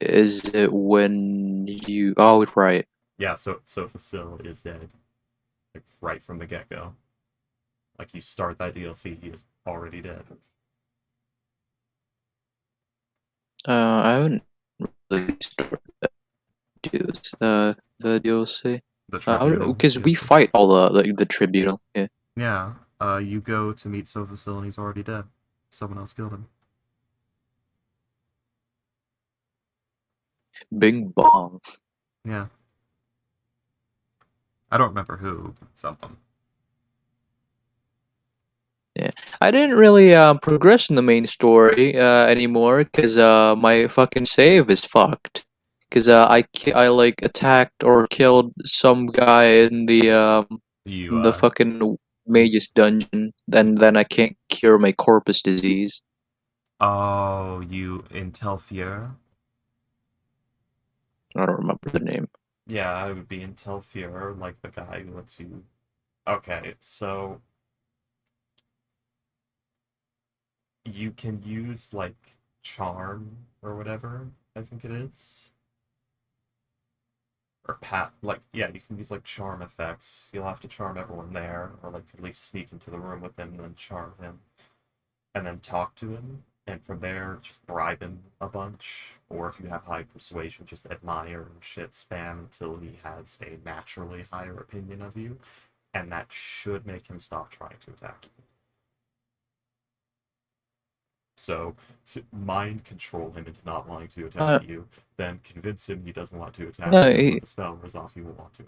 is it when you... Oh, right. Yeah, so Facil is dead, like right from the get-go. Like you start that DLC, he is already dead. I haven't really started the DLC. The Tribunal Because we DLC. fight all the tribunal. Yeah. Yeah, you go to meet Facil and he's already dead. Someone else killed him. Bing bong. Yeah. I don't remember who, but someone. Yeah, I didn't really progress in the main story anymore because my fucking save is fucked. Because I like attacked or killed some guy You, in the fucking mage's dungeon, and then I can't cure my corpus disease. oh, you Intel Fier? I don't remember the name. Yeah, I would be Intel Fier, like the guy who lets you. Okay, so you can use like charm or whatever, I think it is. Or pat like yeah, you can use like charm effects. You'll have to charm everyone there, or like at least sneak into the room with him and then charm him. And then talk to him. And from there just bribe him a bunch. Or if you have high persuasion, just admire and shit spam until he has a naturally higher opinion of you. And that should make him stop trying to attack you. So mind control him into not wanting to attack Uh, you, then convince him he doesn't want to attack no, you, and when the spell wears off, he will want to.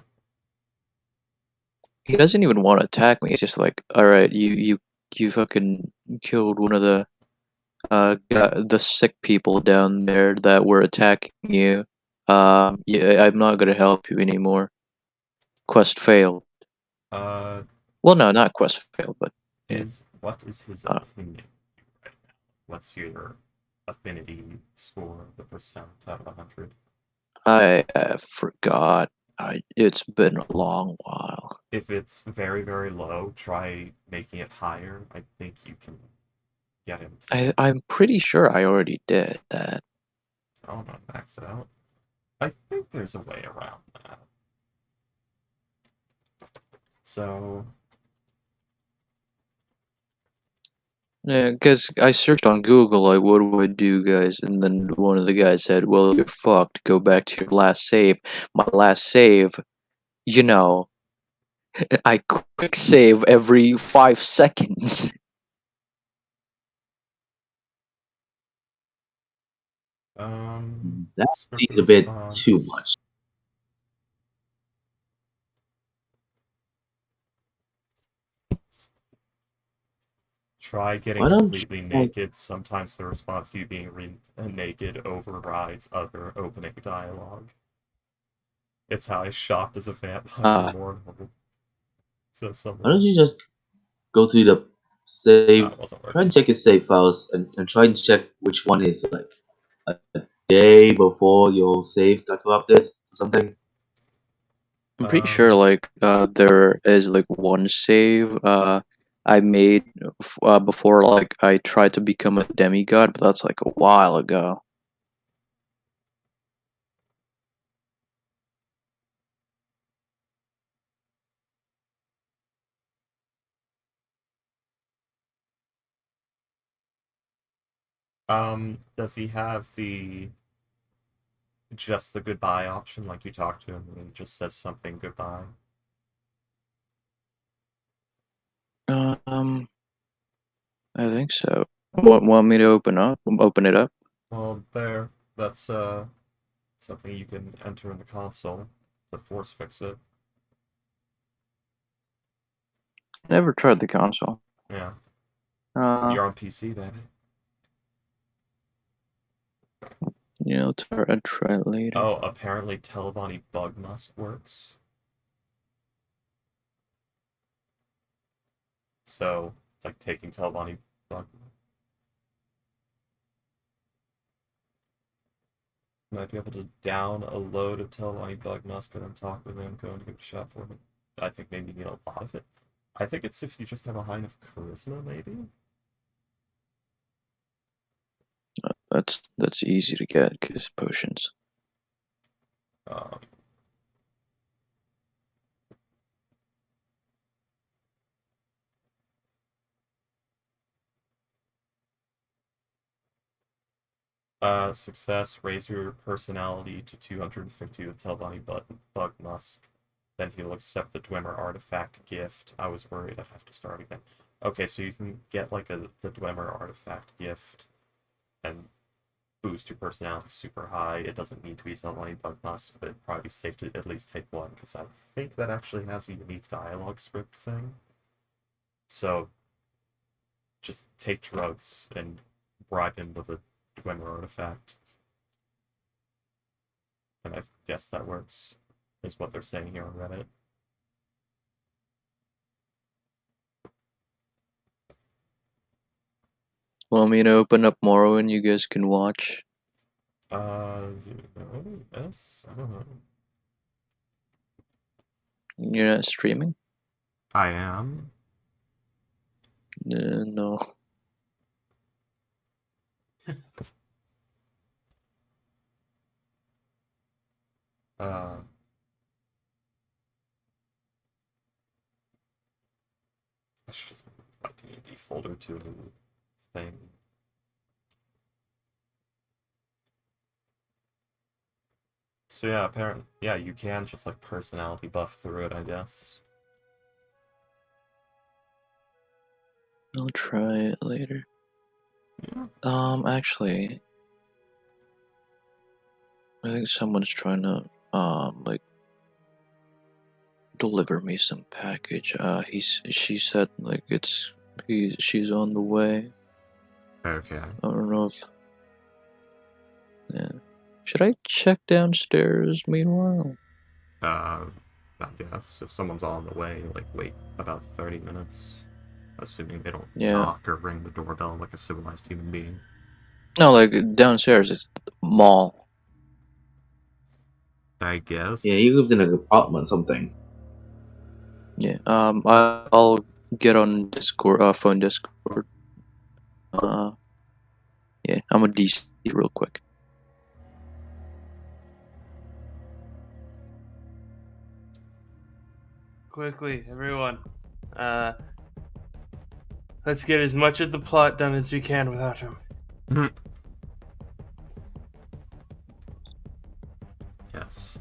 he doesn't even want to attack me. He's just like, all right, you fucking killed one of the sick people down there that were attacking you. Yeah, I'm not gonna help you anymore. Quest failed. Uh, Well, no, not quest failed, but yeah. what is his Uh, opinion right now? What's your affinity score, the percent out of 100? I forgot. It's been a long while. If it's very, very low, try making it higher. I think you can get him to. I'm pretty sure I already did that. Oh, not max it out. I think there's a way around that. So, Yeah, because I searched on Google, like, what do I do, guys? And then one of the guys said, well, you're fucked. Go back to your last save. My last save, you know, I quick save every 5 seconds. That script seems a bit too response. much. Try getting Why don't completely you naked. Sometimes the response to you being naked overrides other opening dialogue. It's how I shopped as a vampire Uh, more. Says why someone. don't you just go to the No, save, it wasn't try and working. check his save files and try and check which one is like a day before your save got corrupted or something. I'm pretty sure, Um, like, there is, like, one save, I made before, like, I tried to become a demigod, but that's, like, a while ago. does he have the just the goodbye option like you talk to him and he just says something goodbye? Um, I think so. Want me to open it up? Well, there. That's something you can enter in the console to force fix it. Never tried the console. Yeah. Uh, You're on PC, baby. try it later. Oh, apparently Telvanni Bug Musk works. So, like taking Telvanni Bug. Might be able to down a load of Telvanni Bug Musk and then talk with him, go and give it a shot for him. I think maybe you need a lot of it. I think it's if you just have a high enough charisma, maybe? That's easy to get because potions. Success, raise your personality to 250 with Tell Bunny Bug Musk. Then he'll accept the Dwemer artifact gift. I was worried I'd have to start again. Okay, so you can get like the Dwemer artifact gift and boost your personality super high. It doesn't need to be Tell Bunny Bug Musk, but it'd probably be safe to at least take one, because I think that actually has a unique dialogue script thing. So just take drugs and bribe him with a Dwemer artifact. And I guess that works, is what they're saying here on Reddit. Want me to open up Morrow and you guys can watch? Yes, I don't know. You're not streaming? I am. No. I should just move my D&D folder to a new thing. So yeah, apparently, yeah, you can just like personality buff through it, I guess. I'll try it later. Yeah. Actually, I think someone's trying to, like, deliver me some package. She said, like, she's on the way. Okay. I don't know if, yeah. Should I check downstairs meanwhile? I guess if someone's on the way, like wait about 30 minutes, assuming they don't knock or ring the doorbell like a civilized human being. No, like, downstairs is the mall. I guess. Yeah, he lives in an apartment, something. Yeah, I'll get on Discord, phone Discord. Yeah, I'm a DC real quick. Quickly, everyone. Let's get as much of the plot done as we can without him. Yes,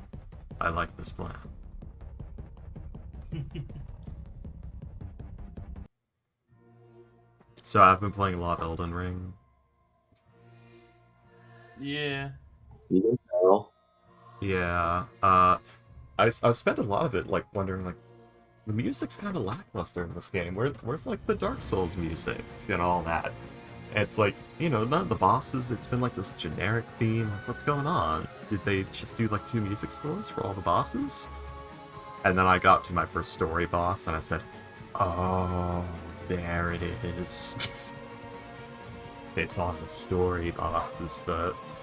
I like this plan. So I've been playing a lot of Elden Ring. Yeah. You know? Yeah. I spent a lot of it like wondering like the music's kind of lackluster in this game. Where's like the Dark Souls music and all that? And it's like, you know, none of the bosses. It's been like this generic theme. Like, what's going on? Did they just do like 2 music scores for all the bosses? And then I got to my first story boss, and I said, "Oh, there it is." It's on the story boss.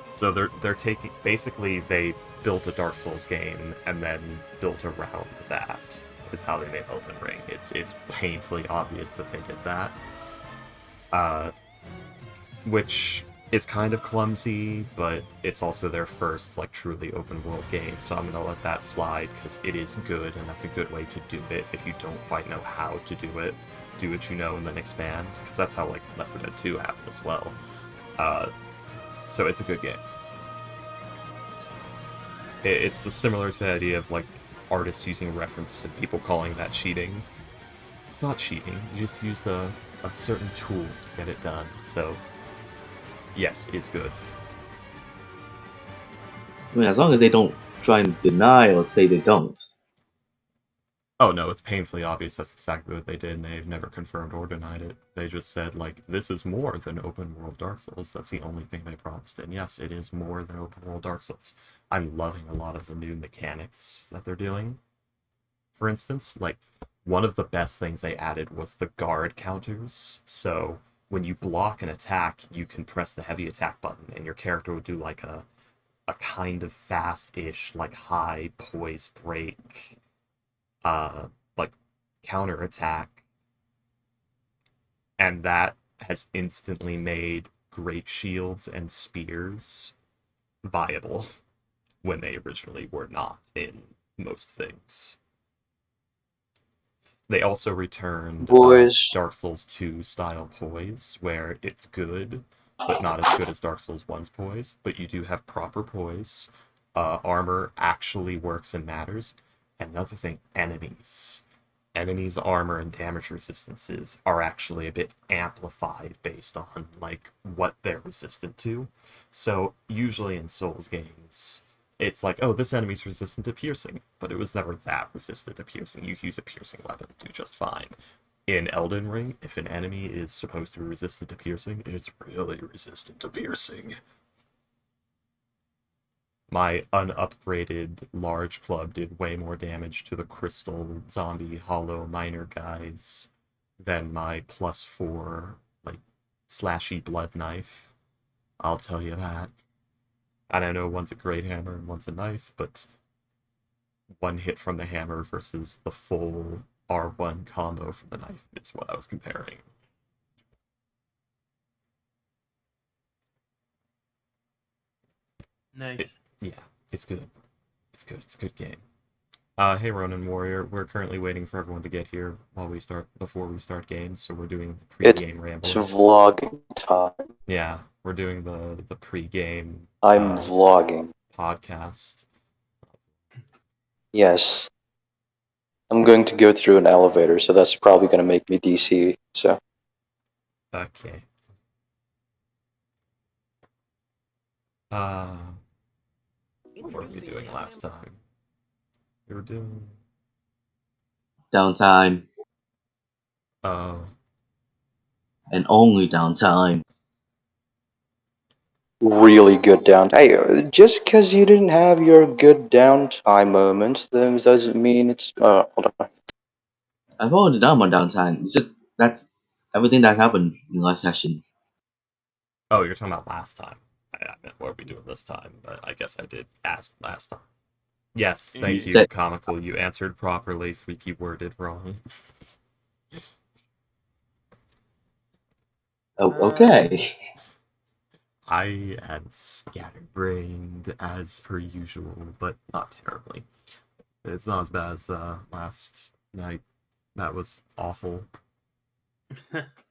So they're taking basically they built a Dark Souls game and then built around that. Is how they made Elden Ring. It's painfully obvious that they did that. Which is kind of clumsy, but it's also their first like truly open world game, so I'm gonna let that slide because it is good, and that's a good way to do it. If you don't quite know how to do it, do what you know and then expand, because that's how like Left 4 Dead 2 happened as well. So it's a good game. It's similar to the idea of like artists using reference and people calling that cheating. It's not cheating. You just used a certain tool to get it done. So yes, is good. I mean, as long as they don't try and deny or say they don't. Oh no, it's painfully obvious that's exactly what they did, and they've never confirmed or denied it. They just said, like, this is more than open world Dark Souls. That's the only thing they promised. And yes, it is more than open world Dark Souls. I'm loving a lot of the new mechanics that they're doing. For instance, like, one of the best things they added was the guard counters. So when you block an attack, you can press the heavy attack button, and your character will do like a kind of fast-ish, like high poise break like counter attack, and that has instantly made great shields and spears viable when they originally were not in most things. They also returned Boys. Dark Souls 2 style poise, where it's good, but not as good as Dark Souls 1's poise, but you do have proper poise. Armor actually works and matters. Another thing, enemies. Enemies' armor and damage resistances are actually a bit amplified based on like what they're resistant to. So usually in Souls games, it's like, oh, this enemy's resistant to piercing, but it was never that resistant to piercing. You use a piercing weapon to do just fine. In Elden Ring, if an enemy is supposed to be resistant to piercing, it's really resistant to piercing. My unupgraded large club did way more damage to the crystal zombie hollow miner guys than my +4 like slashy blood knife. I'll tell you that. And I know one's a great hammer and one's a knife, but one hit from the hammer versus the full R1 combo from the knife is what I was comparing. Nice. Yeah, it's good. It's good. It's a good game. Hey Ronin Warrior, we're currently waiting for everyone to get here before we start games, so we're doing the pre-game ramble. It's vlogging time. Yeah, we're doing the pre-game I'm vlogging. podcast. Yes. I'm going to go through an elevator, so that's probably going to make me DC, so. Okay. What were we doing last time? We were doing... Downtime. Oh. And only downtime. Really good downtime. Hey, just because you didn't have your good downtime moments, then doesn't mean it's... hold on. I've already done my downtime. It's just, that's everything that happened in the last session. Oh, you're talking about last time. I meant what are we doing this time, but I guess I did ask last time. Yes, thank you, Comical. You answered properly. Freaky worded wrong. Oh, okay. I am scatterbrained as per usual, but not terribly. It's not as bad as last night. That was awful.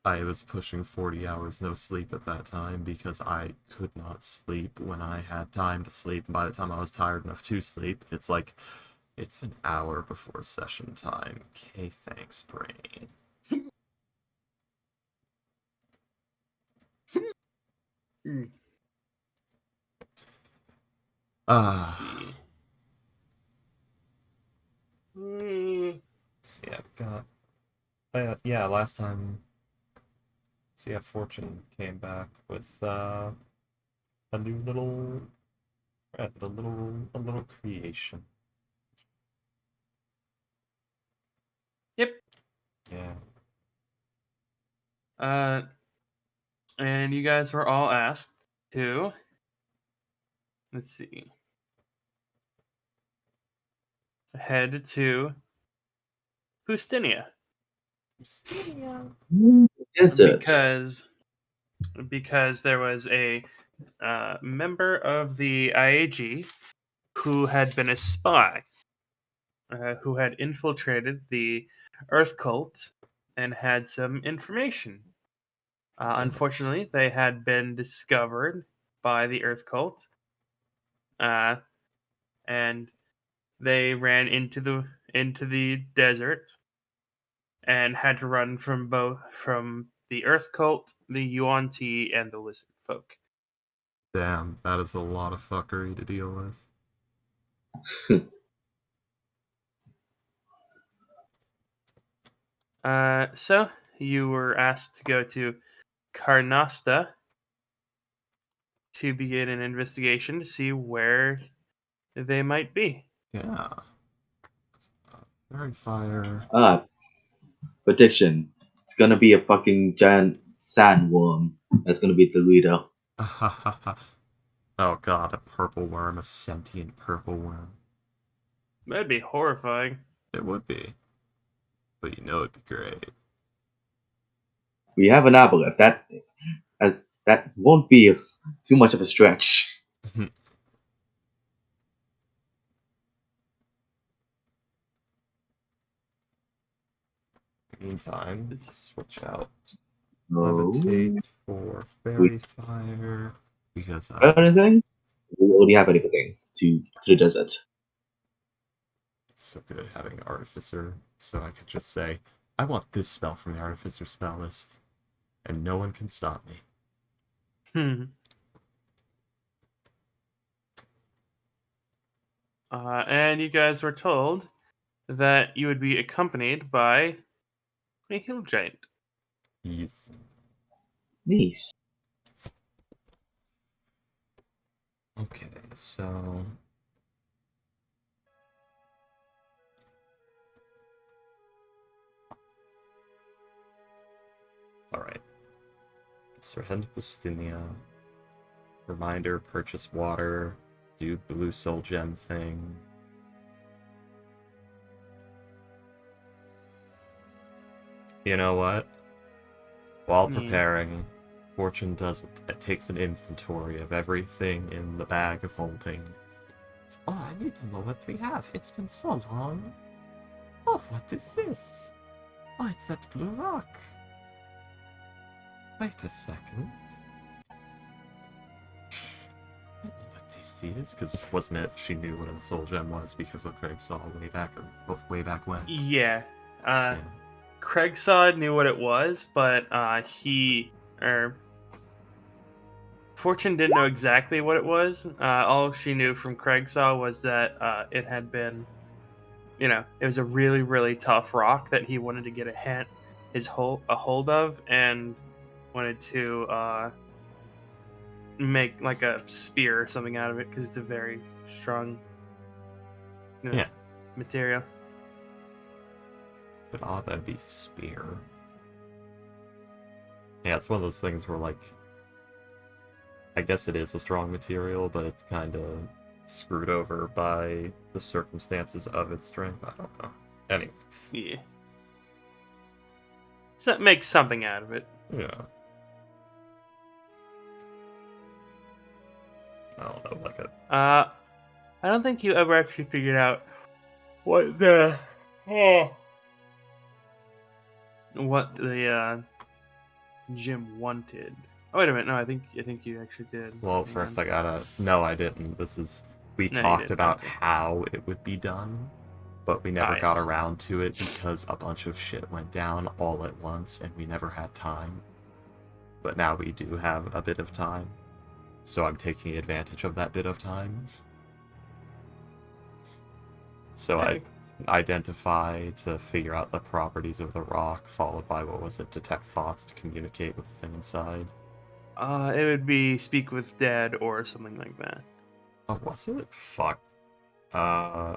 I was pushing 40 hours no sleep at that time because I could not sleep when I had time to sleep. And by the time I was tired enough to sleep, it's like, it's an hour before session time. Okay, thanks, brain. See, I've got... yeah, last time... See, Fortune came back with a new little... a little creation. Yep. Yeah. And you guys were all asked to... Let's see. Head to Pustinia. Because there was a member of the IAG who had been a spy, who had infiltrated the Earth Cult and had some information. Unfortunately, they had been discovered by the Earth Cult, and they ran into the desert and had to run from the Earth Cult, the Yuan-Ti, and the Lizard Folk. Damn, that is a lot of fuckery to deal with. So you were asked to go to Carnosta to begin an investigation to see where they might be. Yeah. Very fire. Prediction. It's gonna be a fucking giant sandworm that's gonna be the leader. Oh god, a purple worm, a sentient purple worm. That'd be horrifying. It would be. But you know it'd be great. We have an aboleth. That won't be too much of a stretch. Meantime, It's- switch out No. levitate for fairy fire because Anything? We already have anything to the desert. it's so good at having artificer, so I could just say, I want this spell from the artificer spell list, and no one can stop me. And you guys were told that you would be accompanied by a hill giant. Yes. Nice. Okay, so alright. So head to Bustinia. Reminder, purchase water, do blue soul gem thing. You know what? While preparing, Fortune takes an inventory of everything in the bag of holding. It's, oh, I need to know what we have. It's been so long. Oh, what is this? Oh, it's that blue rock. Wait a second. I know what this is, because wasn't it she knew what a soul gem was because of Craig saw way back when? Yeah. Yeah. Craig saw knew what it was, but Fortune didn't know exactly what it was. All she knew from Craig saw was that it had been, it was a really, really tough rock that he wanted to get a hold of, and wanted to make like a spear or something out of it because it's a very strong material. But that'd be spear. Yeah, it's one of those things where, like, I guess it is a strong material, but it's kind of screwed over by the circumstances of its strength. I don't know. Anyway. Yeah. So make something out of it. Yeah. I don't know, like a... I don't think you ever actually figured out what the Jim wanted. Oh wait a minute, no, I think you actually did. Well, Hang first on. I gotta... No, I didn't. We No, you talked didn't. about Okay. how it would be done, but we never Ah, got yes. around to it because a bunch of shit went down all at once and we never had time. But now we do have a bit of time, so I'm taking advantage of that bit of time. So Okay. I identify to figure out the properties of the rock, followed by, what was it, detect thoughts to communicate with the thing inside. It would be speak with dead or something like that. Oh, was it? Fuck. I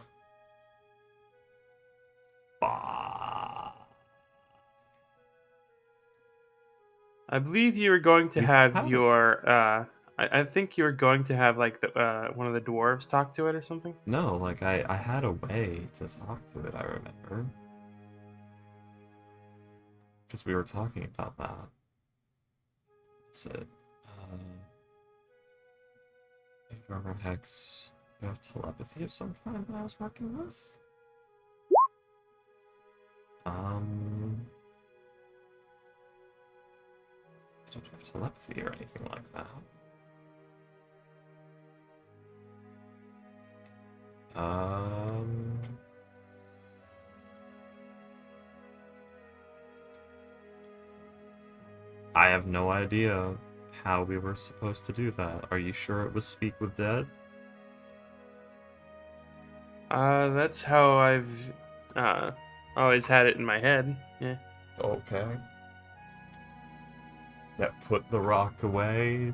believe you were going to You have have it. your I think you were going to have like the one of the dwarves talk to it or something. No, like, I had a way to talk to it, I remember. Because we were talking about that. That's it. Armor Hex. Do I have telepathy of some kind that I was working with? I don't have telepathy or anything like that. I have no idea how we were supposed to do that. Are you sure it was Speak with Dead? That's how I've always had it in my head. Yeah. Okay. Yeah, put the rock away.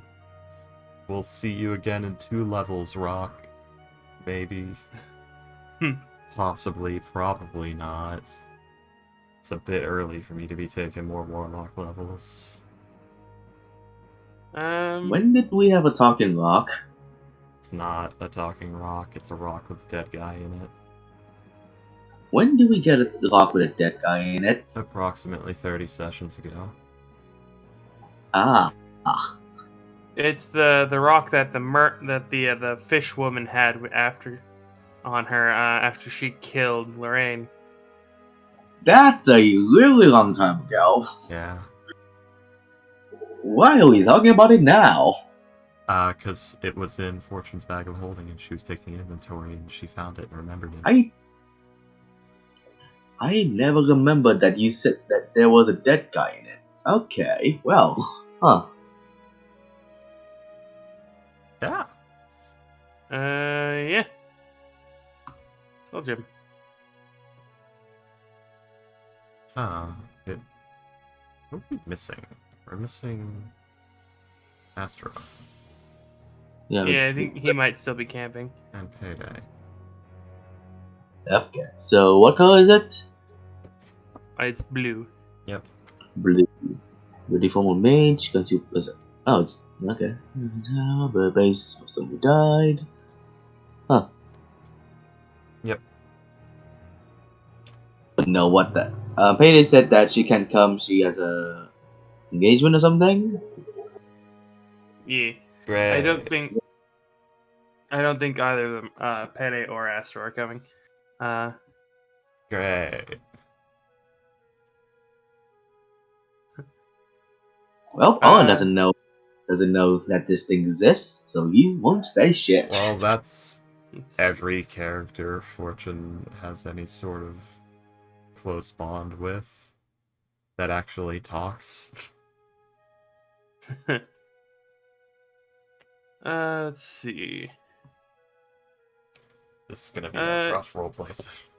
We'll see you again in 2 levels, Rock. Maybe. Possibly, probably not. It's a bit early for me to be taking more Warlock levels. When did we have a talking rock? It's not a talking rock, it's a rock with a dead guy in it. When did we get a rock with a dead guy in it? Approximately 30 sessions ago. Ah. It's the rock that the fish woman had after she killed Lorraine. That's a really long time ago. Yeah. Why are we talking about it now? Because it was in Fortune's bag of holding, and she was taking inventory, and she found it and remembered it. I never remembered that you said that there was a dead guy in it. Okay, well, huh. Yeah. Yeah. Told you. What are we missing? We're missing Astro Yeah, I think he might still be camping. and Payday. Okay, so what color is it? It's blue. Yep. Blue. Ready for a mage, consume. Oh, it's okay. The base of somebody died. Huh. Yep. But no, what the? Payday said that she can come. She has a engagement or something. Yeah. Great. I don't think either of them, Pele or Astro, are coming. Great. Well, Owen doesn't know that this thing exists, so he won't say shit. Well, that's every character Fortune has any sort of close bond with that actually talks. Let's see. This is gonna be a rough roleplay session.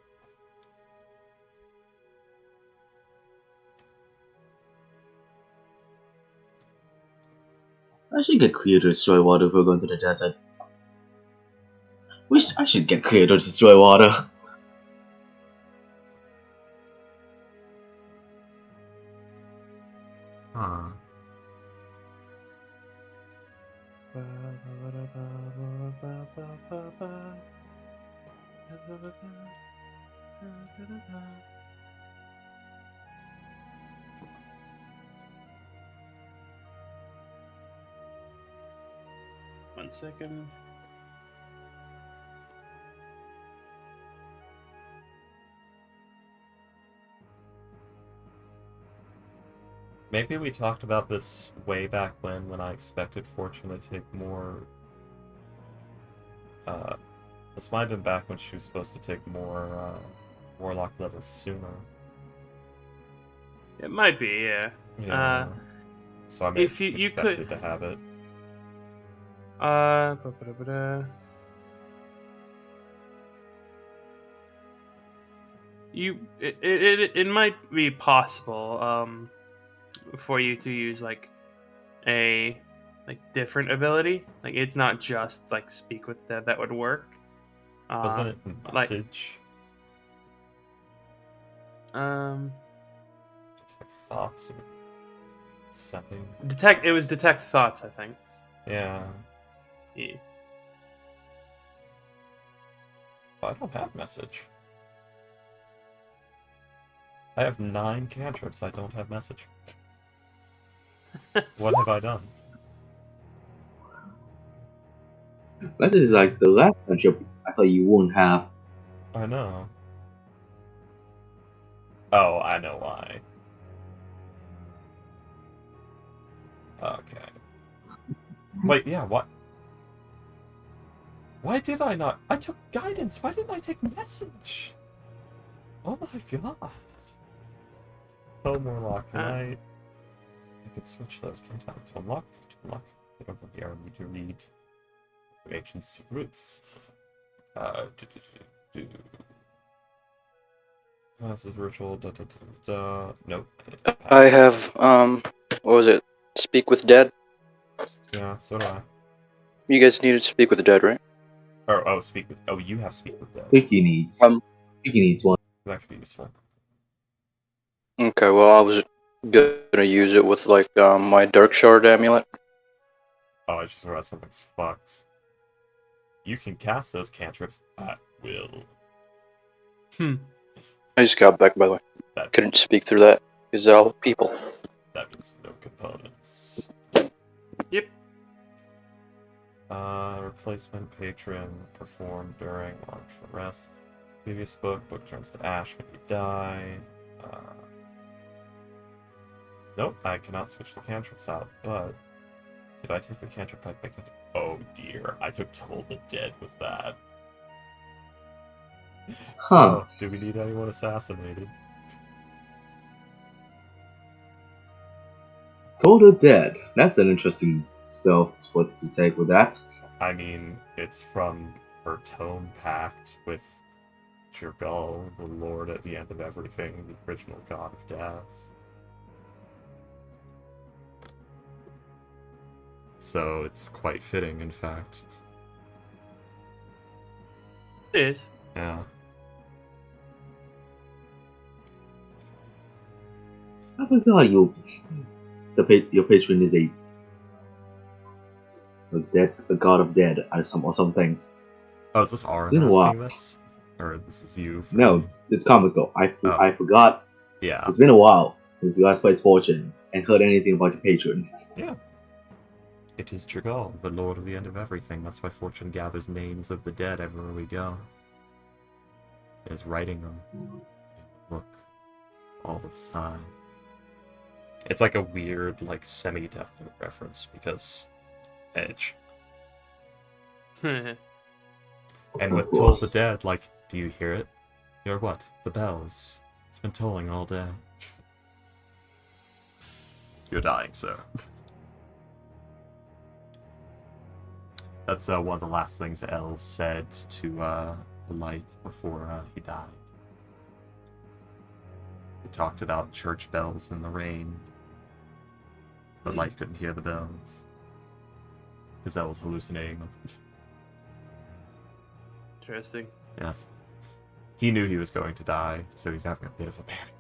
I should get Creator to destroy water if we're going to the desert. I should get Creator to destroy water. Huh. One second. Maybe we talked about this way back when I expected Fortune to take more. This might have been back when she was supposed to take more Warlock levels sooner. It might be, yeah. Yeah. So I may if have just you expected could- to have it. It might be possible for you to use like a different ability. Like it's not just like speak with dead that would work. Wasn't it like- message? Um, Detect thoughts or something? it was detect thoughts, I think. Yeah. Yeah. I don't have message. I have 9 cantrips. I don't have message. What have I done? Message is like the last cantrip I thought you wouldn't have. I know. Oh, I know why. Okay. Wait, yeah, what? Why did I not? I took guidance. Why didn't I take message? Oh my god. Oh, Morlock, can I can switch those, can't I? To unlock. Get over here. I need to read ancient secrets. This is ritual. Nope. I have, what was it? Speak with Dead? Yeah, so do I. You guys needed to speak with the Dead, right? Oh, speak with. Oh, you have speak with them. Vicky needs. Vicky needs one. That could be useful. Okay, well, I was gonna use it with, like, my Dark Shard amulet. Oh, I just realized something's fucked. You can cast those cantrips at will. I just got back, by the way. That Couldn't speak through that, because all people. That means no components. Yep. Replacement patron performed during large rest. Previous book turns to ash when you die. Nope, I cannot switch the cantrips out, but did I take the cantrip I think I did? Oh dear, I took Toll the Dead with that. Huh. So, do we need anyone assassinated? Total Dead. That's an interesting spell to take with that. I mean, it's from her tome pact with Jirgal, the Lord at the end of everything, the original god of death. So it's quite fitting, in fact. It is. Yeah. I forgot your patron is a god of dead or something. Oh, is this It's Aaron been a while. asking this? Or this is you? No, it's comical. I Oh. forgot. Yeah. It's been a while since you guys played Fortune and heard anything about your patron. Yeah. It is Jirgal, the Lord of the End of Everything. That's why Fortune gathers names of the dead everywhere we go. Is writing them in the book all the time. It's like a weird, like, semi-Death Note reference because Edge. And with Toll the Dead, like, do you hear it? Hear what? The bells. It's been tolling all day. You're dying, sir. That's one of the last things El said to the light before he died. He talked about church bells in the rain. The light couldn't hear the bells. Because El was hallucinating them. Interesting. Yes. He knew he was going to die, so he's having a bit of a panic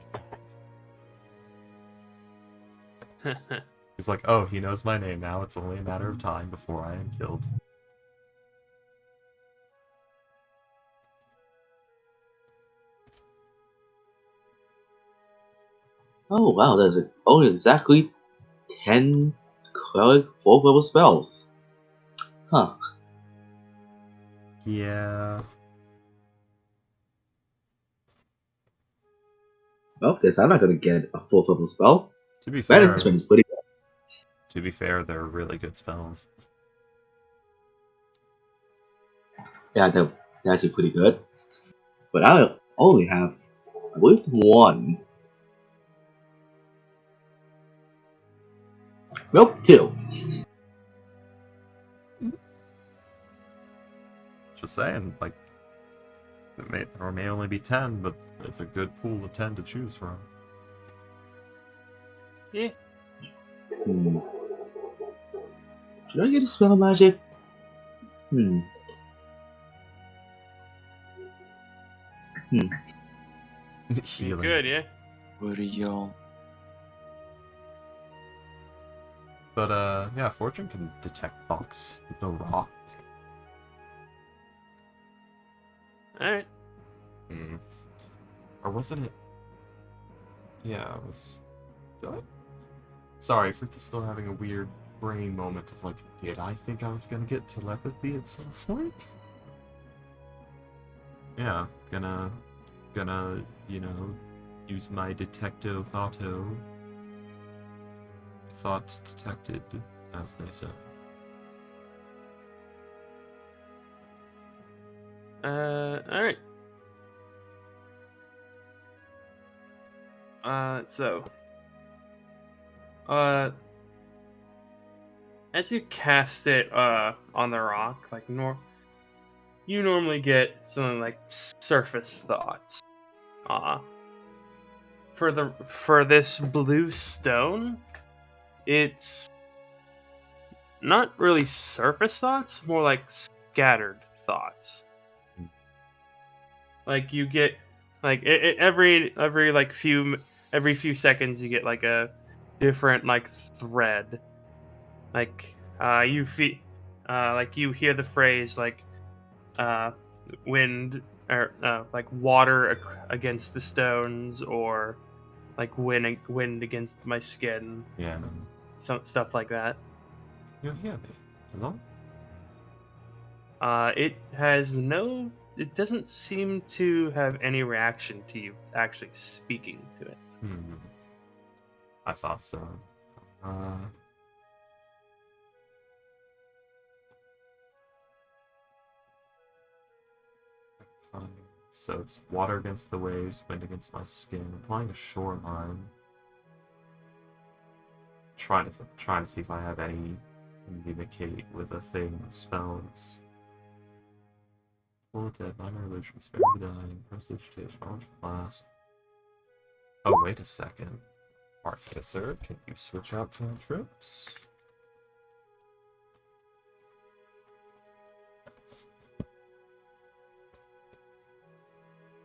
attack. He's like, oh, he knows my name now. It's only a matter of time before I am killed. Oh wow, there's only exactly 10 cleric 4th level spells. Huh. Yeah. Well, guess I'm not gonna get a 4th level spell. To be fair, Management is pretty good. they're really good spells. Yeah, they're actually pretty good. But I only have, I believe, one. Nope, two. Just saying, like, there may only be 10, but it's a good pool of 10 to choose from. Yeah. Should I get a spell magic? Healing. Good, yeah. What are y'all? But, yeah, Fortune can detect thoughts. The rock. Alright. Or wasn't it? Yeah, it was. Did I? Sorry, Freaky's still having a weird brain moment of like, did I think I was gonna get telepathy at some point? Yeah, gonna, you know, use my detecto thoughto. Thought detected, as they say. Alright. So, as you cast it, on the rock, like, you normally get something like surface thoughts. For this blue stone, it's not really surface thoughts, more like scattered thoughts. Like you get, like every few seconds you get like a different like thread. Like you feel, like you hear the phrase like wind or like water against the stones, or like wind against my skin. Yeah. Some stuff like that. You hear me? Hello? It has no. It doesn't seem to have any reaction to you actually speaking to it. I thought so. So it's water against the waves, wind against my skin, applying a shoreline. Trying to see if I have any communicate with a thing spells. Full dead, minor illusion, spare the dying, prestidigitation, orange blast. Oh, wait a second. Artificer, can you switch out cantrips?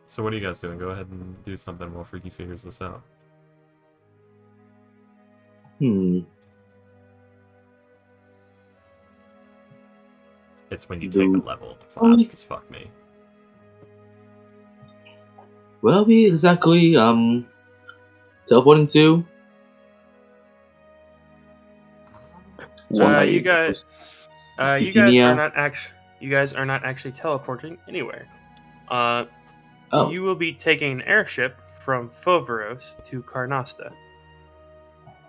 So what are you guys doing? Go ahead and do something while Freaky figures this out. It's when you take a level in the class, because fuck me. Where are we exactly teleporting to? You guys are not actually. You guys are not actually teleporting anywhere. You will be taking an airship from Foveros to Carnosta.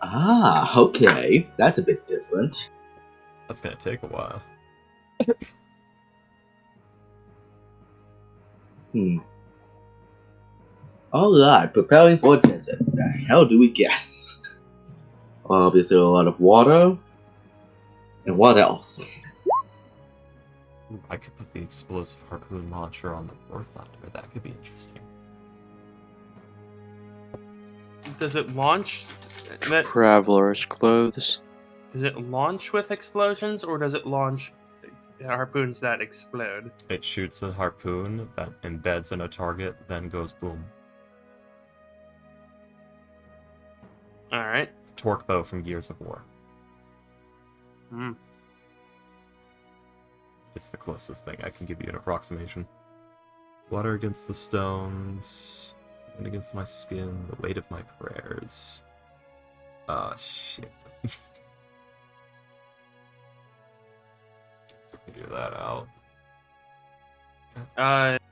Ah, okay. That's a bit different. That's gonna take a while. Alright, preparing for a desert. The hell do we get? Obviously a lot of water. And what else? Ooh, I could put the explosive harpoon launcher on the War Thunder. That could be interesting. Does it launch? Traveler's clothes. Does it launch with explosions, or does it launch harpoons that explode? It shoots a harpoon that embeds in a target, then goes boom. Alright. Torque bow from Gears of War. It's the closest thing. I can give you an approximation. Water against the stones. Wind against my skin. The weight of my prayers. Ah, shit. Figure that out.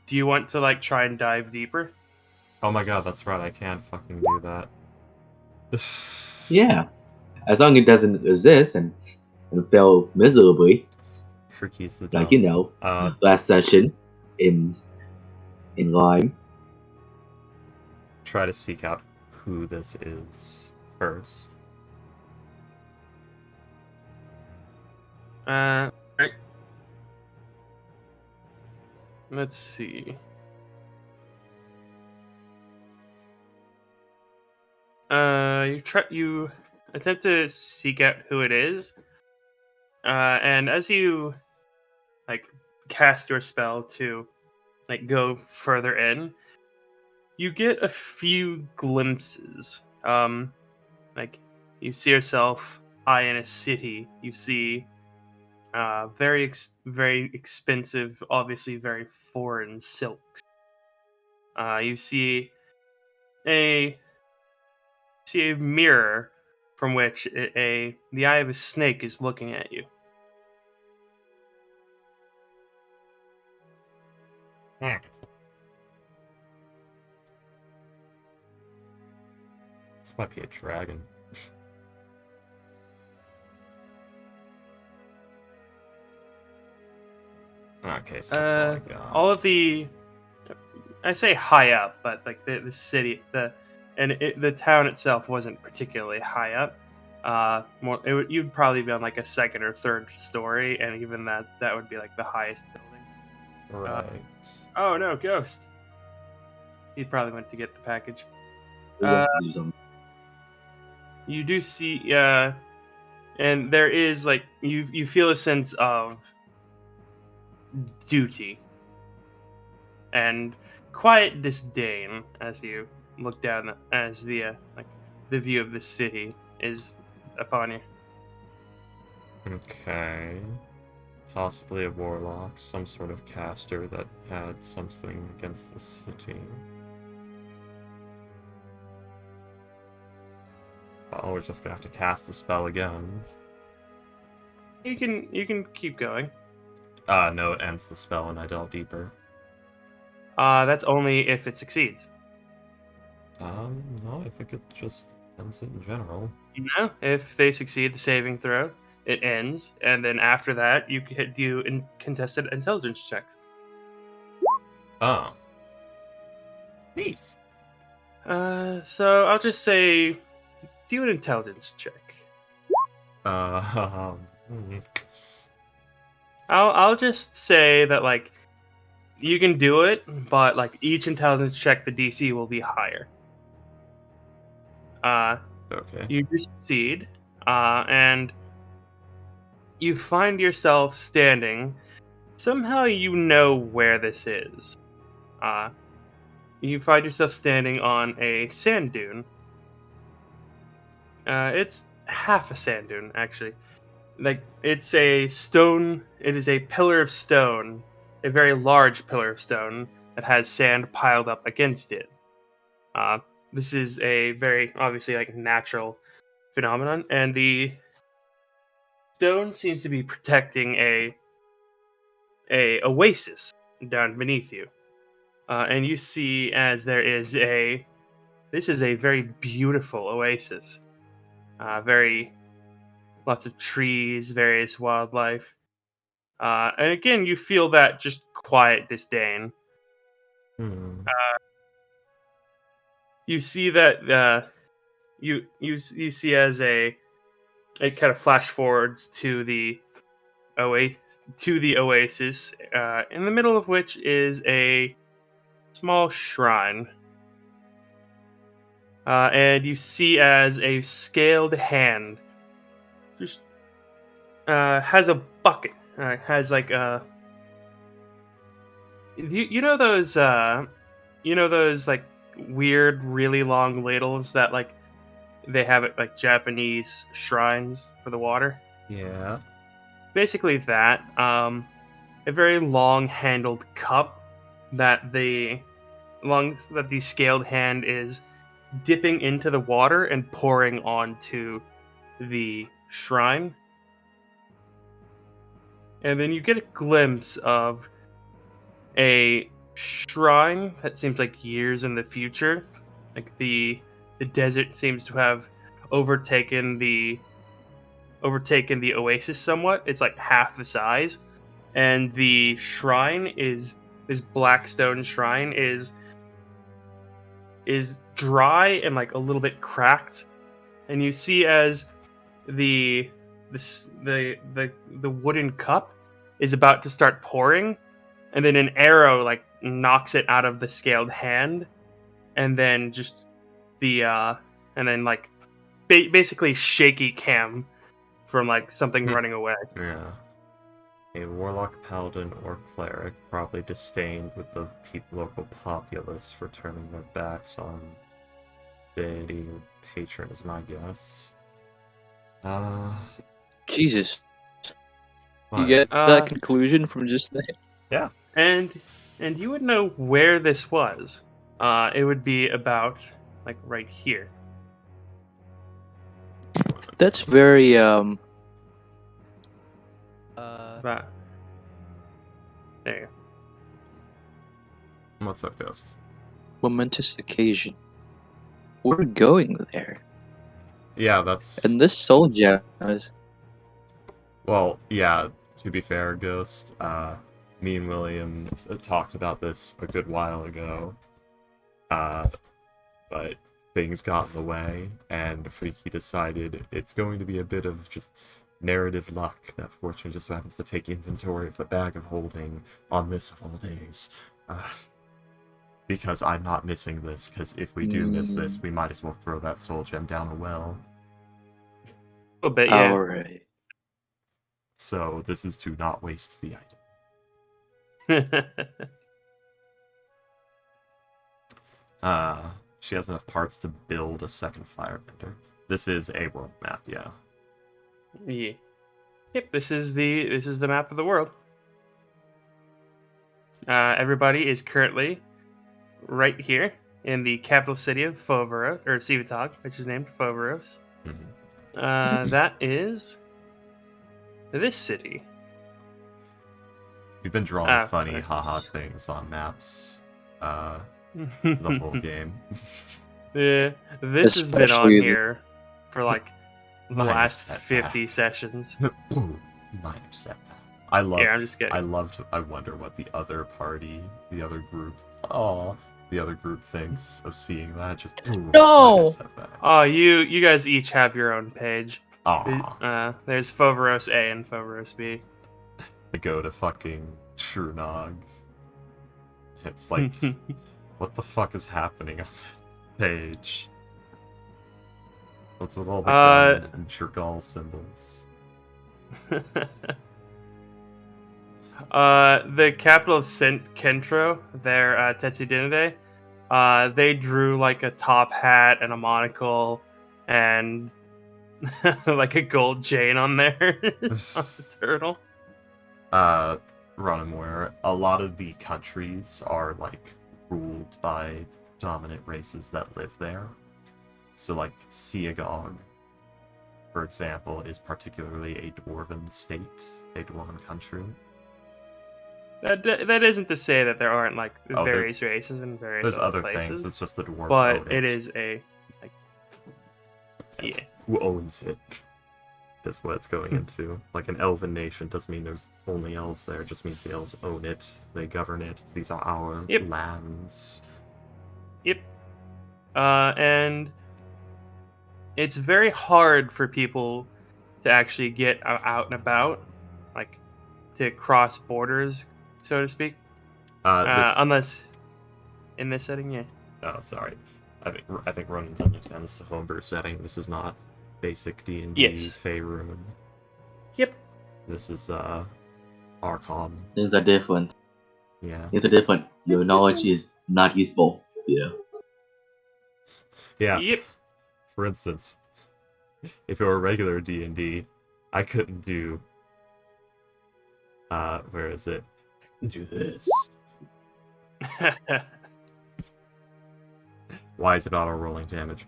Do you want to like try and dive deeper? Oh my god, that's right. I can fucking do that. Yeah. As long as it doesn't resist and fail miserably. Freaky's the Like, dumb. last session in Lime. Try to seek out who this is first. Right. Let's see. You attempt to seek out who it is, and as you like cast your spell to like go further in, you get a few glimpses. Like you see yourself high in a city. You see very expensive, obviously very foreign silks. You see a mirror from which the eye of a snake is looking at you. This might be a dragon. Okay, so that's all I got. All of the, I say high up, but like the city, the town itself wasn't particularly high up. You'd probably be on like a second or third story, and even that would be like the highest building. Right. Oh no, Ghost! He probably went to get the package. You do see, and there is like you feel a sense of duty and quiet disdain as you look down as the view of the city is upon you. Okay. Possibly a warlock, some sort of caster that had something against the city. Well, we're just gonna have to cast the spell again. You can keep going. No, it ends the spell and I delve deeper. That's only if it succeeds. No, I think it just ends it in general. No, if they succeed the saving throw, it ends, and then after that, you could do contested intelligence checks. Oh. Neat. So I'll just say, do an intelligence check. Hmm. I'll just say that like you can do it, but like each intelligence check, the DC will be higher. Okay. You do succeed, and you find yourself standing. Somehow you know where this is. You find yourself standing on a sand dune. It's half a sand dune, actually. Like, it's a stone, it is a pillar of stone, a very large pillar of stone that has sand piled up against it. This is a very, obviously, like, natural phenomenon, and the stone seems to be protecting a oasis down beneath you. And you see as this is a very beautiful oasis. Very lots of trees, various wildlife. And again, you feel that just quiet disdain. You see that you see as it kind of flash forwards to the oasis, in the middle of which is a small shrine. And you see as a scaled hand just has a bucket. Has like a you know those like weird, really long ladles that like they have at like Japanese shrines for the water. Yeah. Basically that. A very long-handled cup that the scaled hand is dipping into the water and pouring onto the shrine. And then you get a glimpse of a shrine that seems like years in the future. Like the desert seems to have overtaken the oasis somewhat. It's like half the size, and the shrine is this Blackstone Shrine is dry and like a little bit cracked, and you see as the the wooden cup is about to start pouring, and then an arrow like knocks it out of the scaled hand, and then just the and then like basically shaky cam from like something running away. Yeah. A warlock, paladin, or cleric, probably disdained with the local populace for turning their backs on deity or patron, is my guess. Jesus. You What? get that conclusion from just that? Yeah. And you would know where this was. It would be about like right here. That's very About there. You go. What's up, Ghost? momentous occasion. We're going there. Yeah, that's... And this soul gem is Well, yeah, to be fair, Ghost, me and William talked about this a good while ago, but things got in the way, and Freaky decided it's going to be a bit of just narrative luck that fortune just happens to take inventory of the bag of holding on this of all days. Because I'm not missing this, because if we do miss this, we might as well throw that soul gem down a well. A little bit, yeah. alright. So this is to not waste the item. She has enough parts to build a second firebender. This is a world map, yeah. Yeah. Yep, this is the map of the world. Everybody is currently right here in the capital city of Foveros, or Civitas, which is named Foveros. Mm-hmm. That is this city. We've been drawing funny nice. haha things on maps the whole game. Yeah, this has been on Especially here for like the Minor last setback. 50 sessions. Minor setback. I Yeah, I'm just kidding. I wonder what the other group thinks of seeing that. Just boom, No! minor setback. Oh, you guys each have your own page. Aw. There's Foveros A and Foveros B. I go to fucking Trunog. It's like, what the fuck is happening on this page? What's with all the guns and Chirgal symbols? The capital of Kentro, their Tetsudinide, they drew like a top hat and a monocle and like a gold chain on there on the turtle. Runamware, a lot of the countries are like ruled by dominant races that live there. So like Siagog, for example, is particularly a dwarven state, a dwarven country. That isn't to say that there aren't like Oh, various races in various There's other places, things, it's just the dwarves but own it is a like, That's yeah. who owns it is what it's going into. Like an elven nation doesn't mean there's only elves there, it just means the elves own it, they govern it, these are our Yep. lands. Yep. And it's very hard for people to actually get out and about, like to cross borders, so to speak. Unless in this setting, yeah. Oh, sorry. I think Ronan doesn't understand this is a homebrew setting. This is not basic D&D Yes. Faerun. Yep. This is Archon. Things are different. Yeah. Things are different. Your It's knowledge different. is not useful. Yeah. Yeah. Yep. For instance, if it were regular D&D, I couldn't do where is it? I can do this. Why is it auto rolling damage?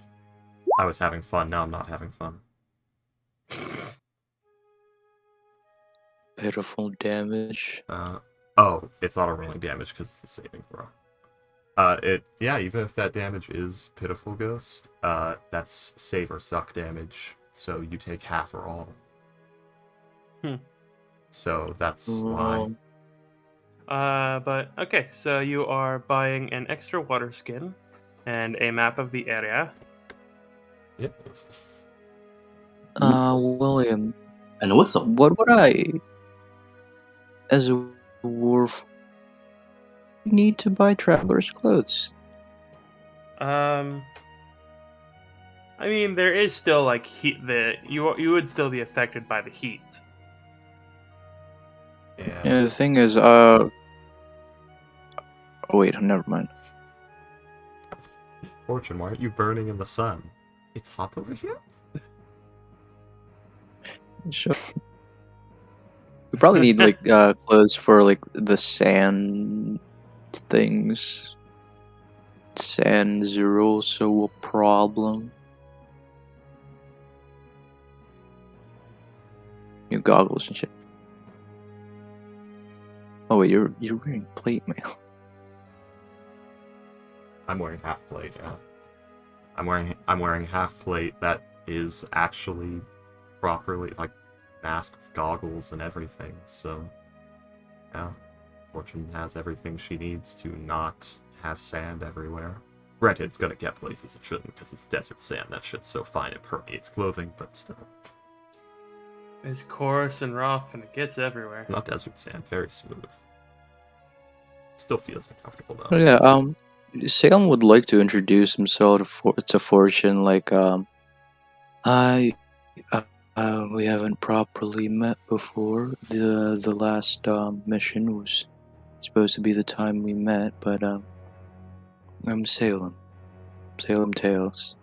I was having fun, now I'm not having fun. Pitiful damage. Oh, it's auto rolling damage because it's a saving throw. Even if that damage is pitiful ghost, that's save or suck damage, so you take half or all. So that's why. But okay, so you are buying an extra water skin and a map of the area. Yep. William, And a whistle. what would I, as a dwarf, need to buy traveler's clothes? I mean, there is still like heat. You would still be affected by the heat. Yeah, the thing is, oh wait, never mind. Fortune, why aren't you burning in the sun? It's hot over here? Sure. We probably need like clothes for like the sand things. Sands are also a problem. New goggles and shit. Oh wait, you're wearing plate mail. I'm wearing half plate, yeah. I'm wearing half plate that is actually properly like masked with goggles and everything, so yeah. Fortune has everything she needs to not have sand everywhere. Granted, it's gonna get places it shouldn't because it's desert sand. That shit's so fine it permeates clothing, but still. It's coarse and rough, and it gets everywhere. Not desert sand, very smooth. Still feels uncomfortable though. Oh, yeah, Salem would like to introduce himself to Fortune, like, we haven't properly met before. The last mission was supposed to be the time we met, but I'm Salem. Salem Tales.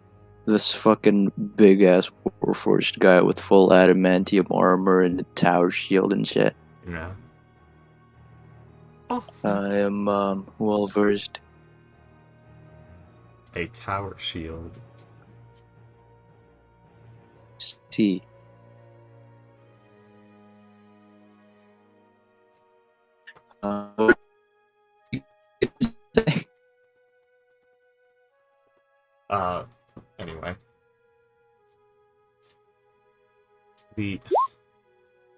This fucking big ass warforged guy with full adamantium armor and a tower shield and shit. Yeah. I am well versed. A tower shield. See. what do you say? Anyway.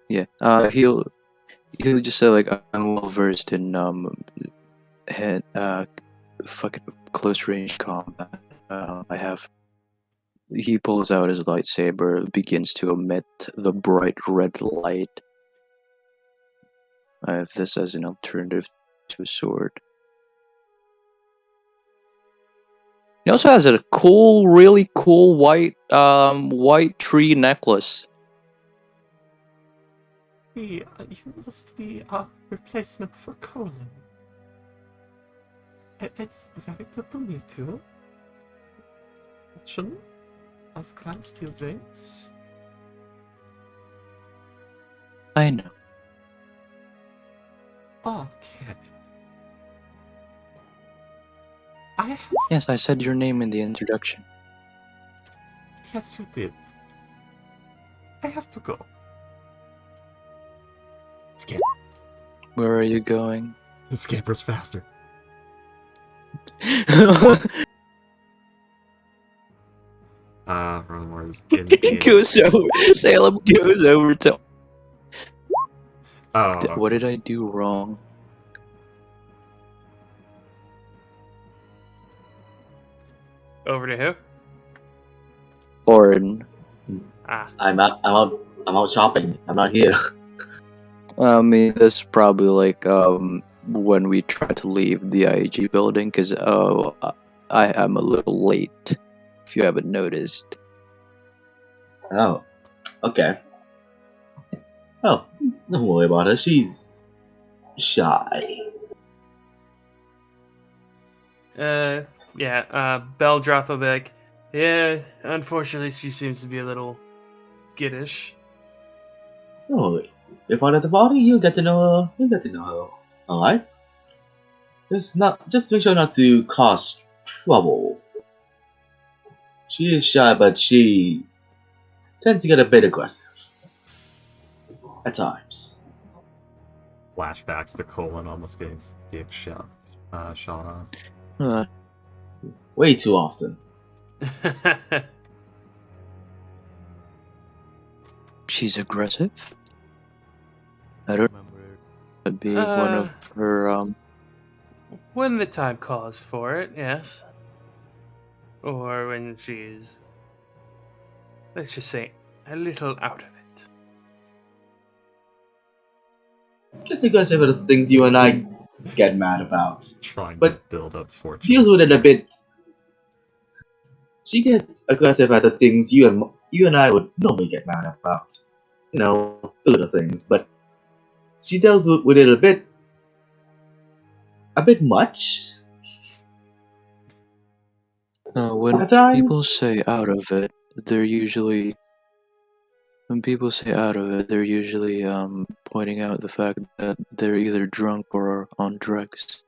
Yeah. He'll just say like, I'm well versed in fucking close range combat. I have. He pulls out his lightsaber, begins to emit the bright red light. I have this as an alternative to a sword. He also has a cool, really cool white tree necklace. You must be a replacement for Colin. It's very good to meet you. Fortune of Clan Steel Veins. I know. Okay. I have... Yes, I said your name in the introduction. Yes, you did. I have to go. Scamper. Where are you going? The scamper's faster. Rumors in Salem goes over to. Oh. What did I do wrong? Over to who? Orin. I'm out shopping. I'm not here. I mean, that's probably like when we try to leave the IAG building, because I am a little late. If you haven't noticed. Oh, okay. Oh, don't worry about her. She's shy. Beldroth will be like, yeah, unfortunately she seems to be a little skittish. Oh, you're part of the party. You get to know her. You get to know her. All right. Just make sure not to cause trouble. She is shy, but she tends to get a bit aggressive at times. Flashbacks to Colin almost getting his dick shot off. Way too often. She's aggressive? I don't remember it being one of her, When the time calls for it, yes. Or when she's, let's just say, a little out of it. Gets aggressive at the things you and I get mad about. Trying But to build up fortune. deals with it a bit. She gets aggressive at the things you and I would normally get mad about. You know, the little things. But she deals with it a bit much. when At times. people say out of it, they're usually pointing out the fact that they're either drunk or on drugs.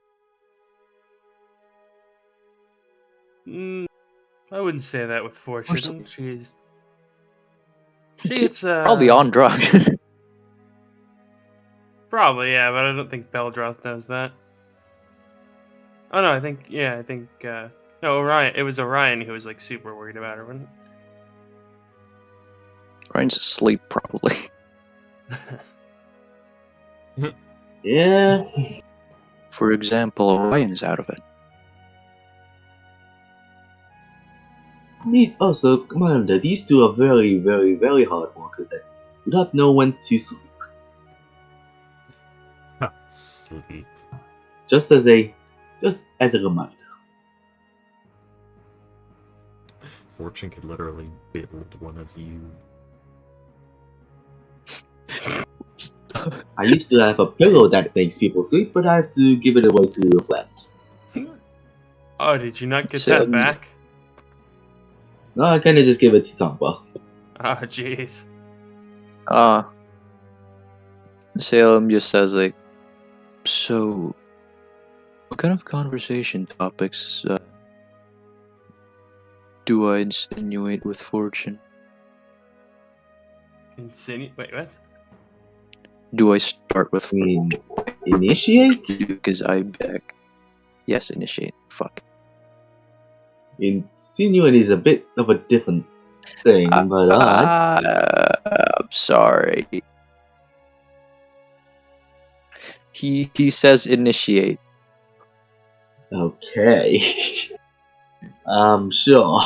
I wouldn't say that with Fortune. She's probably on drugs. Probably, yeah, but I don't think Beldroth knows that. Oh no, I think no, Orion. It was Orion who was like super worried about her, wasn't it? Ryan's asleep, probably. Yeah. For example, Orion's out of it. Also, Commander, these two are very, very, very hard workers that do not know when to sleep. Sleep. Just as a reminder. Fortune could literally build one of you. I used to have a pillow that makes people sleep, but I have to give it away to a friend. Oh, did you not get that back? No, I kinda just give it to Tomba. Oh, jeez. Salem just says, like, so, what kind of conversation topics do I insinuate with Fortune? Wait, what? Do I start with Initiate? because I beg? Yes, initiate. Fuck. Insinuate is a bit of a different thing, but I'm sorry. He says initiate. okay. Sure.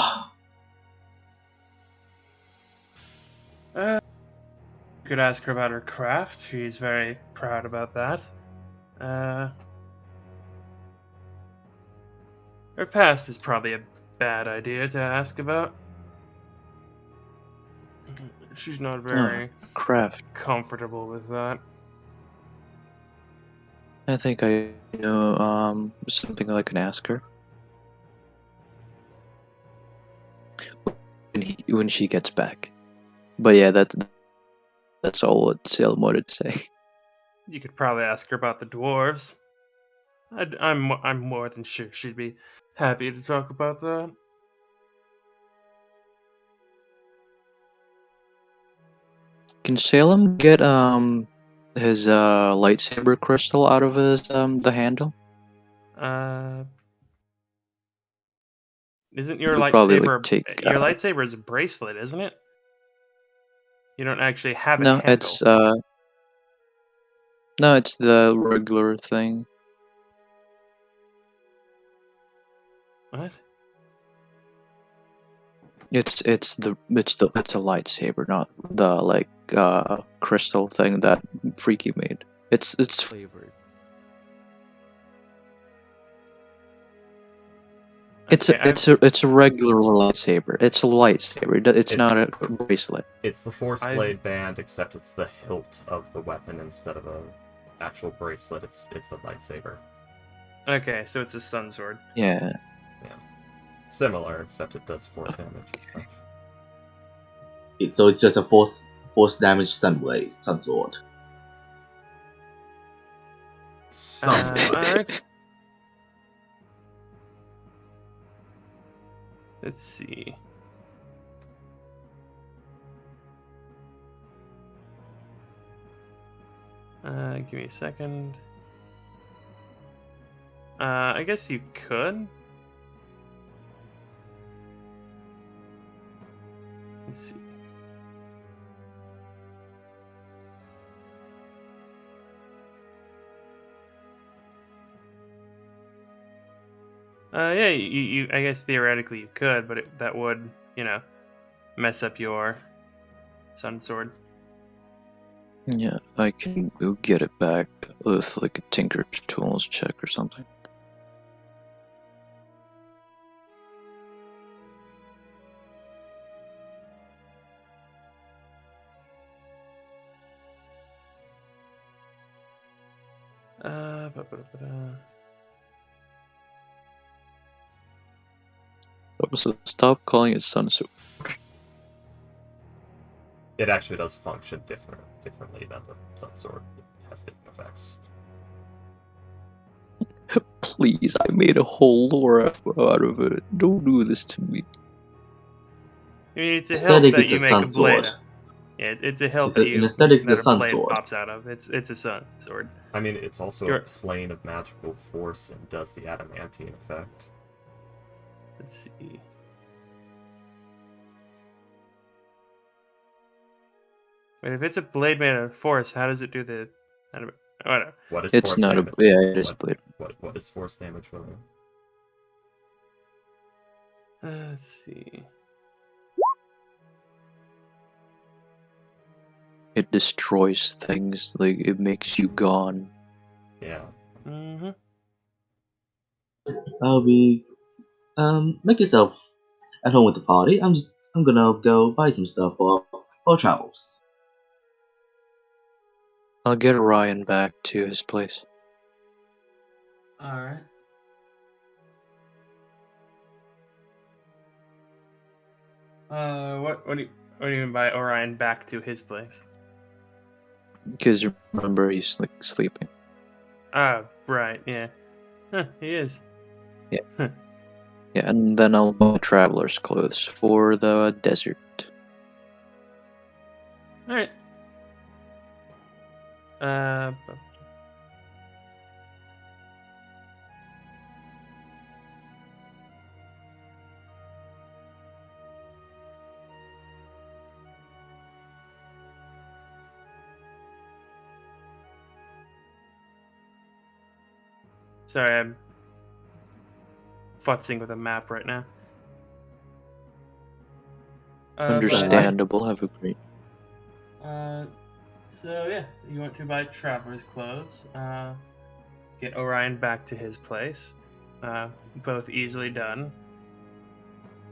You could ask her about her craft. She's very proud about that. Her past is probably a bad idea to ask about. She's not very Craft. comfortable with that. I think I know something I can ask her. When she gets back. But yeah, that's all what Salem wanted to say. You could probably ask her about the dwarves. I'm more than sure she'd be happy to talk about that. Can Salem get his lightsaber crystal out of his the handle? Isn't your You'd probably, lightsaber like, take, your lightsaber is a bracelet, isn't it? You don't actually have a No, handle. it's no, it's the regular thing. What? It's a lightsaber, not the like crystal thing that Freaky made. It's flavored. Okay, It's a regular lightsaber. It's a lightsaber. It's not a bracelet. It's the Force Blade band, except it's the hilt of the weapon instead of a actual bracelet. It's a lightsaber. Okay, so it's a stun sword. Yeah. Similar, except it does force damage and stuff. So it's just a force damage stun sword. Alright. Let's see. Give me a second. I guess you could. Let's see. Yeah, you. I guess theoretically you could, but that would, mess up your sun sword. Yeah, I can go get it back with like a Tinker's Tools check or something. So stop calling it sun sword. It actually does function differently than the sun sword. It has different effects. Please, I made a whole lore out of it. Don't do this to me. I mean, it's a hilt that you it's a make sun a blade. sword. Yeah, it's a hilt that you In aesthetics, that the a sun blade sword. pops out of. It's a sun sword. I mean, it's also a plane of magical force and does the adamantine effect. Let's see. Wait, if it's a blade made of force, how does it do the? Whatever. What is It's force not damage? it is a blade. What is force damage for them? Let's see. It destroys things, like it makes you gone. Yeah. Mm-hmm. I'll be make yourself at home with the party. I'm gonna go buy some stuff for travels. I'll get Orion back to his place. Alright. What do you mean by Orion back to his place? Because remember, he's like sleeping. Ah, right, yeah. Huh, he is. Yeah. Yeah, and then I'll buy traveler's clothes for the desert. Alright. Uh, Sorry, I'm futzing with a map right now. Understandable. Have a great. So yeah, you want to buy traveler's clothes. Get Orion back to his place. Both easily done.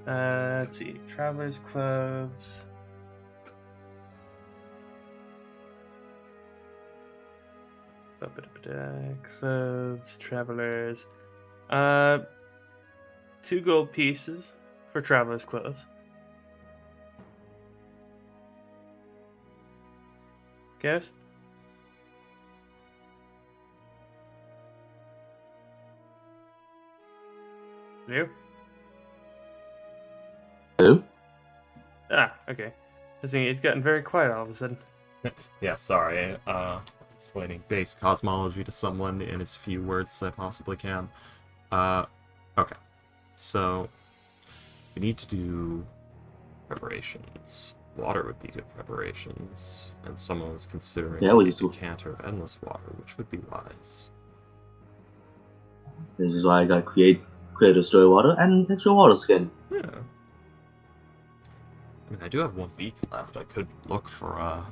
Let's see, traveler's clothes. Clothes, travelers. 2 gold pieces for traveler's clothes. Ghost? You? Hello? Ah, okay. I was thinking it's gotten very quiet all of a sudden. Yeah, sorry. Explaining base cosmology to someone in as few words as I possibly can. Okay. So, we need to do preparations. Water would be good preparations. And someone was considering Yeah, we a just- decanter of endless water, which would be wise. This is why I got create a story water and extra water skin. Yeah. I mean, I do have 1 week left. I could look for a,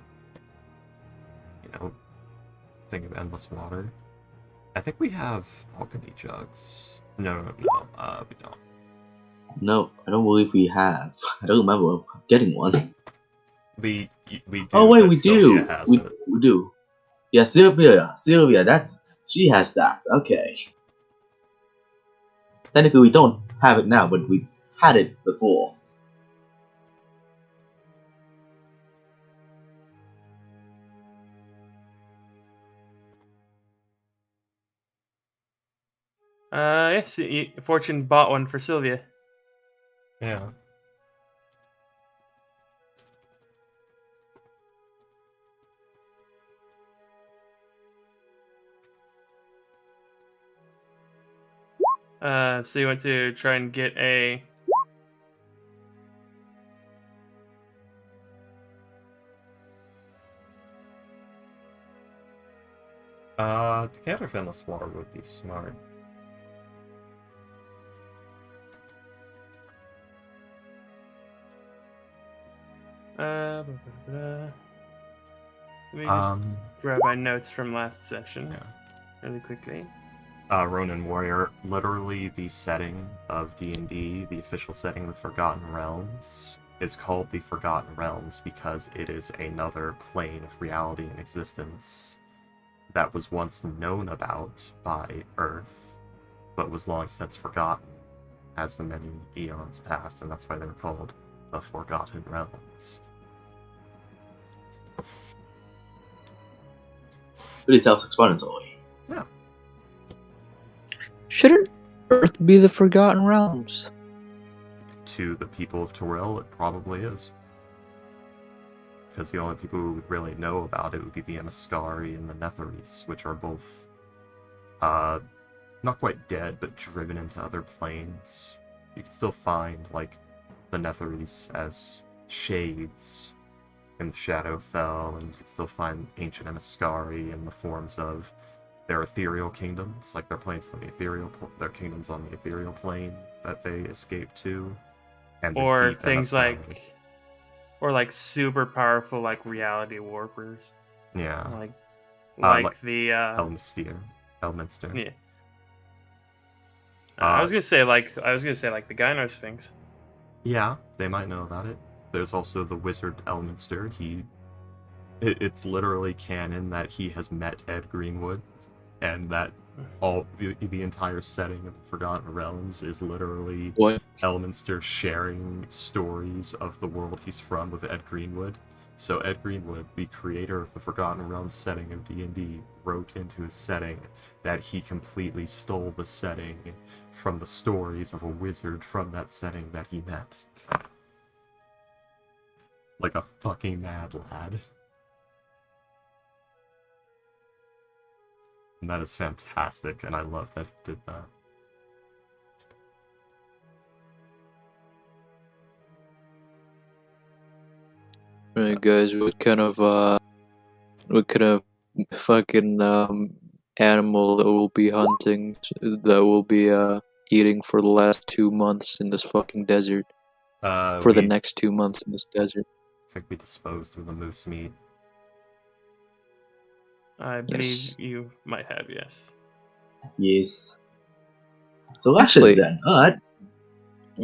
thing of endless water. I think we have alchemy jugs. No, we don't. No, I don't believe we have. I don't remember getting one. We do. Oh wait, but we Sylvia do. has We it. do. Yeah, Sylvia, she has that. Okay. Technically, we don't have it now, but we had it before. Yes, Fortune bought one for Sylvia. Yeah. So you want to try and get a... Decanter of endless water would be smart. Let me just grab my notes from last session really quickly. Ronin Warrior, literally the setting of D&D, the official setting of the Forgotten Realms, is called the Forgotten Realms because it is another plane of reality and existence that was once known about by Earth, but was long since forgotten as the many eons passed, and that's why they're called the Forgotten Realms. Pretty self-explanatory. Yeah. Shouldn't Earth be the Forgotten Realms? To the people of Toril, it probably is. Because the only people who would really know about it would be the Emissari and the Netherese, which are both, not quite dead, but driven into other planes. You can still find, like, the Netherese as shades in the Shadowfell, and you can still find ancient Emissari in the forms of their ethereal kingdoms, like their planes on the ethereal, their kingdoms on the ethereal plane that they escape to, and the Or deep things Emissari. like super powerful like reality warpers. Yeah. Like the Elminster. Yeah. I was gonna say like the Gynar Sphinx. Yeah, they might know about it. There's also the Wizard Elminster. It's literally canon that he has met Ed Greenwood, and that all the entire setting of the Forgotten Realms is literally What? Elminster sharing stories of the world he's from with Ed Greenwood. So Ed Greenwood, the creator of the Forgotten Realms setting of D&D, wrote into his setting that he completely stole the setting from the stories of a wizard from that setting that he met. Like a fucking mad lad. And that is fantastic, and I love that he did that. Right, guys, what kind of fucking animal that we'll be hunting, that we'll be eating for the last 2 months in this fucking desert? For the We next 2 months in this desert. think we disposed of the moose meat. I believe Yes. you might have, yes. Yes. So actions Actually- then. Alright.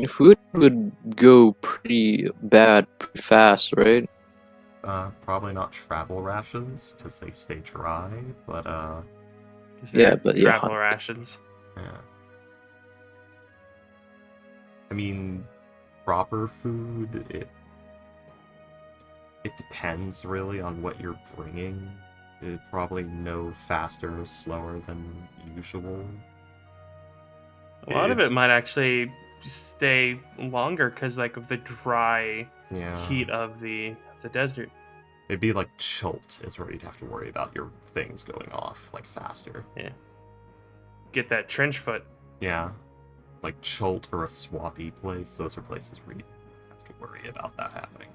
Food would go pretty bad pretty fast, right? Probably not travel rations, because they stay dry, but, 'Cause Yeah, they're but yeah, travel rations. yeah. I mean, proper food, it depends, really, on what you're bringing. It'd probably no faster or slower than usual. A lot of it might actually stay longer because, like, of the dry Yeah. heat of the desert. It'd be like Chult is where you'd have to worry about your things going off, like, faster. Get that trench foot. Yeah. Like Chult or a swampy place, those are places where you have to worry about that happening.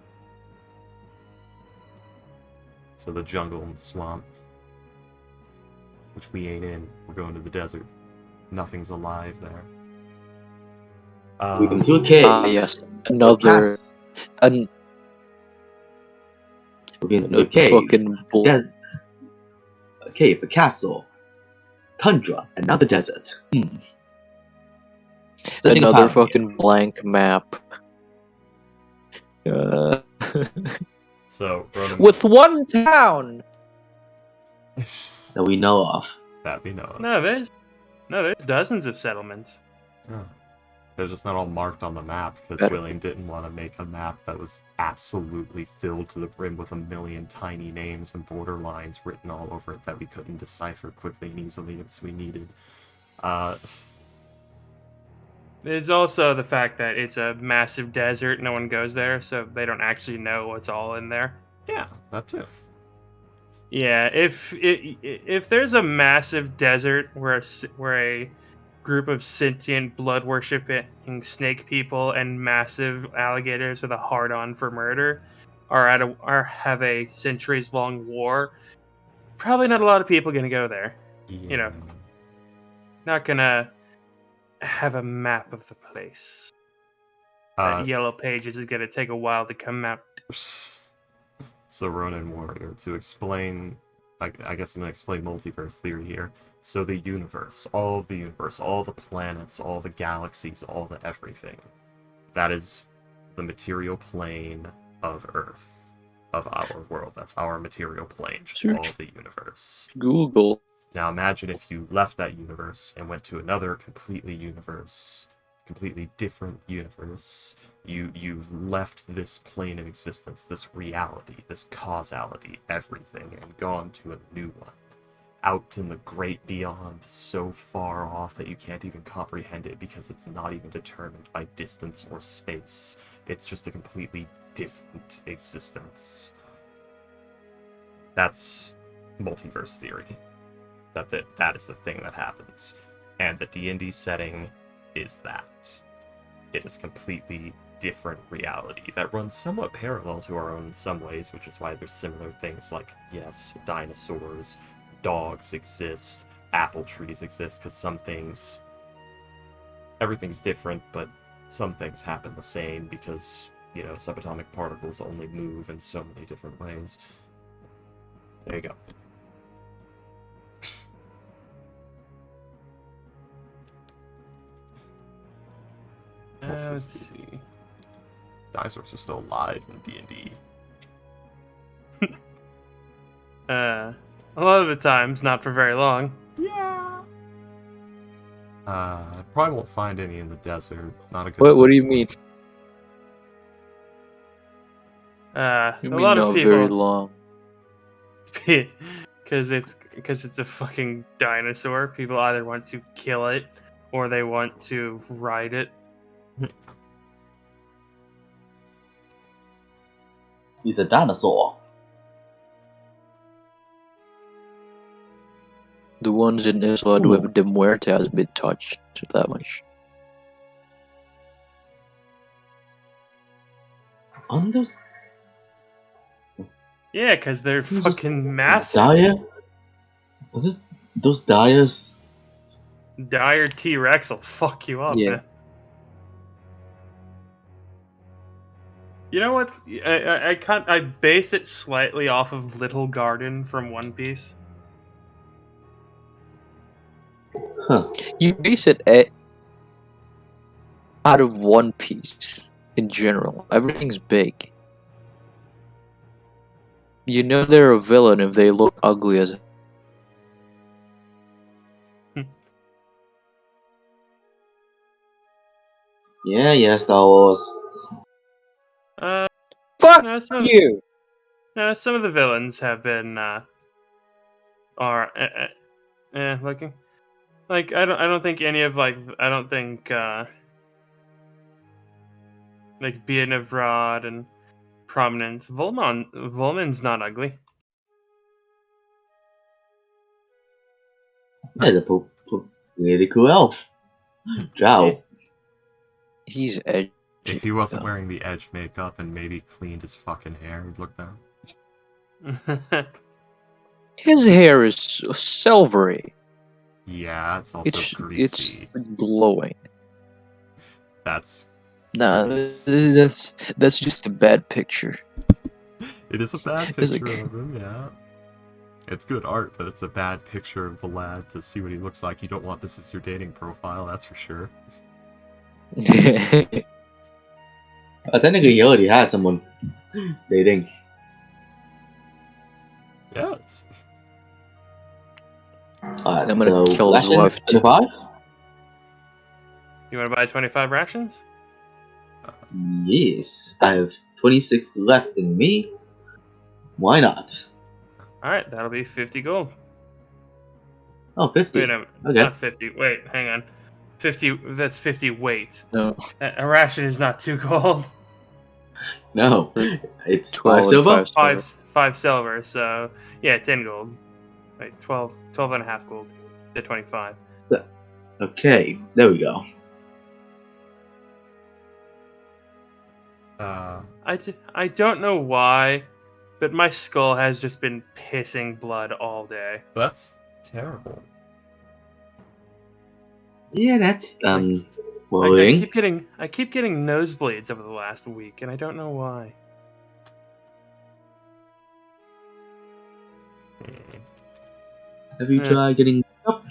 So the jungle and the swamp, which we ain't in, we're going to the desert. Nothing's alive there. We can do a cave. Yes, A another We can do a cave. fucking A cave, a castle, tundra, and now the desert. Setting a another pattern here. fucking blank map. So, Ronan... With one town. that we know of. that we know of. No, there's dozens of settlements. Yeah. They're just not all marked on the map, because Better. William didn't want to make a map that was absolutely filled to the brim with a million tiny names and border lines written all over it that we couldn't decipher quickly and easily as we needed. There's also the fact that it's a massive desert. No one goes there, so they don't actually know what's all in there. Yeah, that too. Yeah, if there's a massive desert where a group of sentient blood worshipping snake people and massive alligators with a hard on for murder are have a centuries long war, probably not a lot of people gonna go there. Yeah. You know, not gonna have a map of the place. That Yellow Pages is gonna take a while to come out. So Ronin Warrior, to explain, I guess I'm going to explain multiverse theory here. So the universe, all the planets, all the galaxies, all the everything, that is the material plane of Earth, of our world. That's our material plane, just all of the universe. Google. Now imagine if you left that universe and went to another completely different universe. You've left this plane of existence, this reality, this causality, everything, and gone to a new one. Out in the great beyond, so far off that you can't even comprehend it because it's not even determined by distance or space. It's just a completely different existence. That's multiverse theory. That is the thing that happens. And the D&D setting is that. It is completely different reality that runs somewhat parallel to our own in some ways, which is why there's similar things like, yes, dinosaurs, dogs exist, apple trees exist, because everything's different, but some things happen the same because, subatomic particles only move in so many different ways. There you go. Let's see. Dinosaurs are still alive in D&D. A lot of the times, not for very long. Yeah. Probably won't find any in the desert. Not a good. What do you place mean? You A mean lot not of very people, long? because it's a fucking dinosaur. People either want to kill it or they want to ride it. He's a dinosaur. The ones in Isla de Muerte hasn't been touched that much. On those Yeah, because they're Who's this fucking massive. Daya? Was those Dayas? Dire T-Rex will fuck you up, Yeah. man. You know what? I base it slightly off of Little Garden from One Piece. Huh. You base it out of One Piece in general. Everything's big. You know they're a villain if they look ugly as. Yeah, Star Wars. Fuck No, you! some of the villains have been looking like I don't think any of like Being of Rod and Prominence. Volman's not ugly. That's a really cool elf. Drow. He's edgy. If he wasn't though. wearing the edge makeup and maybe cleaned his fucking hair, he'd look better. His hair is silvery. Yeah, it's also It's greasy. glowing. That's Nah, grease. that's just a bad picture. It is a bad It's picture like- of him, yeah. It's good art, but it's a bad picture of the lad to see what he looks like. You don't want this as your dating profile, that's for sure. Technically, he already has someone dating. Yes. Alright, I'm gonna so kill his Ration wife, too. 25? You want to buy 25 rations? Yes. I have 26 left in me. Why not? All right, that'll be 50 gold. Oh, 50. Wait, no, Okay. not 50. Wait, hang on. 50. That's 50 weight. No, A ration is not 2 gold. No. It's 12 5 and silver? 5 silver. Five silver. So yeah, 10 gold. Wait, 12 and a half gold to 25. Okay, there we go. I don't know why, but my skull has just been pissing blood all day. That's terrible. Yeah, that's I worrying. keep getting nosebleeds over the last week, and I don't know why. Have you tried getting up?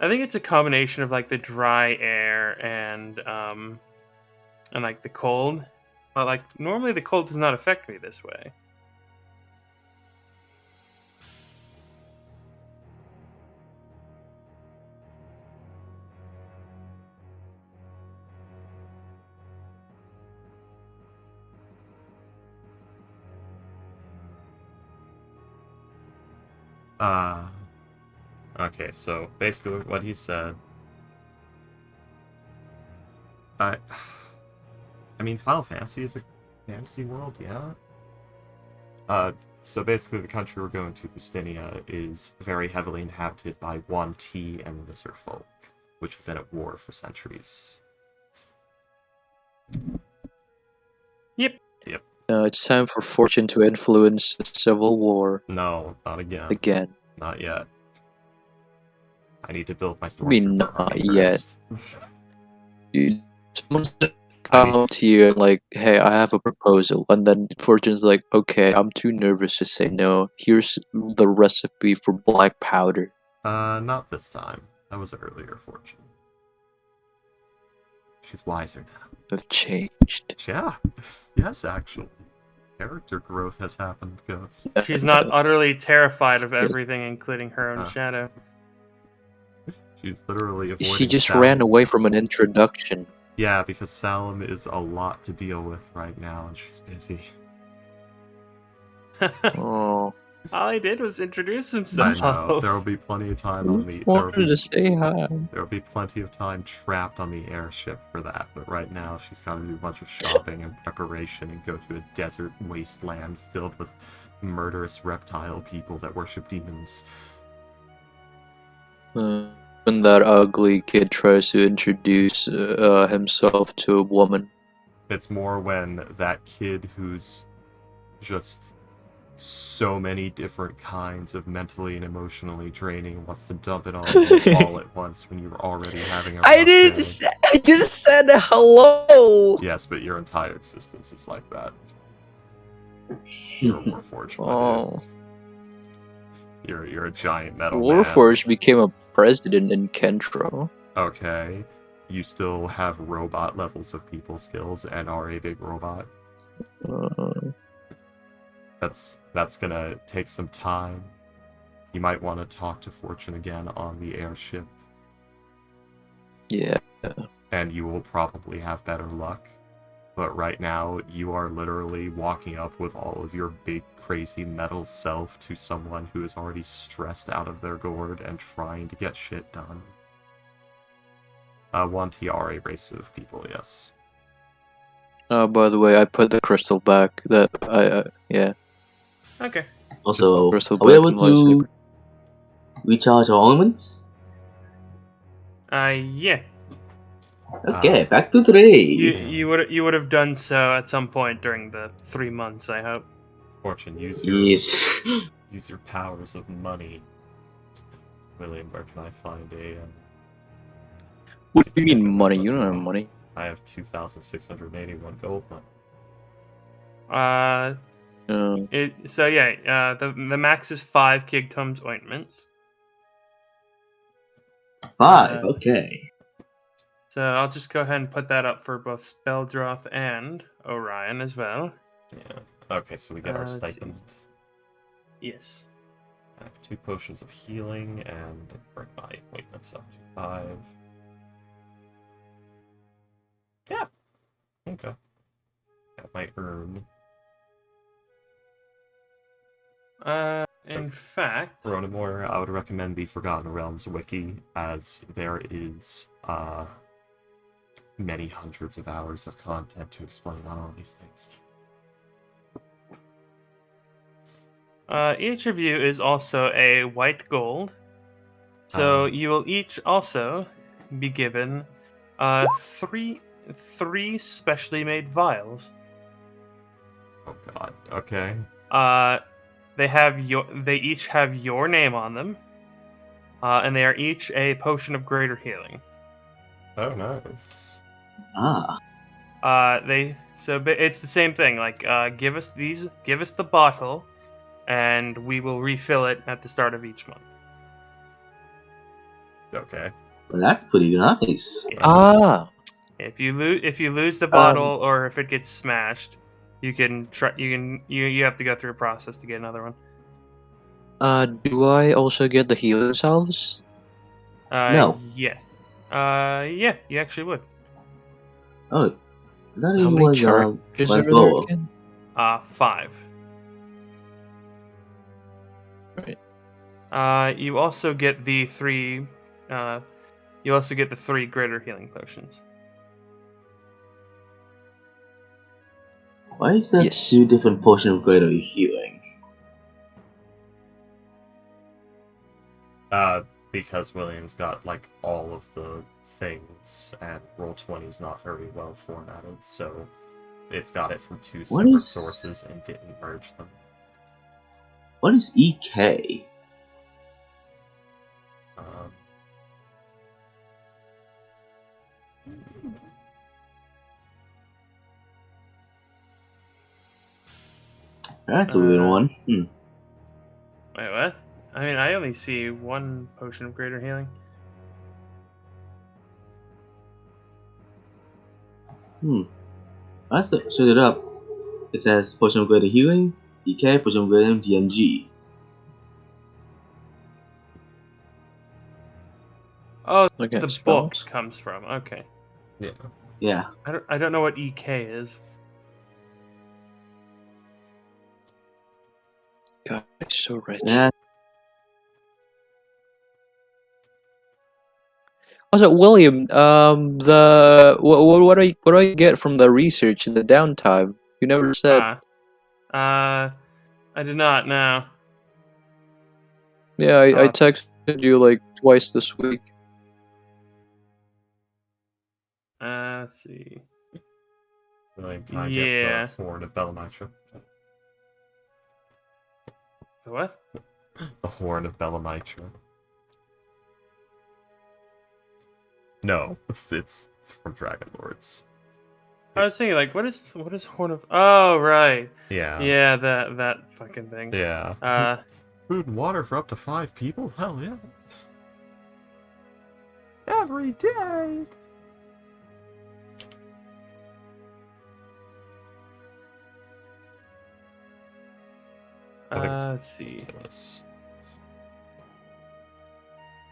I think it's a combination of like the dry air and like the cold. But like normally the cold does not affect me this way. Okay, so basically what he said. I mean, Final Fantasy is a fantasy world, yeah. So basically the country we're going to, Bustinia, is very heavily inhabited by one T and lizard folk, which have been at war for centuries. Yep. It's time for Fortune to influence the Civil War No, not again. again. Not yet. I need to build my I mean, stormtrooper not army yet. first. Dude, someone's gonna come to you and like, hey, I have a proposal, and then Fortune's like, okay, I'm too nervous to say no. Here's the recipe for black powder. Not this time. That was earlier, Fortune. She's wiser now. I've changed. Yeah, yes, actually. Character growth has happened, Ghost. She's not utterly terrified of everything, including her own shadow. She's literally avoiding She just Salem. ran away from an introduction. Yeah, because Salem is a lot to deal with right now, and she's busy. Oh, All he did was introduce I himself. know. There will be plenty of time on the. There will wanted be, to say hi. there will be plenty of time trapped on the airship for that, but right now she's got to do a bunch of shopping and preparation and go to a desert wasteland filled with murderous reptile people that worship demons. When that ugly kid tries to introduce himself to a woman. It's more when that kid who's just so many different kinds of mentally and emotionally draining wants to dump it on you all at once when you're already having a rough day. I just said hello! Yes, but your entire existence is like that. You're a Warforged, my Oh. dude. You're a giant metal man. Warforged became a president in Kentro. Okay. You still have robot levels of people skills and are a big robot. That's gonna take some time. You might want to talk to Fortune again on the airship. Yeah. And you will probably have better luck. But right now, you are literally walking up with all of your big, crazy metal self to someone who is already stressed out of their gourd and trying to get shit done. 1T are a race of people, yes. By the way, I put the crystal back. Yeah. Okay. Also, Crystal are we back able in to lightsaber. recharge our ornaments? Yeah. Okay, back to 3. You would have done so at some point during the 3 months, I hope. Fortune, use your Yes. use your powers of money. William, where can I find a? What do you mean money? You don't have money. I have 2,681 gold money. The max is 5 Kigtomes ointments. 5, okay. So I'll just go ahead and put that up for both Speldroth and Orion as well. Yeah. Okay, so we get our let's see. stipend. Yes. I have 2 potions of healing and bring my ointments up to 5. Yeah. Okay. Got my urn. In fact, Ronamore, I would recommend the Forgotten Realms wiki, as there is many hundreds of hours of content to explain on all these things. each of you is also a white gold. So you will each also be given three specially made vials. Oh god. Okay. They each have your name on them. And they are each a potion of greater healing. Oh, nice. It's the same thing. Like, give us the bottle, and we will refill it at the start of each month. Okay. Well, that's pretty nice. Ah. If you lose the bottle, or if it gets smashed, you have to go through a process to get another one. Do I also get the healer salves? No. Yeah. Yeah, you actually would. Oh, that How even many was charges one are there goal. again? 5. Right. You also get the 3. You also get the 3 greater healing potions. Why is that Yes. 2 different potions of greater healing? Because William's got, like, all of the things, and Roll20 is not very well formatted, so it's got it from 2 separate sources and didn't merge them. What is EK? That's a weird one. Wait, what? I mean, I only see 1 potion of greater healing. Let's set it up. It says potion of greater healing, EK, potion of greater DMG. Oh, Okay, the spells. book comes from. Okay. Yeah. Yeah. I don't know what EK is. God, it's so rich. Yeah. Also, William, what do I get from the research in the downtime? You never said. I did not know. Yeah, I texted Did you like twice this week? Let's see. Like, I Yeah. get the Horn of Bellamitra. The what? The Horn of Bellamitra. No, it's from Dragon Lords. I was thinking, like, what is Horn of? Oh, right. Yeah. Yeah, that fucking thing. Yeah. Food and water for up to 5 people? Hell yeah. Every day. Let's see. Yes.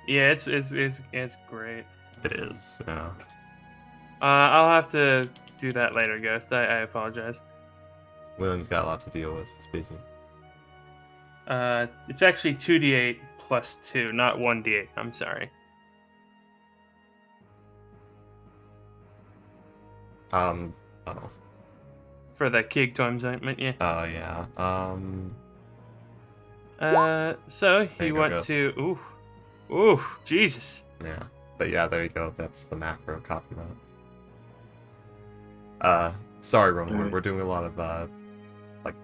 Yeah, it's great. It is, yeah. I'll have to do that later, Ghost. I apologize. William's got a lot to deal with. He's busy. It's actually 2d8 plus 2, not 1d8. I'm sorry. Oh. For the Kig Tomes ointment, yeah. Oh, yeah. So There he you go, went Gus. to ooh, Jesus. Yeah. But yeah, there you go. That's the macro. Copy that. Sorry, Roman. Alright. We're doing a lot of, like,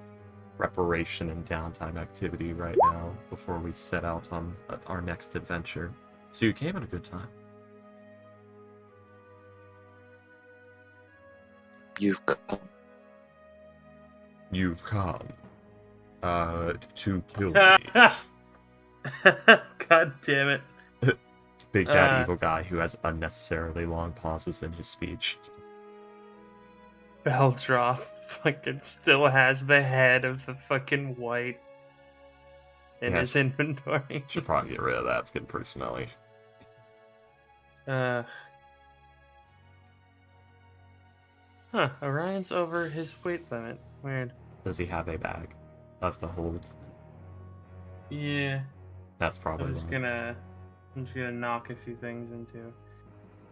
preparation and downtime activity right now before we set out on our next adventure. So you came at a good time. You've come. You've come, to kill me. God damn it. Big bad evil guy who has unnecessarily long pauses in his speech. Beldroth fucking still has the head of the fucking white in Yeah, his inventory. Should probably get rid of that. It's getting pretty smelly. Orion's over his weight limit. Weird. Does he have a bag of the hold? Yeah. That's probably I'm just why. gonna knock a few things into.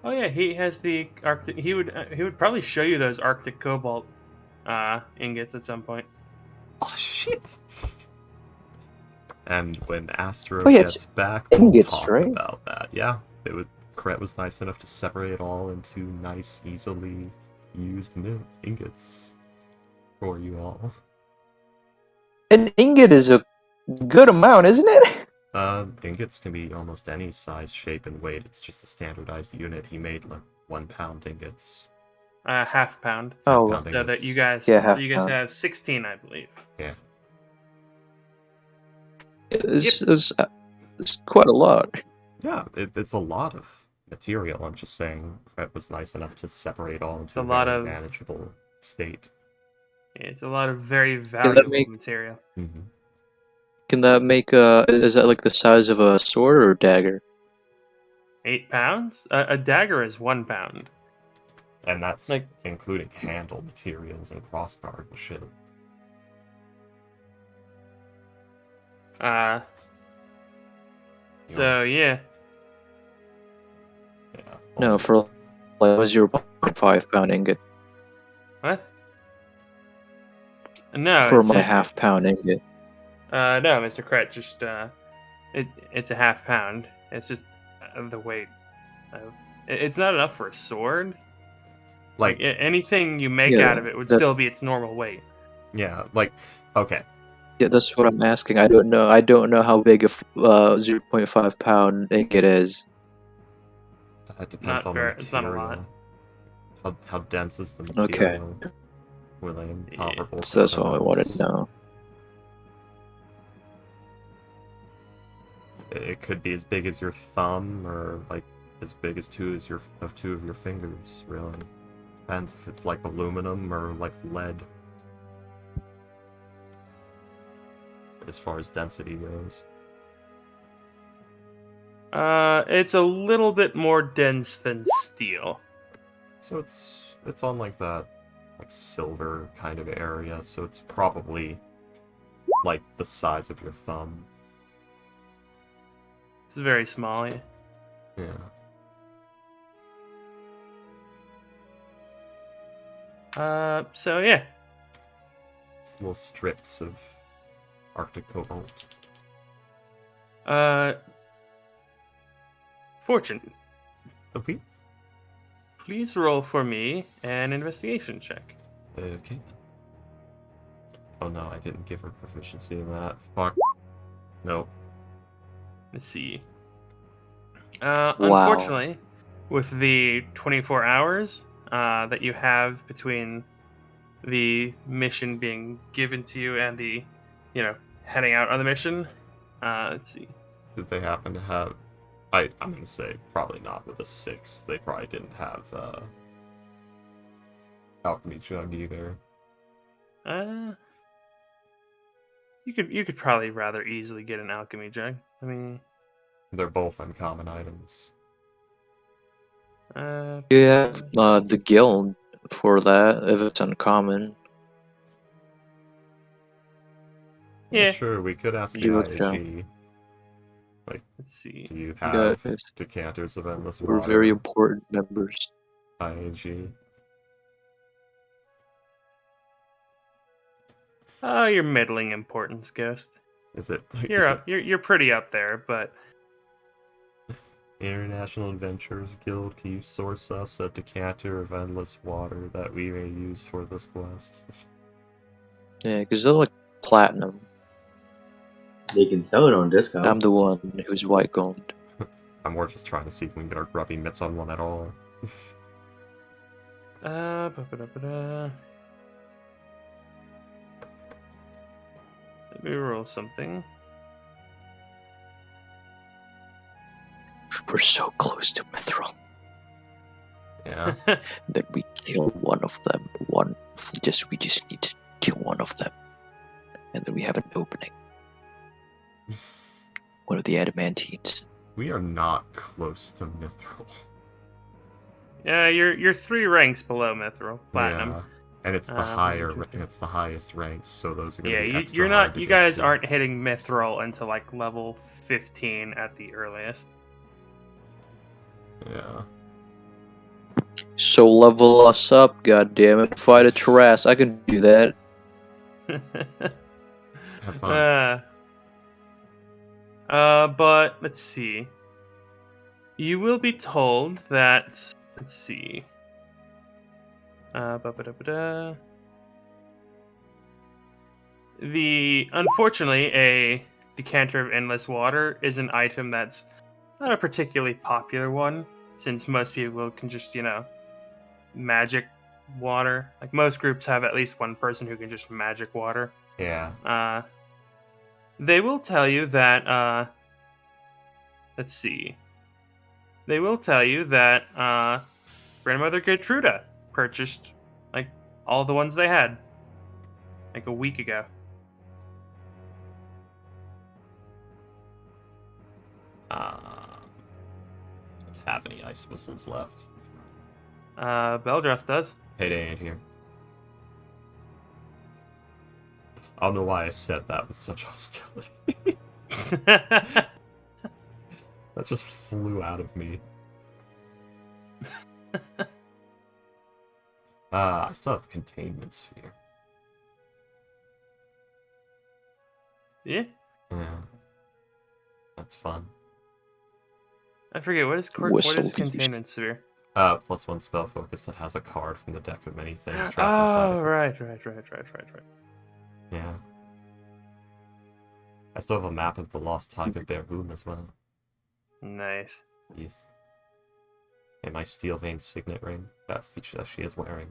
Oh yeah, he has the Arctic. He would probably show you those Arctic cobalt ingots at some point. Oh shit! And when Astro Oh, yeah, it's gets back, we'll ingots, talk right? about that. Yeah, Kret was nice enough to separate it all into nice, easily used ingots for you all. An ingot is a good amount, isn't it? Ingots can be almost any size, shape, and weight. It's just a standardized unit. He made like 1 pound ingots. Half pound. Oh, Pound So that ingots. you guys, Yeah, so half you guys pound. have 16, I believe. Yeah. It's quite a lot. Yeah, it's a lot of material. I'm just saying Kret was nice enough to separate all into a a lot very of- manageable state. Yeah, it's a lot of very valuable material. Mm-hmm. Can that make is that like the size of a sword or dagger? 8 pounds? A dagger is 1 pound. And that's Like- including handle materials and crossguard and shit. So yeah. Yeah. No, for like a 0.5 pound ingot. What? No. For it's my just- half pound ingot. No, Mr. Kret, just it's a half pound. It's just the weight of. It's not enough for a sword. Like, Anything you make Yeah, out of it would that- still be its normal weight. yeah, like, okay. Yeah, that's what I'm asking. I don't know how big a 0.5 pound ingot is. It depends Not on very- the it's not a material. lot. How dense is the Okay. material? William, Yeah. comparable So that's to all I other wanted ones. to know. It could be as big as your thumb, or like as big as two of your fingers. Really depends if it's like aluminum or like lead. As far as density goes, It's a little bit more dense than steel. so it's on like that like silver kind of area. So it's probably like the size of your thumb. It's very small. Yeah. Yeah. So yeah. It's little strips of Arctic cobalt. Fortune. Okay. Please roll for me an investigation check. Okay. Oh no, I didn't give her proficiency in that. Fuck. Nope. Let's see. Wow. Unfortunately, with the 24 hours that you have between the mission being given to you and the, heading out on the mission, let's see. Did they happen to have... I'm gonna say probably not with a 6. They probably didn't have Alchemy Jug either. You could probably rather easily get an alchemy jug. I mean, They're both uncommon items. You have the guild for that if it's uncommon. Yeah. Sure, we could ask the Give it a shot. IAG. Let's see. Do you have Guys, decanters of endless we're water? very important members. IAG. Oh, you're middling importance, Ghost. Is it? You're pretty up there, but International Adventurers Guild, can you source us a decanter of endless water that we may use for this quest? Yeah, because they're like platinum. They can sell it on discount. I'm the one who's white gold. I'm more just trying to see if we can get our grubby mitts on one at all. ba-ba-da-ba-da. Let me roll something. We're so close to Mithril Yeah. that we kill one of them. We just need to kill one of them, and then we have an opening. One of the adamantines. We are not close to Mithril. Yeah, you're 3 ranks below Mithril Platinum. Yeah. And it's the it's the highest ranks, so those are gonna be extra you're hard not. to You get guys to. aren't hitting Mithril until like level 15 at the earliest. Yeah. So level us up, goddammit. Fight a Taras. I can do that. Have fun. But let's see. You will be told that. Let's see. Ba-ba-da-ba-da. Unfortunately, a decanter of endless water is an item that's not a particularly popular one, since most people can just, magic water. Like most groups have at least one person who can just magic water. Yeah. They will tell you that, let's see. They will tell you that, Grandmother Gertruda purchased, like, all the ones they had, like, a week ago. Don't have any ice whistles left. Beldroth does. Payday ain't here. I don't know why I said that with such hostility. That just flew out of me. I still have the containment sphere. Yeah? Yeah. That's fun. I forget, what is Whistle used. Containment Sphere? +1 spell focus that has a card from the deck of many things trapped inside Oh, of it. right. Yeah. I still have a map of the lost Tiger Bear Boom as well. Nice. Yes. And my steel vein signet ring, that feature that she is wearing.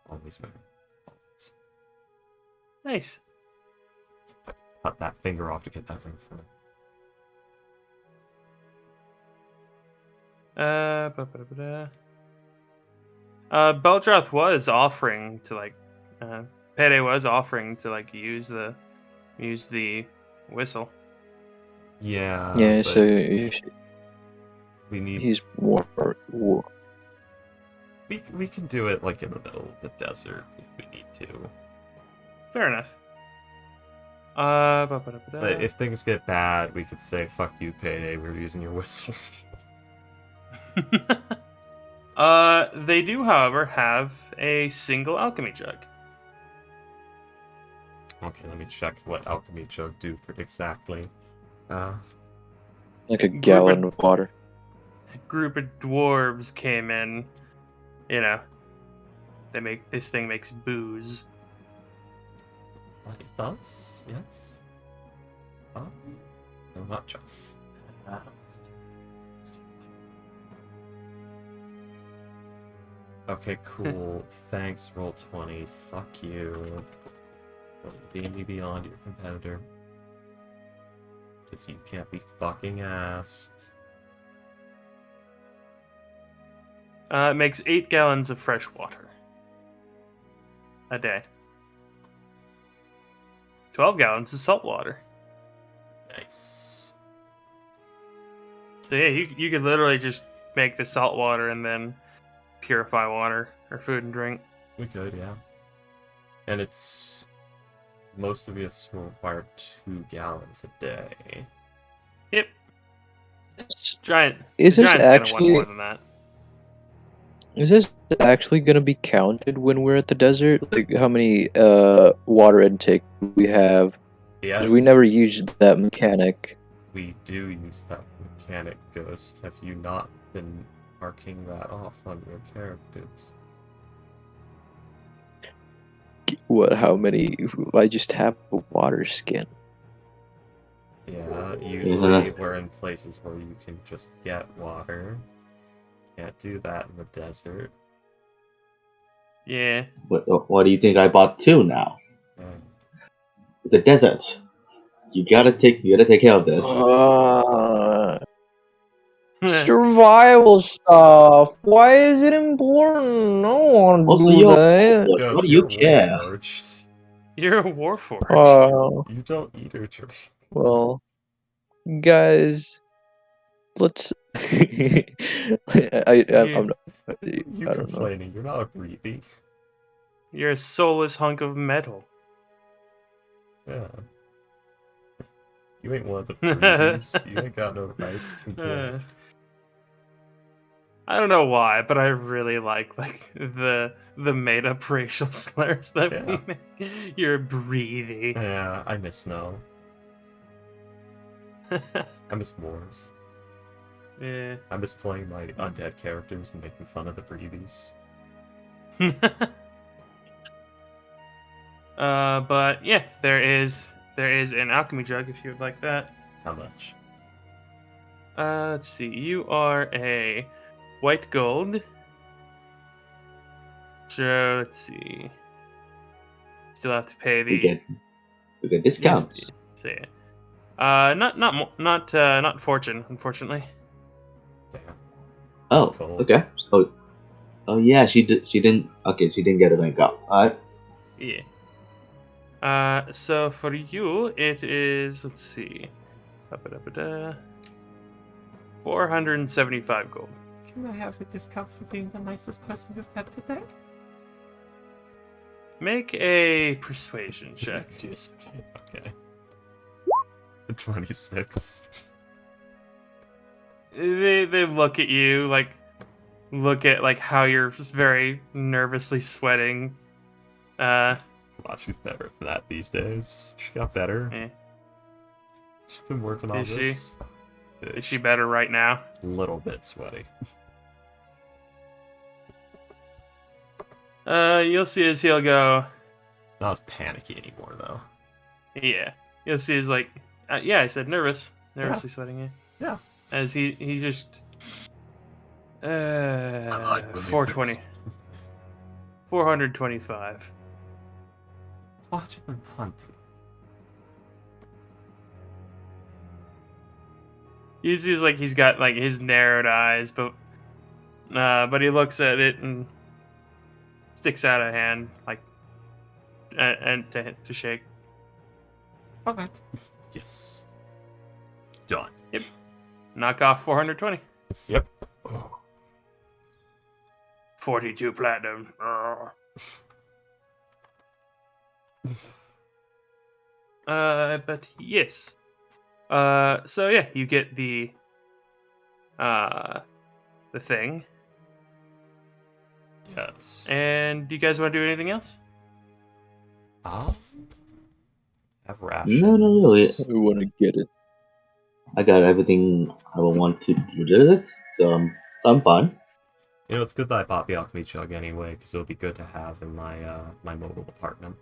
Always wearing. Always. Nice. Cut that finger off to get that ring for her. Beldroth was offering to Payday was offering to use the whistle. Yeah. Yeah, but so we need. he's more. We can do it like in the middle of the desert if we need to. Fair enough. But if things get bad, we could say, "Fuck you, Payday. We're using your whistle." They do, however, have a single alchemy jug. Okay, let me check what Alchemy Jug do exactly. Like a gallon of water. group of dwarves came in, you know, this thing makes booze. It does, yes. No, not just. Okay, cool. Thanks, Roll20. Fuck you. D&D Beyond, your competitor. Because you can't be fucking asked. It makes 8 gallons of fresh water a day. 12 gallons of salt water. Nice. So yeah, you could literally just make the salt water and then purify water or food and drink. We could, yeah. And most of us will require 2 gallons a day. Yep. Giant. Is the this giant's gonna want actually more than that? is this actually gonna be counted when we're at the desert? Like how many water intake we have? Yes. Because we never used that mechanic. We do use that mechanic, Ghost. Have you not been marking that off on your characters? What? How many? I just have a water skin. Yeah, usually we're in places where you can just get water. Can't do that in the desert. Yeah. What do you think I bought 2 now? Yeah. The desert. You gotta take care of this. Survival stuff. Why is it important? I don't want to Also, do you're that. Ghost, what do you're you care? Warforged. You're a warforged. You don't eat or drink. Well, guys, let's. I'm not. You I don't know. complaining, you're not a breathy. You're a soulless hunk of metal. Yeah. You ain't one of the breathies. You ain't got no rights to complain. I don't know why, but I really like the made up racial slurs that we Yeah. make. You're breathy. Yeah, I miss snow. I miss wars. Yeah. I miss playing my undead characters and making fun of the breathies. But yeah, there is an alchemy jug if you would like that. How much? Let's see. You are a white gold. So let's see. Still have to pay the. We get discounts. So yeah. Not fortune, unfortunately. Damn. Oh, That's cool. okay. Oh yeah, she didn't. Okay, she didn't get a rank up. Alright. Yeah. So for you, it is, let's see, 475 gold. Can I have a discount for being the nicest person you've met today? Make a persuasion check. Okay. 26. They look at you, look at how you're just very nervously sweating. Wow, she's better than that these days. She got better. Eh. She's been working on Is she? this. Is she better right now? A little bit sweaty. You'll see as he'll go. Not as panicky anymore, though. Yeah. You'll see as yeah, I said nervously sweating. Yeah. As he just. like when they 420. 425. Larger than plenty. He sees he's got his narrowed eyes, but he looks at it and sticks out a hand and to shake. Okay. Yes. Done. Yep. Knock off 420. Yep. 42 platinum. But yes. So yeah, you get the thing. Yes. And do you guys want to do anything else? Have rations. No, really. We want to get it. I got everything I will want to do with it, so I'm fine. You know, it's good that I bought the Alchemy Jug anyway, because it'll be good to have in my my mobile apartment.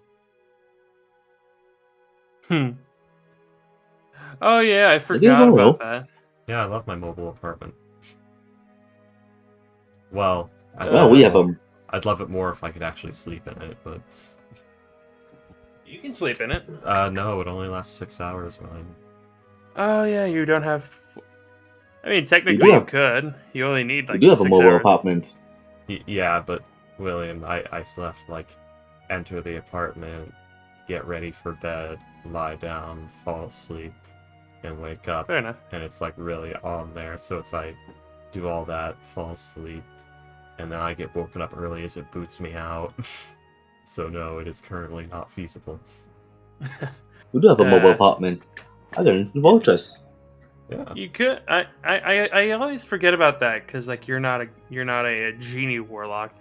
Oh yeah, I Is it forgot mobile? about that. Yeah, I love my mobile apartment. Well, Well, we have them. I'd love it more if I could actually sleep in it, but You can sleep in it. no, it only lasts 6 hours, William. Oh yeah, you don't have. I mean, technically do you have- could. You only need We like do have a 6 mobile hours. apartment. Yeah, but William, I still have to like enter the apartment, get ready for bed, lie down, fall asleep, and wake up, Fair enough. and it's like really on there. So it's like do all that, fall asleep, and then I get woken up early as it boots me out. So no, it is currently not feasible. We do have a mobile Uh, apartment. I got instant fortress. Yeah, You could. I always forget about that because like you're not a genie warlock.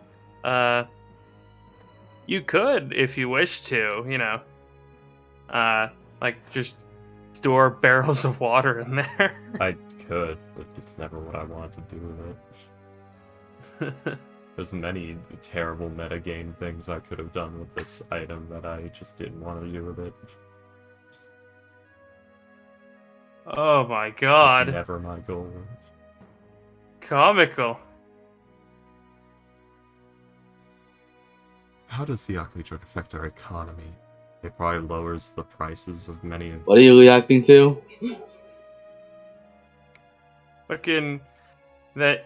You could if you wish to. You know. Like just store barrels of water in there. I could, but it's never what I want to do with it. There's many terrible metagame things I could have done with this item that I just didn't want to do with it. Oh my It's god. never my goal. Comical. How does the Alchemy Jug affect our economy? It probably lowers the prices of many of What are you reacting to? Fucking that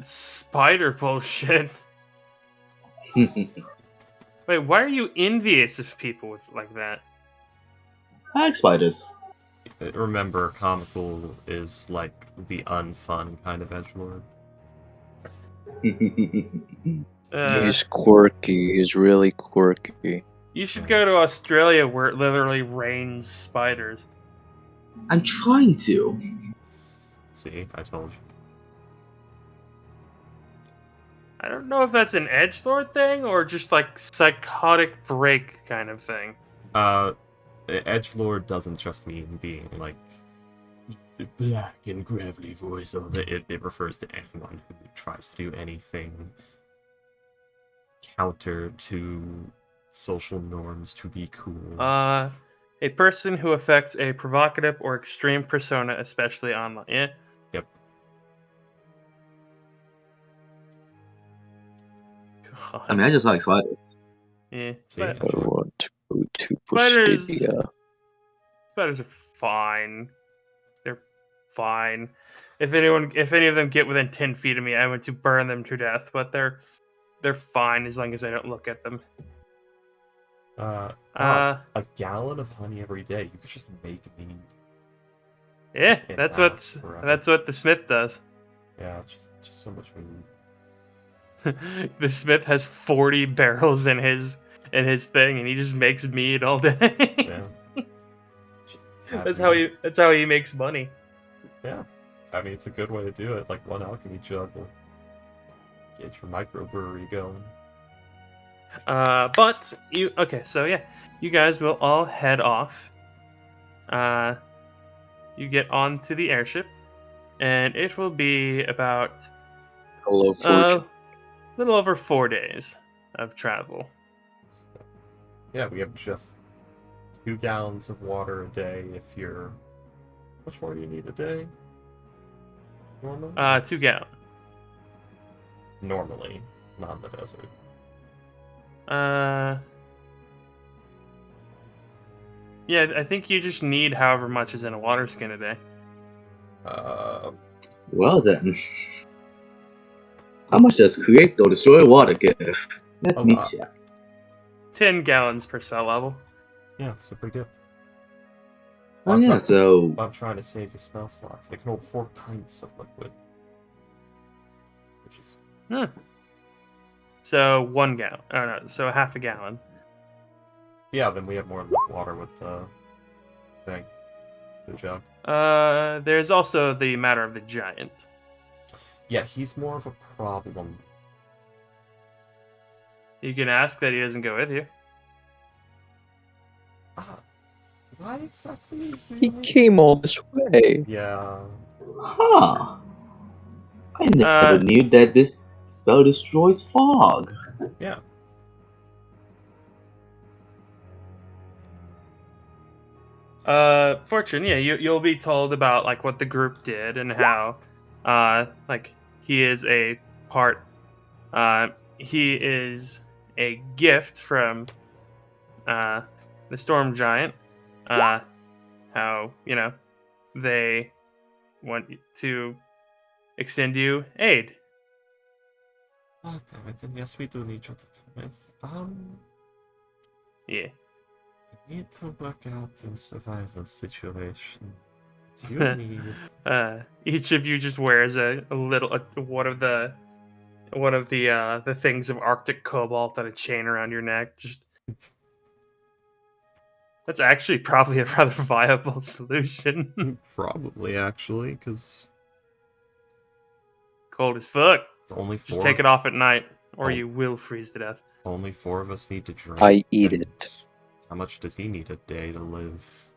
spider bullshit. Wait, why are you envious of people with like that? I like spiders. Remember, comical is like the unfun kind of edgelord. He's quirky. He's really quirky. You should go to Australia where it literally rains spiders. I'm trying to. See, I told you. I don't know if that's an edgelord thing or just like psychotic break kind of thing. Edgelord doesn't just mean being like black and gravelly voice over it refers to anyone who tries to do anything counter to social norms to be cool. A person who affects a provocative or extreme persona, especially online. Yeah. Yep. God. I mean, I just like spiders. Yeah. See, I want to go to Spiders- Postadia. Spiders are fine. They're fine. If any of them get within 10 feet of me, I want to burn them to death. But they're fine as long as I don't look at them. God, a gallon of honey every day. You could just make me. Yeah, Just it that's lasts forever. that's what the smith does. Yeah, just so much food. The smith has 40 barrels in his thing, and he just makes mead all day. Yeah. Just have that's mead. how he makes money. Yeah. I mean, it's a good way to do it. Like, one alchemy jug will get your microbrewery going. But so yeah, you guys will all head off. You get onto the airship, and it will be about Hello, a Fortune. little over 4 days of travel. So, yeah, we have just 2 gallons of water a day if you're... How much more do you need a day? Normally? 2 gallons. Normally, not in the desert. Yeah, I think you just need however much is in a water skin a day. Well then. How much does create or destroy water give? Let A me lot. check. 10 gallons per spell level. Yeah, so pretty good. Oh yeah, so I'm trying to save your spell slots. They can hold 4 pints of liquid. Which is... So 1 gallon. Oh no, so half a gallon. Yeah, then we have more enough water with the thing. The jug. There's also the matter of the giant. Yeah, he's more of a problem. You can ask that he doesn't go with you. Ah, Why exactly? He came all this way. Yeah. Huh. I never knew that this spell destroys fog. Yeah. Fortune, yeah, you'll be told about like what the group did and how, like he is a part, he is a gift from, the Storm Giant. How they want to extend you aid. Oh, damn it. Then yes, we do need you to come with. Yeah. We need to work out a survival situation. You need. Each of you just wears a little one of the things of Arctic cobalt on a chain around your neck. Just that's actually probably a rather viable solution. Probably, actually, because Cold as fuck. it's only Just four. take it off at night, or Oh. you will freeze to death. Only 4 of us need to drink. I eat and it. How much does he need a day to live?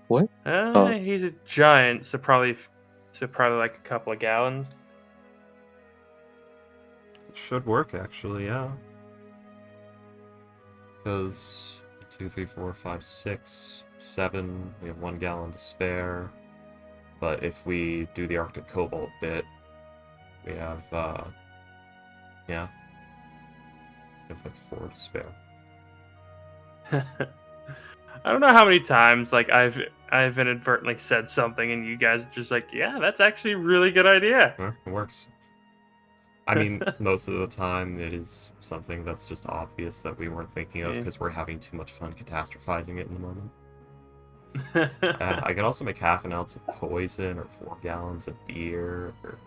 What? Oh. He's a giant, so probably like a couple of gallons. It should work, actually, yeah. Because 2, 3, 4, 5, 6, 7, we have 1 gallon to spare. But if we do the Arctic Cobalt bit, we have, yeah. We have like 4 to spare. I don't know how many times like I've inadvertently said something and you guys are just like, yeah, that's actually a really good idea. Yeah, it works. I mean, most of the time it is something that's just obvious that we weren't thinking of because we're having too much fun catastrophizing it in the moment. I can also make half an ounce of poison, or 4 gallons of beer, or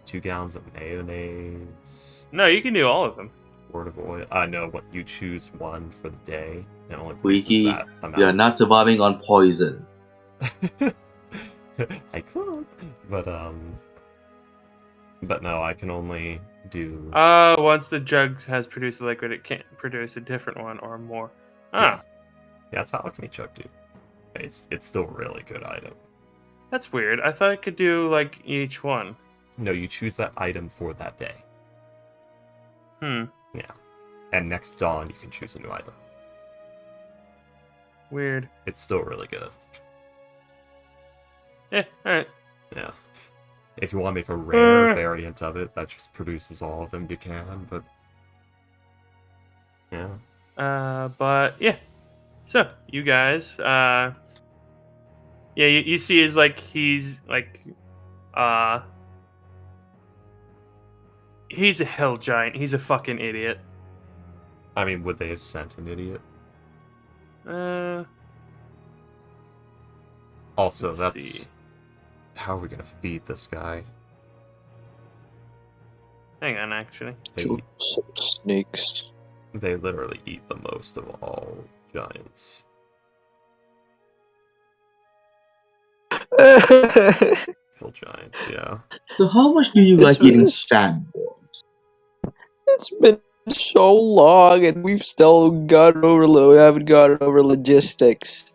2 gallons of mayonnaise. No, you can do all of them. Quart of oil. I know what you choose one for the day. It only produces Wiki, that amount. you're not surviving on poison. I could, but no, I can only do. Once the jug has produced a liquid, it can't produce a different one or more. Yeah, that's how Alchemy Jug do. It's still a really good item. That's weird. I thought I could do like each one. No, you choose that item for that day. Yeah, and next dawn you can choose a new item. Weird. It's still really good. Yeah, alright. Yeah. If you want to make a rare variant of it, that just produces all of them you can, but... Yeah. But, yeah. So, you guys, yeah, you see is like, he's, like, he's a hell giant. He's a fucking idiot. I mean, would they have sent an idiot? Also, let's see. How are we gonna feed this guy? Hang on, actually. Kill some snakes. They literally eat the most of all giants. Hill giants, yeah. So how much do you like eating sandworms? It's been so long, and we've still haven't gotten over logistics.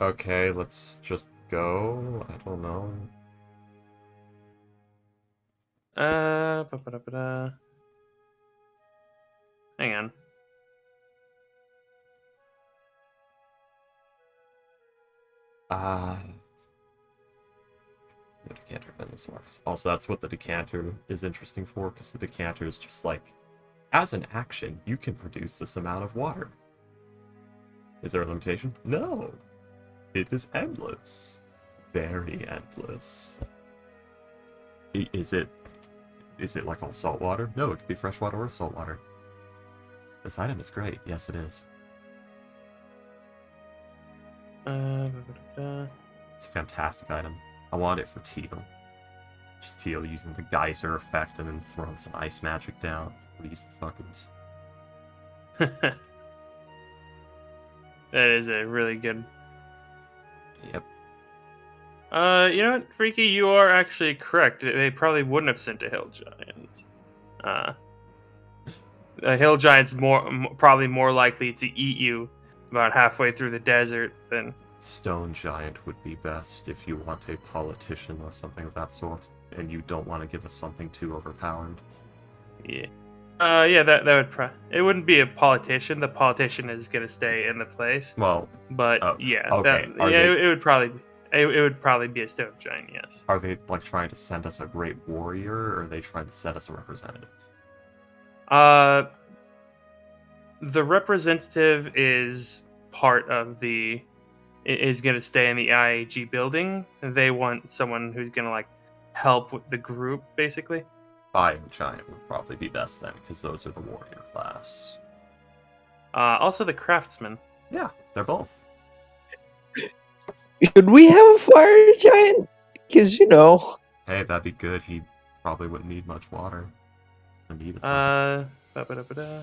Okay, let's just go. I don't know. Hang on. The decanter been this marks. Also, that's what the decanter is interesting for, because the decanter is just like, as an action, you can produce this amount of water. Is there a limitation? No. It is endless. Very endless. Is it like all salt water? No, it could be fresh water or salt water. This item is great. Yes, it is. It's a fantastic item. I want it for Teal. Just Teal using the geyser effect and then throwing some ice magic down. Freeze the fuckers. That is a really good. Yep. You know what, Freaky? You are actually correct. They probably wouldn't have sent a hill giant. A hill giant's probably more likely to eat you about halfway through the desert than. Stone giant would be best if you want a politician or something of that sort, and you don't want to give us something too overpowered. Yeah. Yeah, that would it wouldn't be a politician. The politician is gonna stay in the place. Well, But yeah, okay. it would probably be a stone giant. Yes. Are they like trying to send us a great warrior, or are they trying to send us a representative? The representative is part of is gonna stay in the IAG building. They want someone who's gonna like help with the group, basically. Fire giant would probably be best then, because those are the warrior class. Also the craftsman. Yeah, they're both. Should we have a fire giant? Because, you know. Hey, that'd be good. He probably wouldn't need much water. Ba-ba-da-ba-da.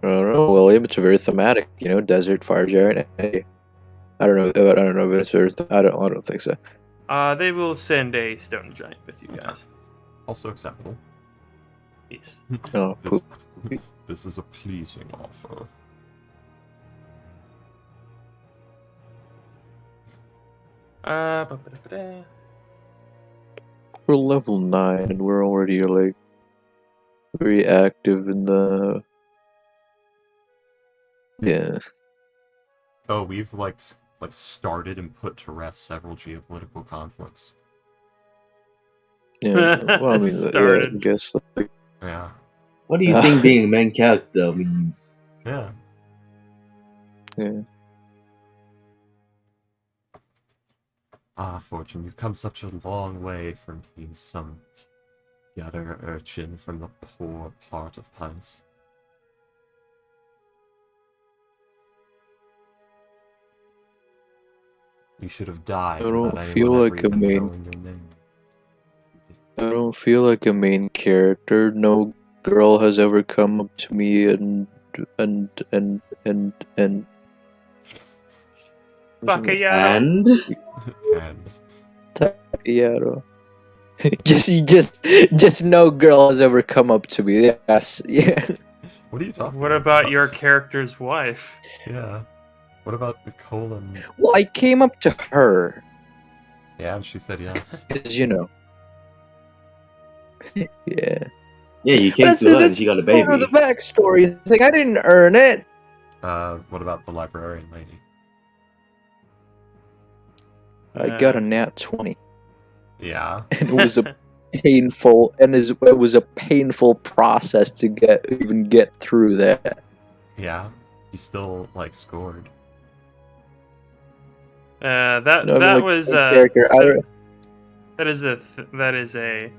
I don't know, William. It's very thematic, you know. Desert fire giant. Hey, I don't know. I don't know if it's very. I don't think so. They will send a stone giant with you guys. Also acceptable. Yes. Oh, This is a pleasing offer. Ba-ba-da-ba-da. we're level 9 and we're already like very active in the. Yeah. Oh, we've like started and put to rest several geopolitical conflicts. Yeah. Well, I mean, yeah, I guess. Like, Yeah. What do you think being a main character means? Yeah. yeah. Ah, Fortune, you've come such a long way from being some gutter urchin from the poor part of Pines. You should have died. I don't without feel anyone like ever a even main- knowing your name. I don't feel like a main character. No girl has ever come up to me and. Bacallao. And And Yeah. just no girl has ever come up to me. Yes. Yeah. what are you talking What about your character's wife? Yeah. What about the colon? Well, I came up to her, Yeah, and she said yes. because you know. Yeah. yeah, you came to her and she got a part of baby. the backstory. It's like I didn't earn it. What about the librarian lady? I got a nat 20, Yeah. and it was a it was a painful process to even get through that. Yeah. He still like scored. That No, I mean, like, was my character. I don't. that is a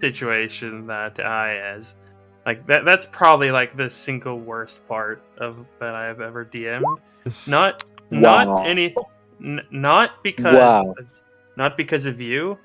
situation that I as like that's probably like the single worst part of that I have ever DM'd. Not Wow. not because Wow. not because of you,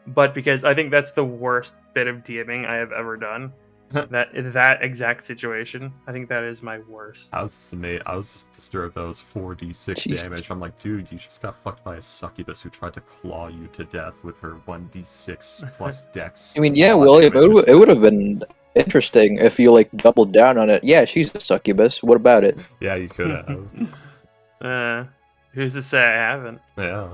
but because I think that's the worst bit of DMing I have ever done. that exact situation, I think that is my worst. I was just amazed. I was just disturbed that was 4d6 Jesus. damage. I'm like, dude, you just got fucked by a succubus who tried to claw you to death with her 1d6 plus dex. I mean, yeah, claw William. damage. It would have been interesting if you like doubled down on it. Yeah, she's a succubus. What about it? Yeah, you could have. Who's to say I haven't? Yeah.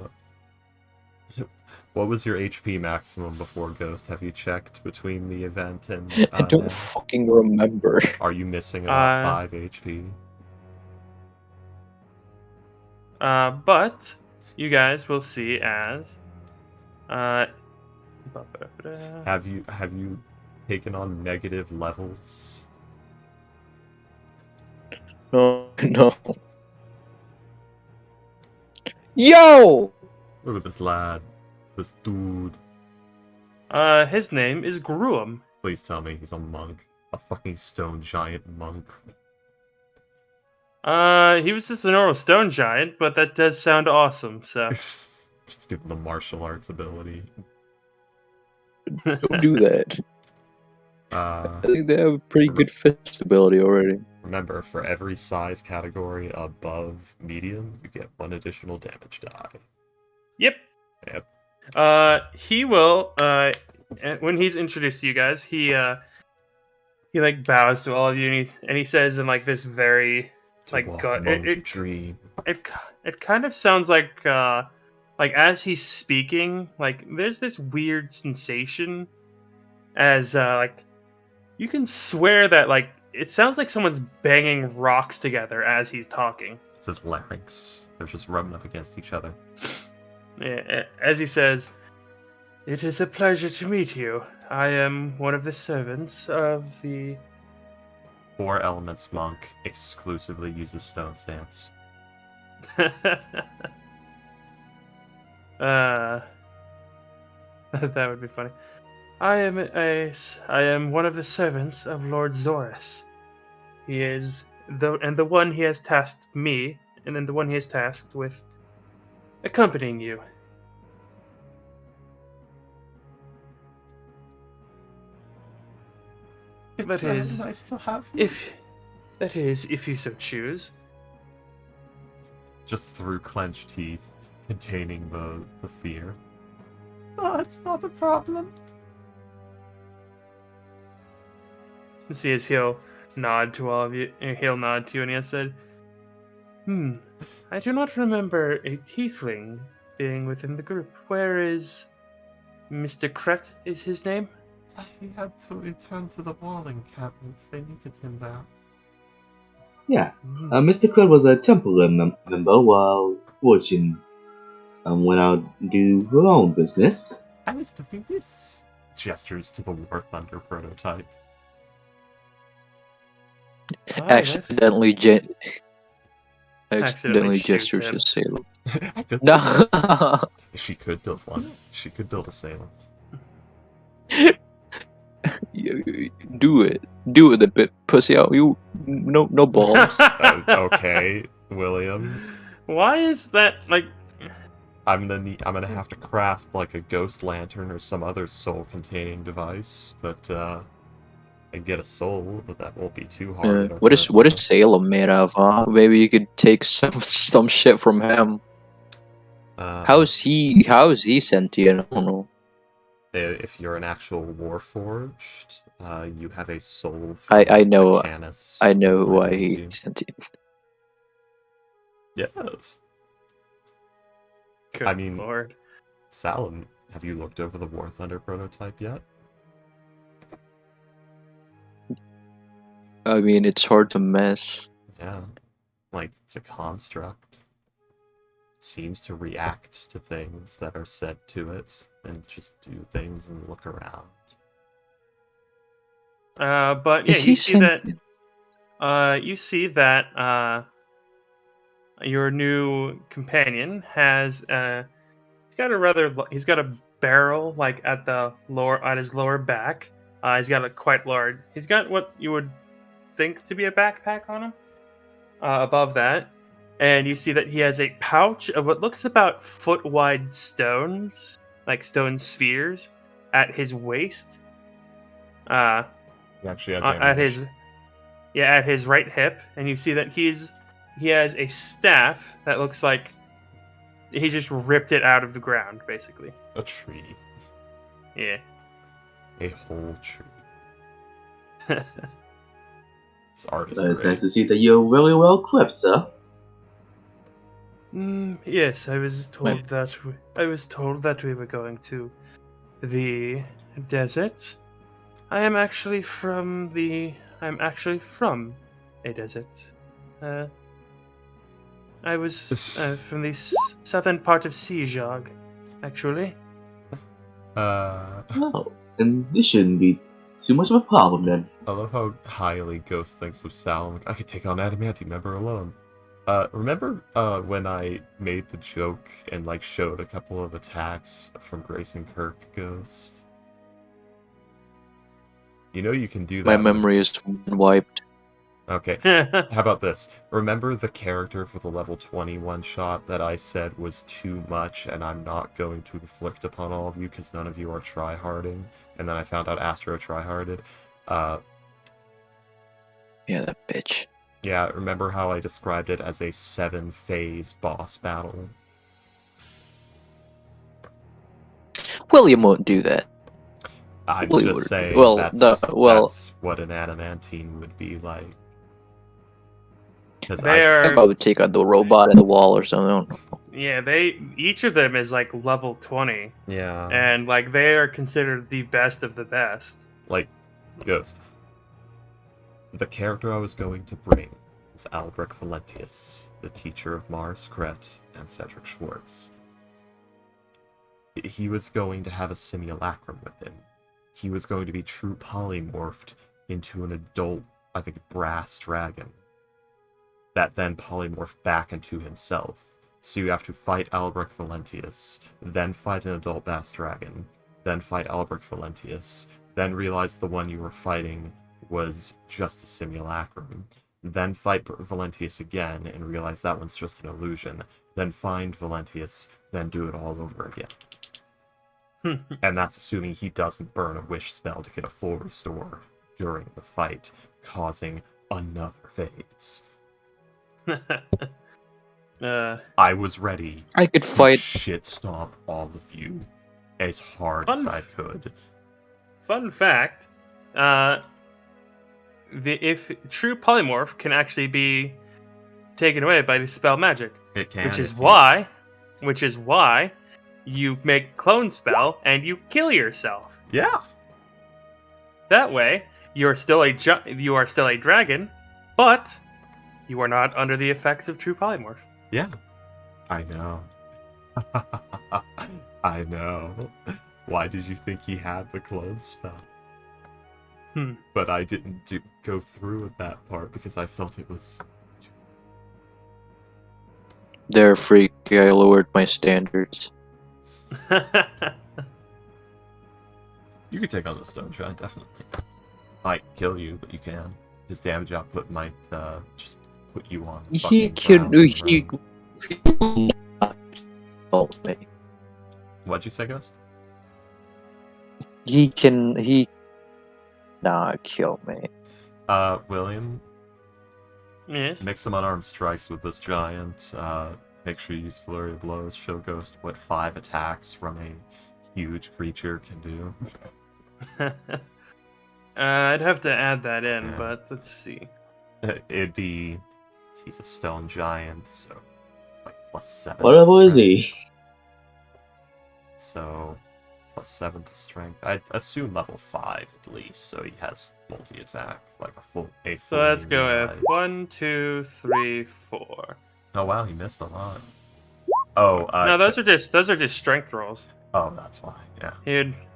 What was your HP maximum before Ghost? Have you checked between the event and I don't now? fucking remember. Are you missing about 5 HP? But you guys will see as Have you taken on negative levels? No, no. Yo! Look at this lad. This dude. his name is Gruum. Please tell me he's a monk. A fucking stone giant monk. He was just a normal stone giant, but that does sound awesome, so Just give him the martial arts ability. Don't do that. I think they have a pretty good fist ability already. Remember, for every size category above medium, you get 1 additional damage die. Yep. Yep. He will when he's introduced to you guys, he like bows to all of you, and he says in like this very To like walk God, among the dream. it kind of sounds like as he's speaking, like there's this weird sensation as like you can swear that like it sounds like someone's banging rocks together as he's talking. It's his larynx. They're just rubbing up against each other. Yeah, as he says, "It is a pleasure to meet you. I am one of the servants of the..." 4 Elements monk exclusively uses stone stance. That would be funny. I am one of the servants of Lord Zorus. He is the one he has tasked me, and then the one he has tasked with accompanying you. It's That is, nice to have you. if you so choose. Just through clenched teeth, containing the fear. Oh, it's not a problem. See as he'll nod to all of you. He'll nod to you, and he has said, I do not remember a tiefling being within the group. Where is Mr. Kret? Is his name? He had to return to the wall encampment. They needed him there. Yeah, Mr. Crud was a temple member while Fortune went out to do her own business. I was doing this. Gestures to the War Thunder prototype. Accidentally Accidentally shoots gestures him. to Salem. I built No. this. She could build one. She could build a Salem. Do it. Do it a bit, pussy out. You no balls. Okay, William. Why is that like? I'm gonna have to craft like a ghost lantern or some other soul-containing device, but and get a soul, but that won't be too hard. What is Salem made of? Huh? Maybe you could take some shit from him. How is he sentient? I don't know. If you're an actual Warforged, you have a soul. I know. Mechanus I know why you. he's sentient. Yes. Good I mean, Lord. Salem, have you looked over the War Thunder prototype yet? I mean, it's hard to mess. Yeah. Like, it's a construct. It seems to react to things that are said to it, and just do things and look around. But yeah, Is he you see that. sentient? You see that your new companion has he's got a barrel like at his lower back. He's got he's got what you would think to be a backpack on him. Above that, and you see that he has a pouch of what looks about foot wide stones, like stone spheres, at his waist. He actually has at his right hip, and you see that he has a staff that looks like he just ripped it out of the ground, basically. a tree. Yeah. A whole tree. This art is It's great. nice to see that you're really well equipped, sir. Yes, I was told that we were going to the desert. I'm actually from a desert. I was from the southern part of Jug, actually. Oh, and this shouldn't be too much of a problem then. I love how highly Ghost thinks of Salem. I could take on Adamantium member alone. Remember when I made the joke and like showed a couple of attacks from Grayson Kirk Ghost? You know you can do that. My memory is wiped. Okay. How about this? Remember the character for the level 21 shot that I said was too much and I'm not going to inflict upon all of you because none of you are tryharding? And then I found out Astro tryharded. Yeah, that bitch. Yeah, remember how I described it as a 7-phase boss battle? William won't do that. I'm Well, just saying well, that's what an adamantine would be like. Because They I are, probably take out the robot in the wall or something. yeah. Each of them is like level 20, yeah, and like they are considered the best of the best. like Ghost. The character I was going to bring is Albrecht Valentius, the teacher of Mars Kret and Cedric Schwartz. He was going to have a simulacrum with him. He was going to be true polymorphed into an adult, I think, brass dragon. That then polymorphed back into himself. So you have to fight Albrecht Valentius, then fight an adult brass dragon, then fight Albrecht Valentius, then realize the one you were fighting was just a simulacrum, then fight Valentius again and realize that one's just an illusion, then find Valentius, then do it all over again. And that's assuming he doesn't burn a wish spell to get a full restore during the fight, causing another phase. I was ready I could to fight. shit stomp all of you as hard as I could. Fun fact: if true polymorph can actually be taken away by dispel magic, It can. which is why you make clone spell and you kill yourself. Yeah. That way, you are still a dragon, but you are not under the effects of true polymorph. Yeah. I know. I know. Why did you think he had the clone spell? But I didn't go through with that part because I felt it was... There, freak. I lowered my standards. You could take on the Stone Giant, definitely. Might kill you, but you can. His damage output might just put you on. He can. He will not kill me. What'd you say, Ghost? He can. He not kill me. William, Yes. make some unarmed strikes with this giant. Make sure you use Flurry of Blows. Show Ghost what 5 attacks from a huge creature can do. I'd have to add that in, Yeah. but let's see. It'd be... He's a stone giant, so... Like, +7. What level is he? So... +7 to strength. I'd assume level 5 at least, so he has multi-attack. Like a full... So let's go with rise. 1, 2, 3, 4. Oh wow, he missed a lot. Oh, No, those are just strength rolls. Oh, that's why, yeah.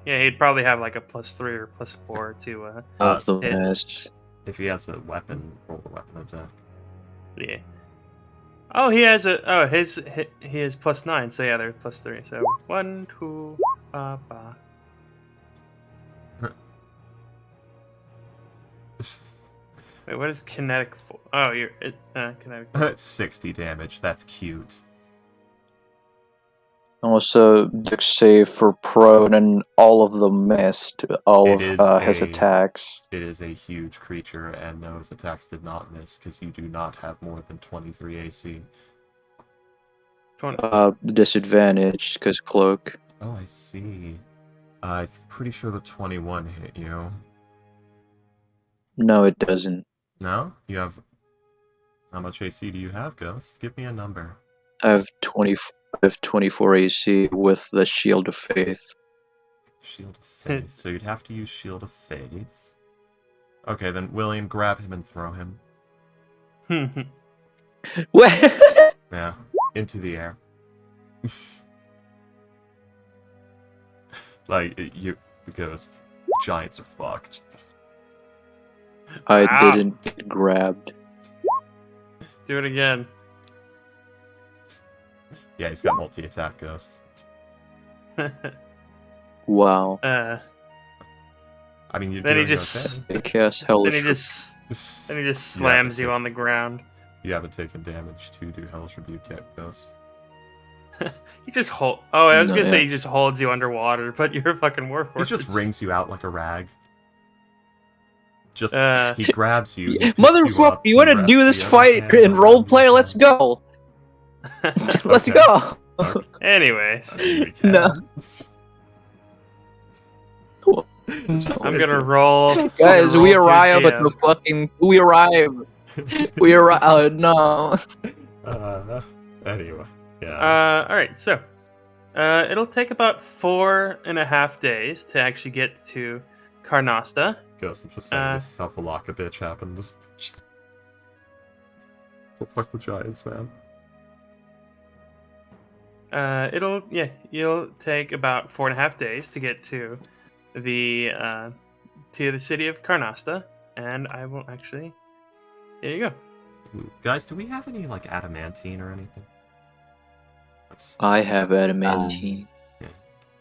He'd probably have like a +3 or +4 to Of the hit. mess. If he has a weapon, roll the weapon attack. Yeah. Oh, he has he is +9, so yeah, they're +3. So 1, 2, 5. Wait, what is kinetic for? Oh, kinetic. 60 damage, that's cute. Also, Dex save for prone, and all of them missed. All It of is his a- attacks. It is a huge creature, and no, his attacks did not miss, because you do not have more than 23 AC. Disadvantage because cloak. Oh, I see. I'm pretty sure the 21 hit you. No, it doesn't. No? You have... How much AC do you have, Ghost? Give me a number. I have 24 AC with the Shield of Faith. Shield of Faith. So you'd have to use Shield of Faith. Okay, then William, grab him and throw him. What? Yeah, into the air. Like, the Ghost. Giants are fucked. I Wow. didn't get grabbed. Do it again. Yeah, he's got multi-attack, Ghost. Wow. I mean, you're Then he doing just- okay. I cast Hellish. Then he just slams you on the ground. You haven't taken damage to do Hellish Rebuke yet, Ghost. He just hold. Oh, I was No, gonna say yeah. he just holds you underwater, but you're a fucking He warforged. just wrings you out like a rag. Just, Uh, he grabs you. he picks Motherfucker, up, you he want to wraps do the this other fight hand in around roleplay? your Let's neck. go. Let's Okay. go. Anyways, I mean, we can. No. I'm gonna roll. Guys, we arrive at GM. the fucking. We arrive. We arrive. No. Anyway, yeah. All right, so it'll take about 4.5 days to actually get to Carnosta. Ghost, I'm just saying this is how Falaka bitch happened. Just go fuck the giants, man. You'll take about 4.5 days to get to the city of Carnosta, and I will actually. There you go. Ooh, guys, do we have any like adamantine or anything? I have adamantine.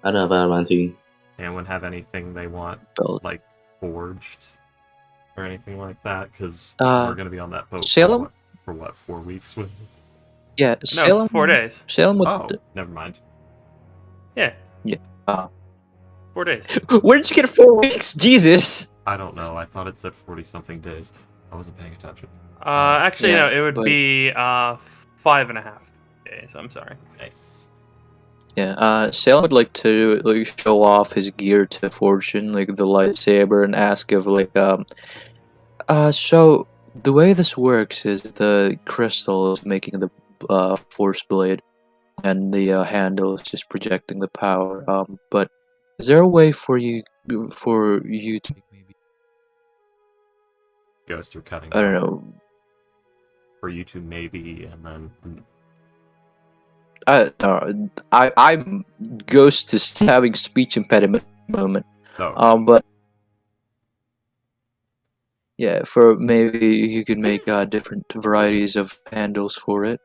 I don't have adamantine. Anyone have anything they want Belt. like forged or anything like that? Because Uh, we're gonna be on that boat Salem? for what 4 weeks with. Yeah, No, Salem. 4 days. Salem would. Oh, never mind. Yeah. Yeah. 4 days. Where did you get 4 weeks? Jesus. I don't know. I thought it said 40-something days. I wasn't paying attention. Actually, yeah, no, it would but- be 5.5 days. I'm sorry. Nice. Yeah. Salem would like to like show off his gear to Fortune, like the lightsaber, and ask if like So the way this works is the crystal is making the force blade, and the handle is just projecting the power. But is there a way for you to maybe Ghost, you're cutting. I don't out. know. For you to maybe, and then I'm Ghost is having speech impediment at the moment. oh, But yeah, for maybe you could make different varieties of handles for it,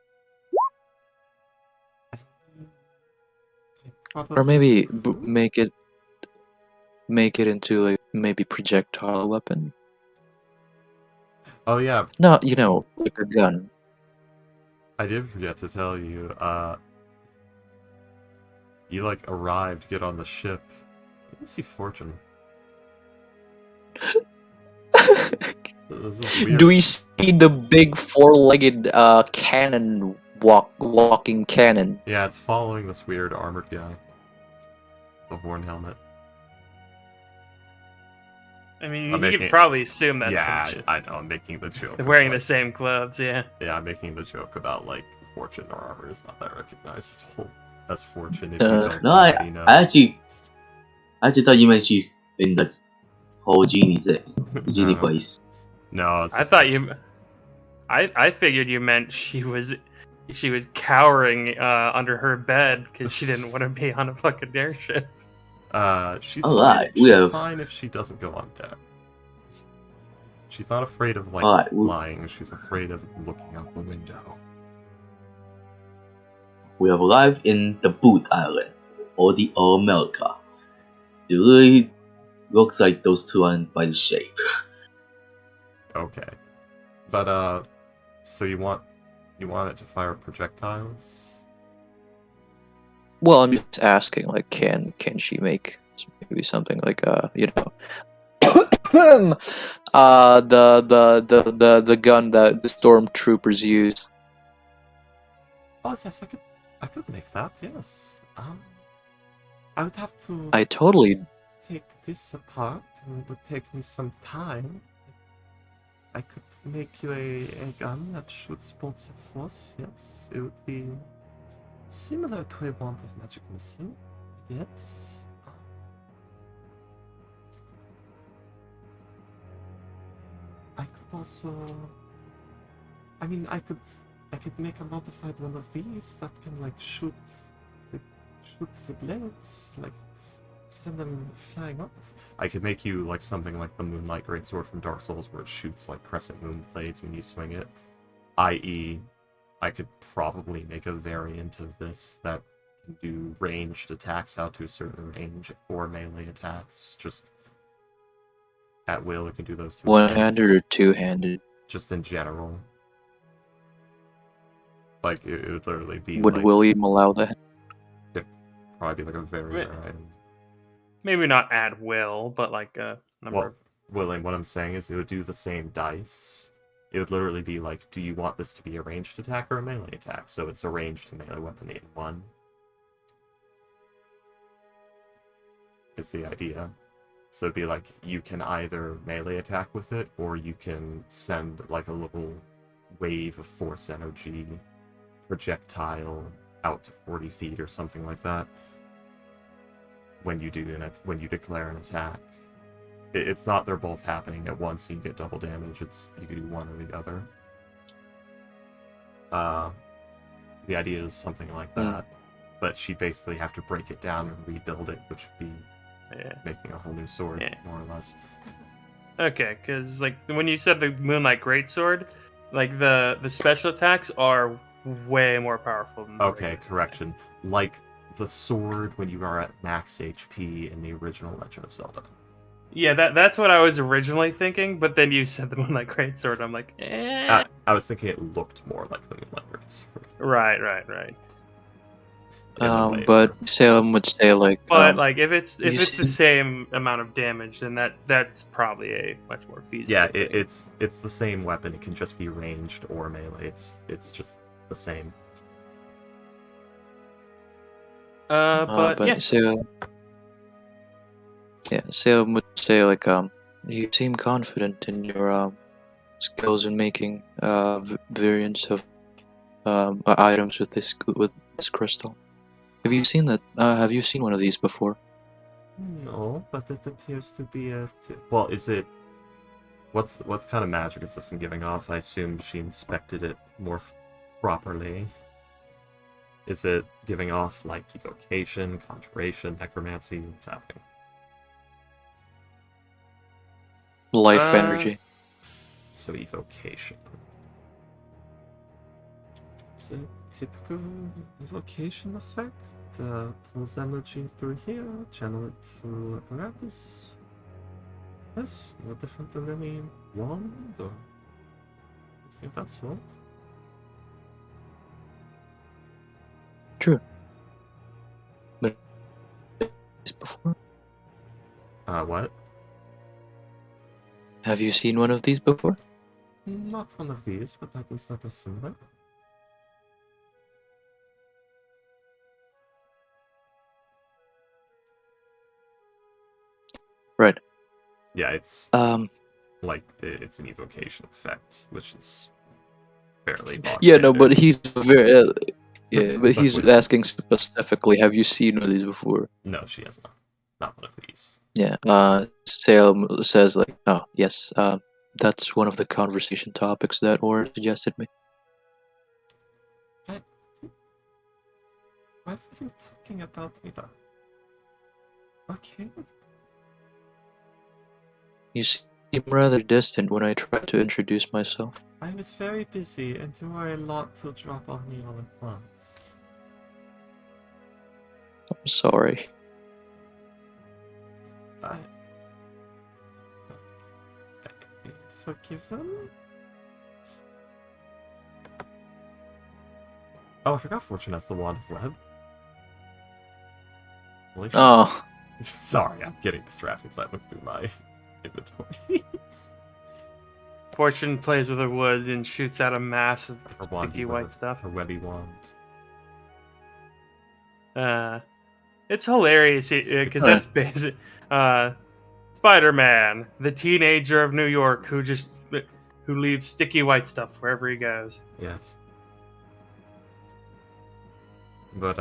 or maybe make it into like maybe projectile weapon. Oh yeah, No, like a gun. I did forget to tell you. You like arrived, get on the ship. You can see Fortune. This is weird. Do we see the big four-legged cannon walking cannon? Yeah, it's following this weird armored guy. The horn helmet. I mean, I'm you making could it- probably assume that's yeah, Fortune. I know. I'm making the joke. They're wearing the like, same clothes, yeah. Yeah, I'm making the joke about like Fortune or armor is not that recognizable as Fortune if Uh, you don't No, already know. I actually thought you meant she's in the whole genie thing, the genie No. place. No, it's I just thought you. I figured you meant she was cowering under her bed because she didn't want to be on a fucking airship. She's Alright, fine. we She's have- fine if she doesn't go on deck. She's not afraid of like Alright, we- flying. She's afraid of looking out the window. We have arrived in the Boot Island, or the America. It really looks like those two aren't by the shape. Okay, but so you want it to fire projectiles? Well, I'm just asking, like, can she make maybe something like the gun that the stormtroopers use? Oh yes, I could make that. Yes. I would have to I totally. take this apart, and it would take me some time. I could make you a gun that shoots bolts of force. Yes, it would be similar to a wand of magic missile. Yes. I could also. I mean, I could make a modified one of these that can like shoot the blades, like send them flying off. I could make you like something like the Moonlight Greatsword from Dark Souls, where it shoots like crescent moon blades when you swing it. I.e., I could probably make a variant of this that can do ranged attacks out to a certain range, or melee attacks. Just at will, it can do those two. One-handed attacks. or two-handed? Just in general. Like it would literally be. Would like, William allow that? probably be like a very Wait. rare item. Maybe not at will, but like a number. Well, William, what I'm saying is it would do the same dice. It would literally be like, do you want this to be a ranged attack or a melee attack? So it's a ranged melee weapon in one. Is the idea. So it'd be like you can either melee attack with it, or you can send like a little wave of force energy projectile out to 40 feet or something like that. When you declare an attack, it's not they're both happening at once. So you get double damage. It's you can do one or the other. The idea is something like that, but she basically have to break it down and rebuild it, which would be making a whole new sword, more or less. Okay, because like when you said the Moonlight Greatsword, like the special attacks are way more powerful than the Okay, regular correction. attacks. Like the sword when you are at max HP in the original Legend of Zelda. Yeah, that's what I was originally thinking, but then you said the Moonlight Greatsword, I'm like, eh. I was thinking it looked more like the Moonlight Greatsword. Right. But Salem would say like, But like if it's you the see- same amount of damage, then that's probably a much more feasible. Yeah, thing. it's the same weapon. It can just be ranged or melee. It's just the same. But yeah. Salem would say like, you seem confident in your skills in making variants of items with this crystal. Have you seen that? Have you seen one of these before? No, but it appears to be a. Well, is it? What kind of magic is this thing giving off? I assume she inspected it more properly. Is it giving off like evocation, conjuration, necromancy? What's happening? Life energy. So evocation. It's a typical evocation effect. Pulls energy through here, channel it through apparatus. Yes, no different than any wand, or you think that's what? True. But before? What? Have you seen one of these before? Not one of these, but items that are similar. Right. Yeah, it's like it's an evocation effect, which is fairly box Yeah, no, standard. but he's very yeah, but he's Exactly. asking specifically, have you seen one of these before? No, she has not. Not one of these. Yeah. Salem says like, oh yes, that's one of the conversation topics that Aura suggested me. Why were you talking about me though? Okay. You seem rather distant when I tried to introduce myself. I was very busy, and there were a lot to drop on me all at once. I'm sorry. Forgiven? Oh, I forgot Fortune has the Wand of Web. Holy shit. Oh, Sorry, I'm getting distracted as I look through my inventory. Fortune plays with her wood and shoots out a mass of Her wandy sticky white stuff. Her webby wand. It's hilarious because that's basic. Spider-Man, the teenager of New York who leaves sticky white stuff wherever he goes. Yes. But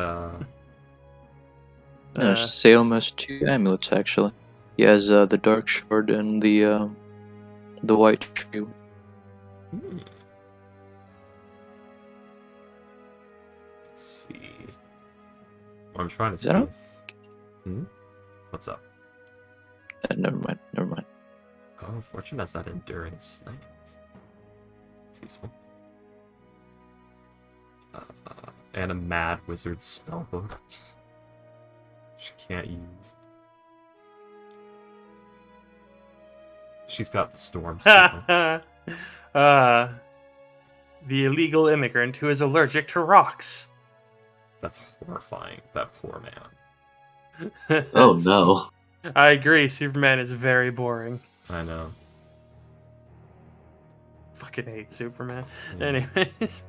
Salem has 2 amulets actually. He has the Dark Shard and the White Tree. Let's see. Well, I'm trying to see. that up? What's up? Never mind. Oh, Fortune has that enduring slight. It's useful. And a Mad Wizard spellbook. She can't use. She's got the Storm Signal. The illegal immigrant who is allergic to rocks. That's horrifying. That poor man. Oh no. I agree. Superman is very boring. I know. Fucking hate Superman. Yeah. Anyways.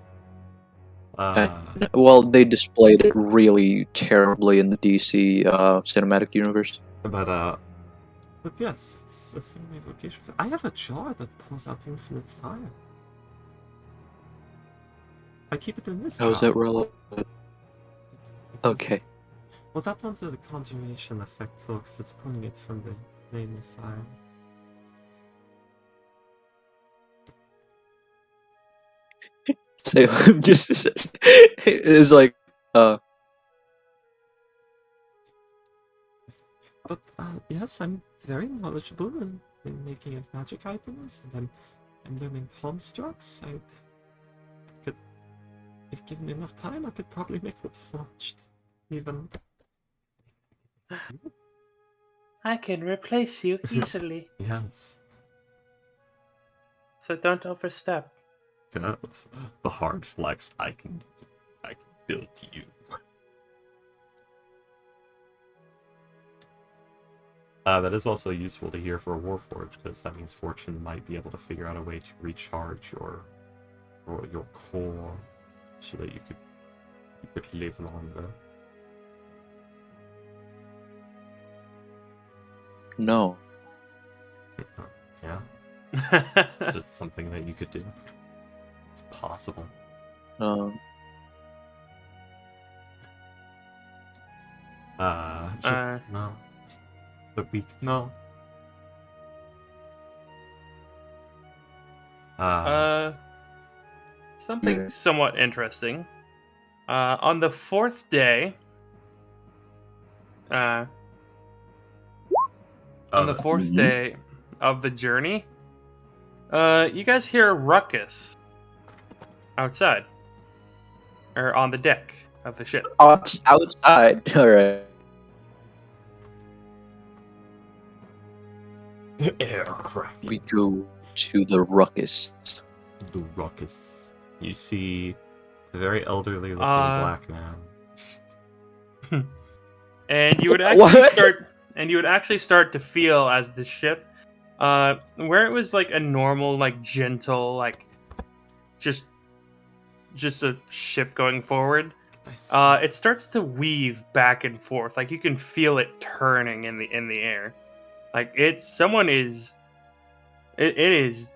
Well, they displayed it really terribly in the DC cinematic universe. But But yes, it's a similar location. I have a jar that pours out infinite fire. I keep it in this jar. How is that relevant? Okay. Well, that one's a conjuration effect, though, because it's pulling it from the flame of fire. Salem just is like, But, yes, I'm very knowledgeable in making of magic items, and I'm learning constructs. I could, if given enough time, I could probably make them forged. Even. I can replace you easily, Yes. so don't overstep. Yes. The hard flex I can build you. That is also useful to hear for a Warforge, because that means Fortune might be able to figure out a way to recharge your core, so that you could live longer. no. Yeah, it's just something that you could do. It's possible. No. The week, no. Something somewhat interesting. On the fourth day, on the fourth day of the journey, you guys hear a ruckus outside, or on the deck of the ship. Outside. All right. Aircraft. We go to the ruckus. The ruckus. You see a very elderly looking black man. And you would actually start to feel as the ship, where it was like a normal, like gentle, like just a ship going forward. It starts to weave back and forth. Like you can feel it turning in the air. Like it is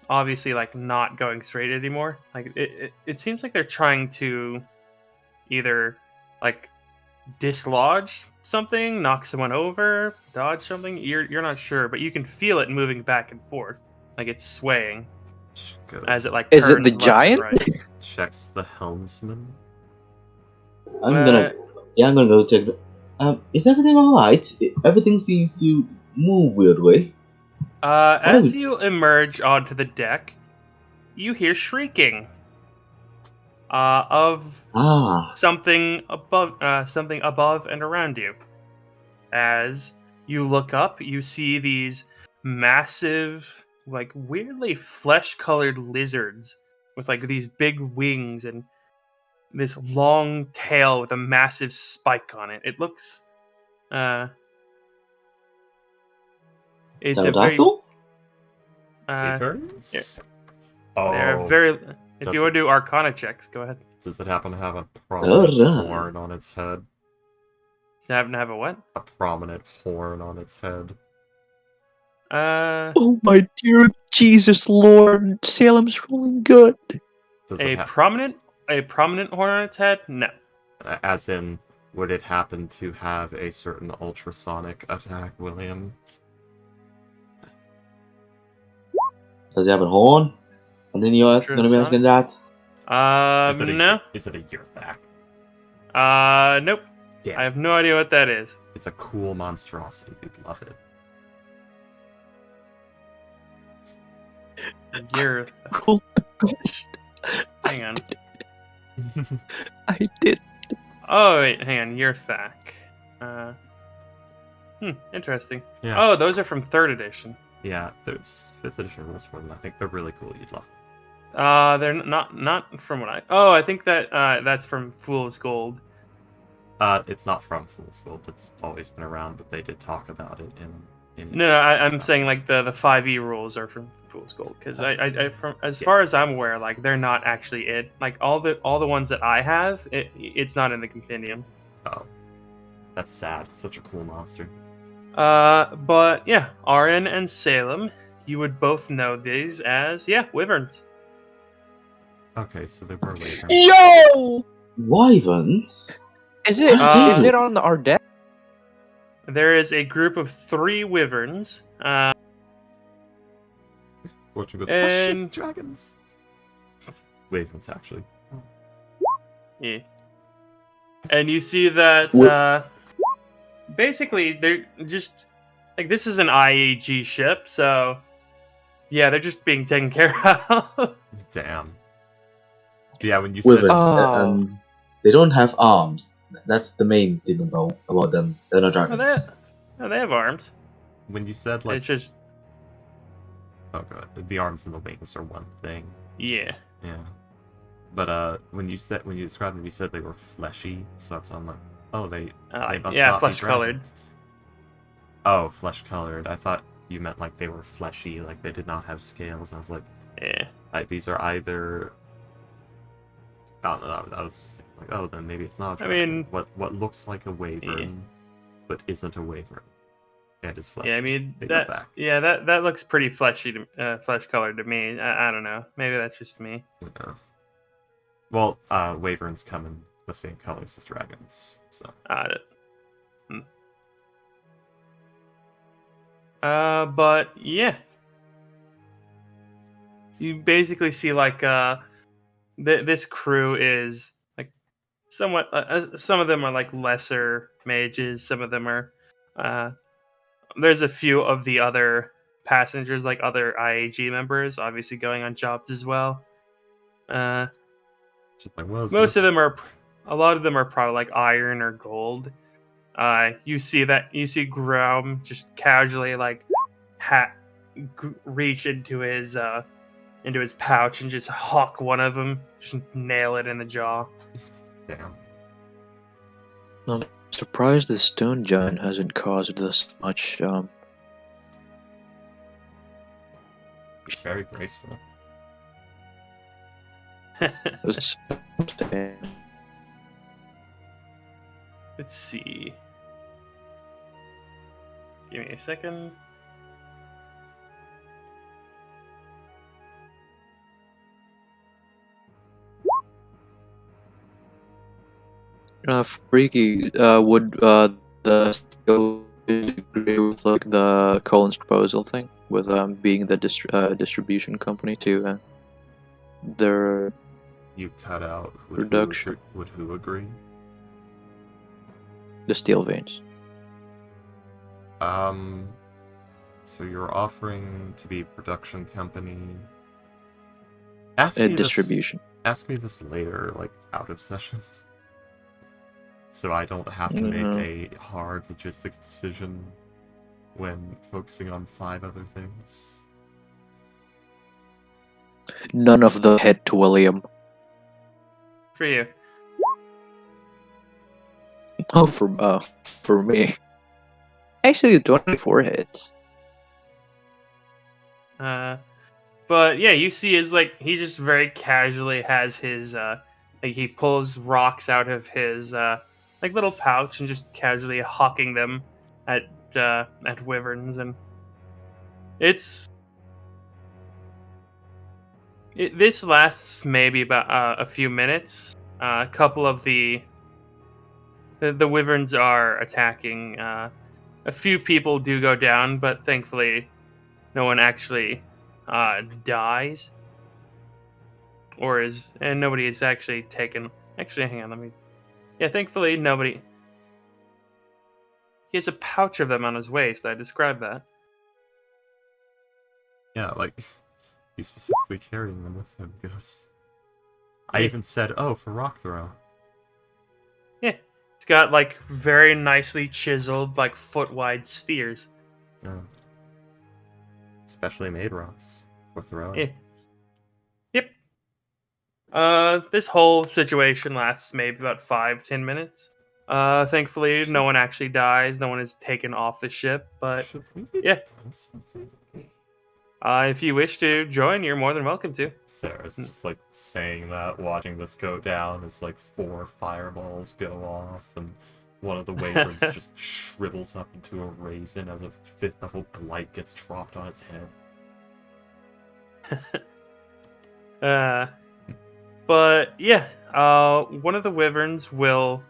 obviously like not going straight anymore. Like it seems like they're trying to either like dislodge something, knock someone over, dodge something. You're not sure, but you can feel it moving back and forth, like it's swaying as it like turns. Is it the left giant? and right. Checks the helmsman. I'm gonna go check. Is everything alright? Everything seems to move weird way. As you emerge onto the deck, you hear shrieking of something above and around you. As you look up, you see these massive, like weirdly flesh-colored lizards with like these big wings and this long tail with a massive spike on it. It looks it's a very Wyverns? yeah. Oh, They're very. If you want to do Arcana checks, go ahead. Does it happen to have a prominent horn on its head? Does it happen to have a what? A prominent horn on its head. Oh my dear Jesus Lord, Salem's rolling good. A prominent horn on its head? No. As in, would it happen to have a certain ultrasonic attack, William? Does he have a horn? And then you're gonna be asking that? No. Is it a Yurthak? Nope. Damn. I have no idea what that is. It's a cool monstrosity. You'd love it. You're Rolled the best. hang on. I did. Oh wait, hang on. Yurthak. Interesting. Yeah. Oh, those are from 3rd edition. Yeah, there's 5th edition rules for them. I think they're really cool. You'd love them. They're not from what I. Oh, I think that that's from Fool's Gold. It's not from Fool's Gold. It's always been around, but they did talk about it in. No, I'm saying like the 5e rules are from Fool's Gold because I from as far as I'm aware, like they're not actually it. Like all the ones that I have, it's not in the compendium. Oh, that's sad. It's such a cool monster. But yeah, Arin and Salem, you would both know these as wyverns. Okay, so they were wyverns. Yo! Wyverns? Is it How is do it on our deck? There is a group of 3 wyverns. Fortune goes, oh And- shit, dragons! Wyverns, actually. Yeah. And you see that basically they're just like, this is an IAG ship, so yeah, they're just being taken care of. Damn. Yeah, when you Wyvern, said Oh. they don't have arms. That's the main thing about them. They're not Well, dragons. they have arms. when you said like, It's just oh god, the arms and the wings are one thing. yeah. Yeah. But when you described them, you said they were fleshy, so that's on like, oh, they must not be flesh colored. dragons. Oh, flesh colored. I thought you meant like they were fleshy, like they did not have scales. I was like, Yeah. these are either. I don't know. I was just thinking like, oh, then maybe it's not a I dragon. mean- what looks like a wyvern, but isn't a wyvern, and is fleshy. Yeah, I mean It goes back. that looks pretty fleshy to flesh colored to me. I don't know. Maybe that's just me. Yeah. Well, wyverns come in the same colors as dragons, so. But yeah, you basically see like this crew is like somewhat. Some of them are like lesser mages. Some of them are. There's a few of the other passengers, like other IAG members, obviously going on jobs as well. Just like, what is Most of this? them are. A lot of them are probably like iron or gold. You see Grom just casually like reach into his pouch and just huck one of them, just nail it in the jaw. Damn. I'm surprised the stone giant hasn't caused this much. It's very graceful. Let's see. Give me a second. Freaky, would the go agree with like the Colin's proposal thing with being the distribution company to their You cut out. Production. Would who agree? the steel veins? So you're offering to be production company. Ask me Distribution. Ask me this later, like out of session, so I don't have to make a hard logistics decision when focusing on 5 other things. None of the hit to William. For you. Oh, for me. Actually, 24 hits. But yeah, you see is like he just very casually has his like he pulls rocks out of his like little pouch and just casually hawking them at wyverns, and this lasts maybe about a few minutes. A couple of the wyverns are attacking. A few people do go down, but thankfully, no one actually dies, and nobody is actually taken. Actually, hang on, thankfully nobody. He has a pouch of them on his waist. I described that. Yeah, like he's specifically carrying them with him, Ghost. I even said, "Oh, for rock throw." Yeah, it's got like very nicely chiseled, like foot-wide spheres. Yeah. Specially made rocks for throwing. Yeah. Yep. This whole situation lasts maybe about 5-10 minutes. Thankfully, no one actually dies. No one is taken off the ship. But Should we be yeah. doing something? If you wish to join, you're more than welcome to. Sarah's just like saying that, watching this go down as like 4 fireballs go off, and One of the wyverns just shrivels up into a raisin as a 5th level blight gets dropped on its head. But yeah, one of the wyverns will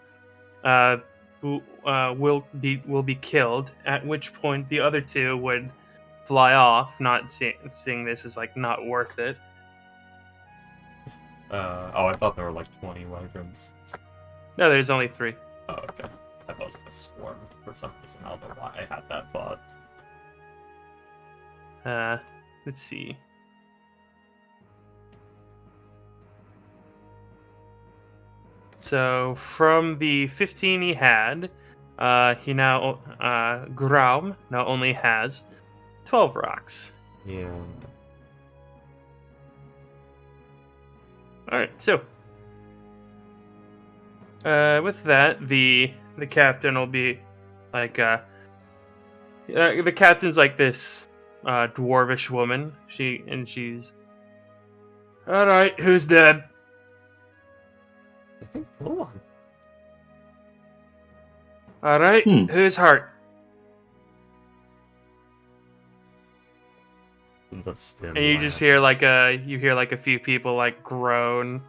be killed. At which point, the other two would fly off, not seeing this as like not worth it. I thought there were like 20 wyverns. No, there's only 3. Oh, okay. I thought it was gonna swarm for some reason. I don't know why I had that thought. Let's see. So from the 15 he had, he now Graum now only has 12 rocks. Yeah. All right, so with that, the captain will be like the captain's like this dwarvish woman. She's all right. Who's dead? I think no one. All right. Who's hurt? The stem And you just hear like a few people like groan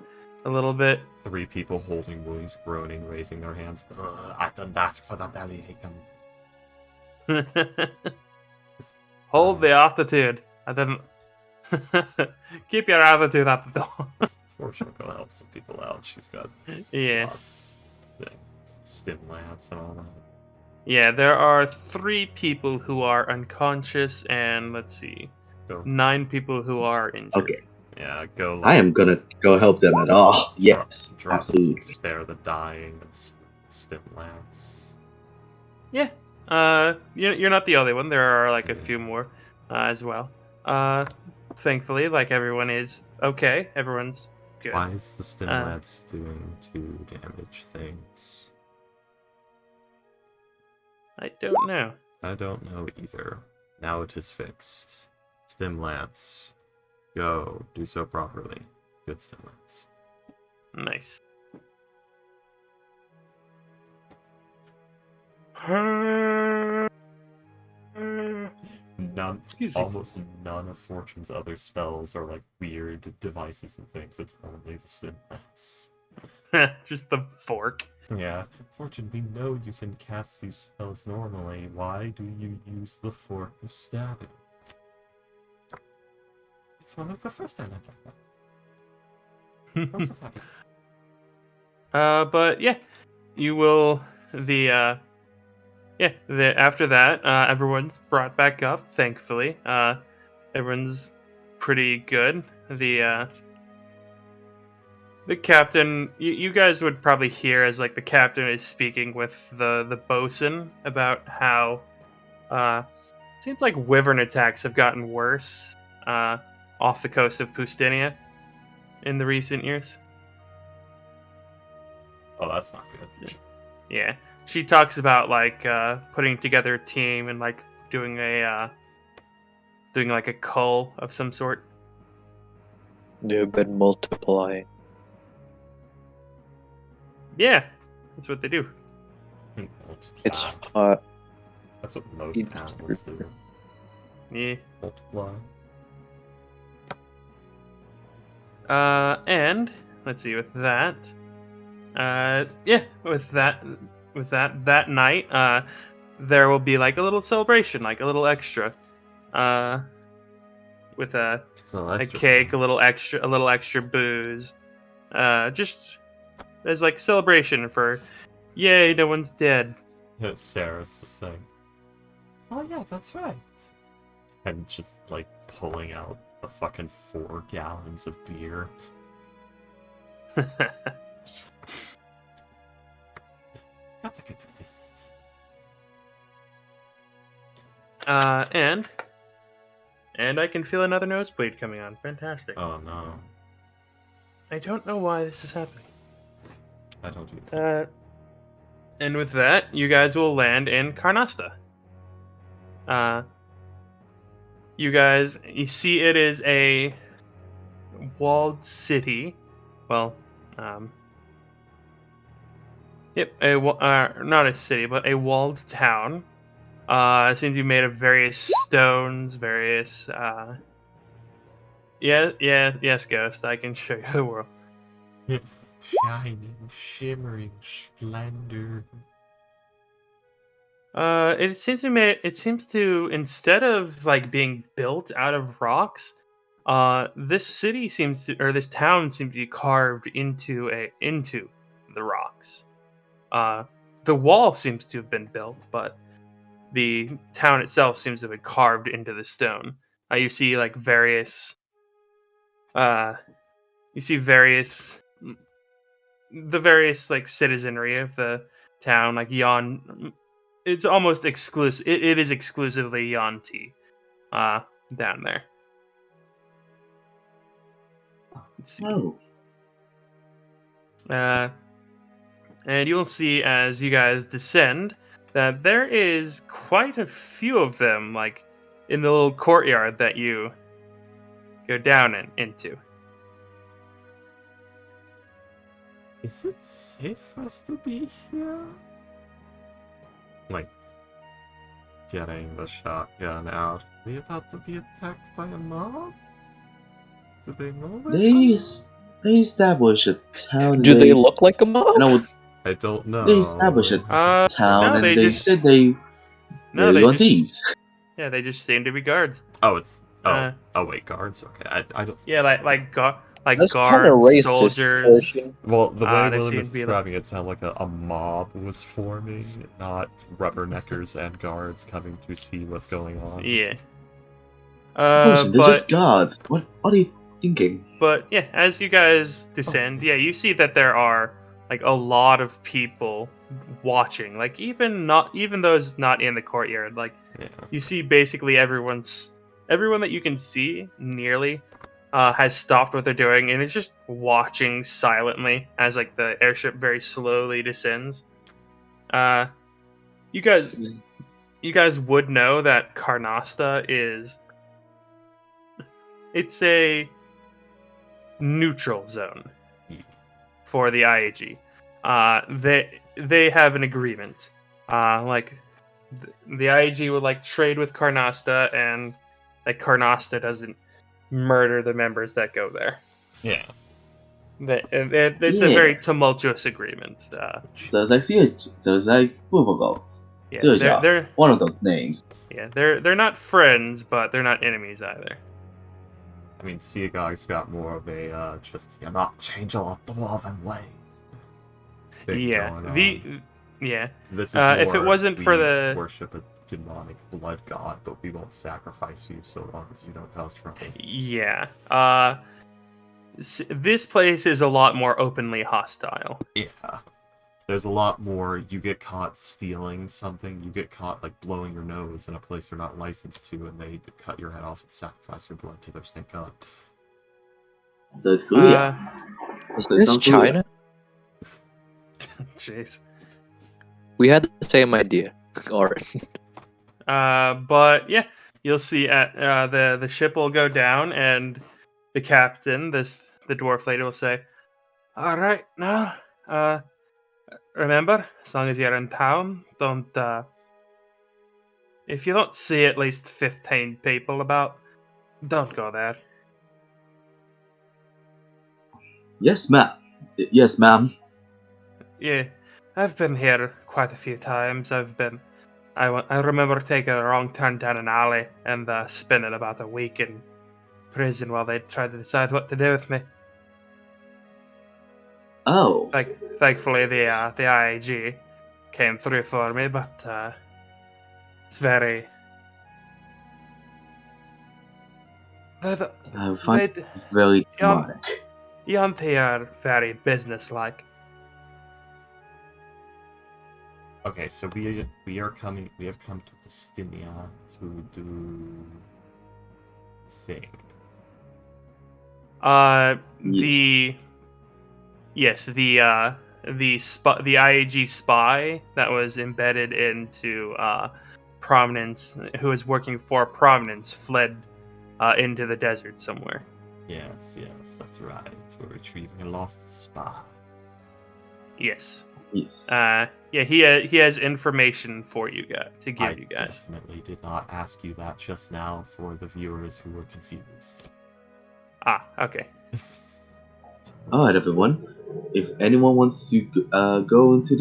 a little bit. 3 people holding wounds, groaning, raising their hands. I didn't ask for the belly aching. Hold the altitude. I didn't. Keep your attitude at the door. Fortune will help some people out. She's got Yeah. slots, stim lance and all that. Yeah, there are 3 people who are unconscious, and let's see, Go. 9 people who are injured. Okay, Yeah, go. I am gonna go help them at all. Yes, drop absolutely. Spare the dying and stim lance. Yeah. You're not the only one. There are like a few more as well. Thankfully, like everyone is okay. Everyone's good. Why is the stim lance doing 2 damage things? I don't know. I don't know either. Now it is fixed. Stim lance. Go. Do so properly. Good stim lance. Nice. Almost none of Fortune's other spells are like weird devices and things. It's only the stim lance. Just the fork. Yeah. Fortune, we know you can cast these spells normally. Why do you use the fork of stabbing? It's one of the first time I got that. What's happening? But yeah, you will after that, everyone's brought back up, thankfully. Everyone's pretty good. The captain, you guys would probably hear as like the captain is speaking with the bosun about how seems like wyvern attacks have gotten worse off the coast of Pustinia in the recent years. Oh, that's not good. Yeah. She talks about like putting together a team and like doing like a cull of some sort. They've been multiplying. Yeah, that's what they do. It's hot. That's what most animals do. Yeah. Multiply. And let's see with that. That night, there will be like a little celebration, like a little extra, with a cake, a little extra booze, just as like celebration for, yay, no one's dead. Sarah's just saying, "Oh yeah, that's right," and just like pulling out the fucking 4 gallons of beer. Gotta get to this. And I can feel another nosebleed coming on. Fantastic. Oh no. I don't know why this is happening. I don't either. And with that, you guys will land in Carnosta. You see it is a walled city. Well, Yep, not a city, but a walled town. It seems to be made of various stones, various. Yes, Ghost. I can show you the world. Shining, shimmering splendor. It seems to me. It seems to, instead of like being built out of rocks, this city seems to, or this town seems to be carved into the rocks. The wall seems to have been built, but the town itself seems to have been carved into the stone. You see like various. You see the various like citizenry of the town, like It's almost exclusive. It is exclusively Yanti, down there. Let's see. Oh, And you'll see as you guys descend that there is quite a few of them, like in the little courtyard that you go down into. Is it safe for us to be here? Like, getting the shotgun out. We about to be attacked by a mob? Do they know we're coming? they establish a town. Do they look like a mob? And I would, I don't know. they establish a town, no, and they they just- said they No, were they Yantis. Yeah, they just seem to be guards. Oh, it's Uh, oh wait, guards. Okay, I don't. Yeah, like That's kind guards, of racist. soldiers. Persian. Well, the way they Willem seem is to be describing it sounded like a mob was forming, not rubberneckers and guards coming to see what's going on. Yeah. Unfortunately, they're just guards. What are you thinking? But yeah, as you guys descend, yeah, you see that there are like a lot of people watching. Like even those not in the courtyard. Like Yeah. you see basically everyone that you can see nearly has stopped what they're doing and is just watching silently as like the airship very slowly descends. You guys would know that Carnosta it's a neutral zone for the IAG. They have an agreement. The IAG would like trade with Carnosta, and like Carnosta doesn't murder the members that go there. Yeah. It's a very tumultuous agreement. So it's like Bubagos. Yeah, they're one of those names. yeah they're not friends, but they're not enemies either. I mean, Seagog's got more of a just you're not change our dwarven ways. thing going on. This is if it more, wasn't we for the worship a demonic blood god, but we won't sacrifice you so long as you don't cause trouble. Yeah. This place is a lot more openly hostile. Yeah. There's a lot more, you get caught stealing something, you get caught like blowing your nose in a place you're not licensed to, and they cut your head off and sacrifice your blood to their snake god. So it's Korea. Is So it's this not Korea. China? Jeez. We had the same idea. Alright. But yeah, you'll see at the ship will go down, and the captain, the dwarf lady, will say, "All right, now, remember, as long as you're in town, don't if you don't see at least 15 people about, don't go there." Yes, ma'am. Yes, ma'am. Yeah, I've been here quite a few times. I remember taking a wrong turn down an alley and spending about a week in prison while they tried to decide what to do with me. Oh. Thankfully, the IAG came through for me, but it's very. I find it very demonic. Yanti are very businesslike. Okay, so we have come to Justinia to do thing. The IAG spy that was embedded into Prominence, who was working for Prominence, fled into the desert somewhere. Yes, that's right. We're retrieving a lost spy. Yes. Yes. Yeah, he has information for you guys to give I you guys. definitely did not ask you that just now for the viewers who were confused. Ah, okay. Alright, everyone. If anyone wants to go into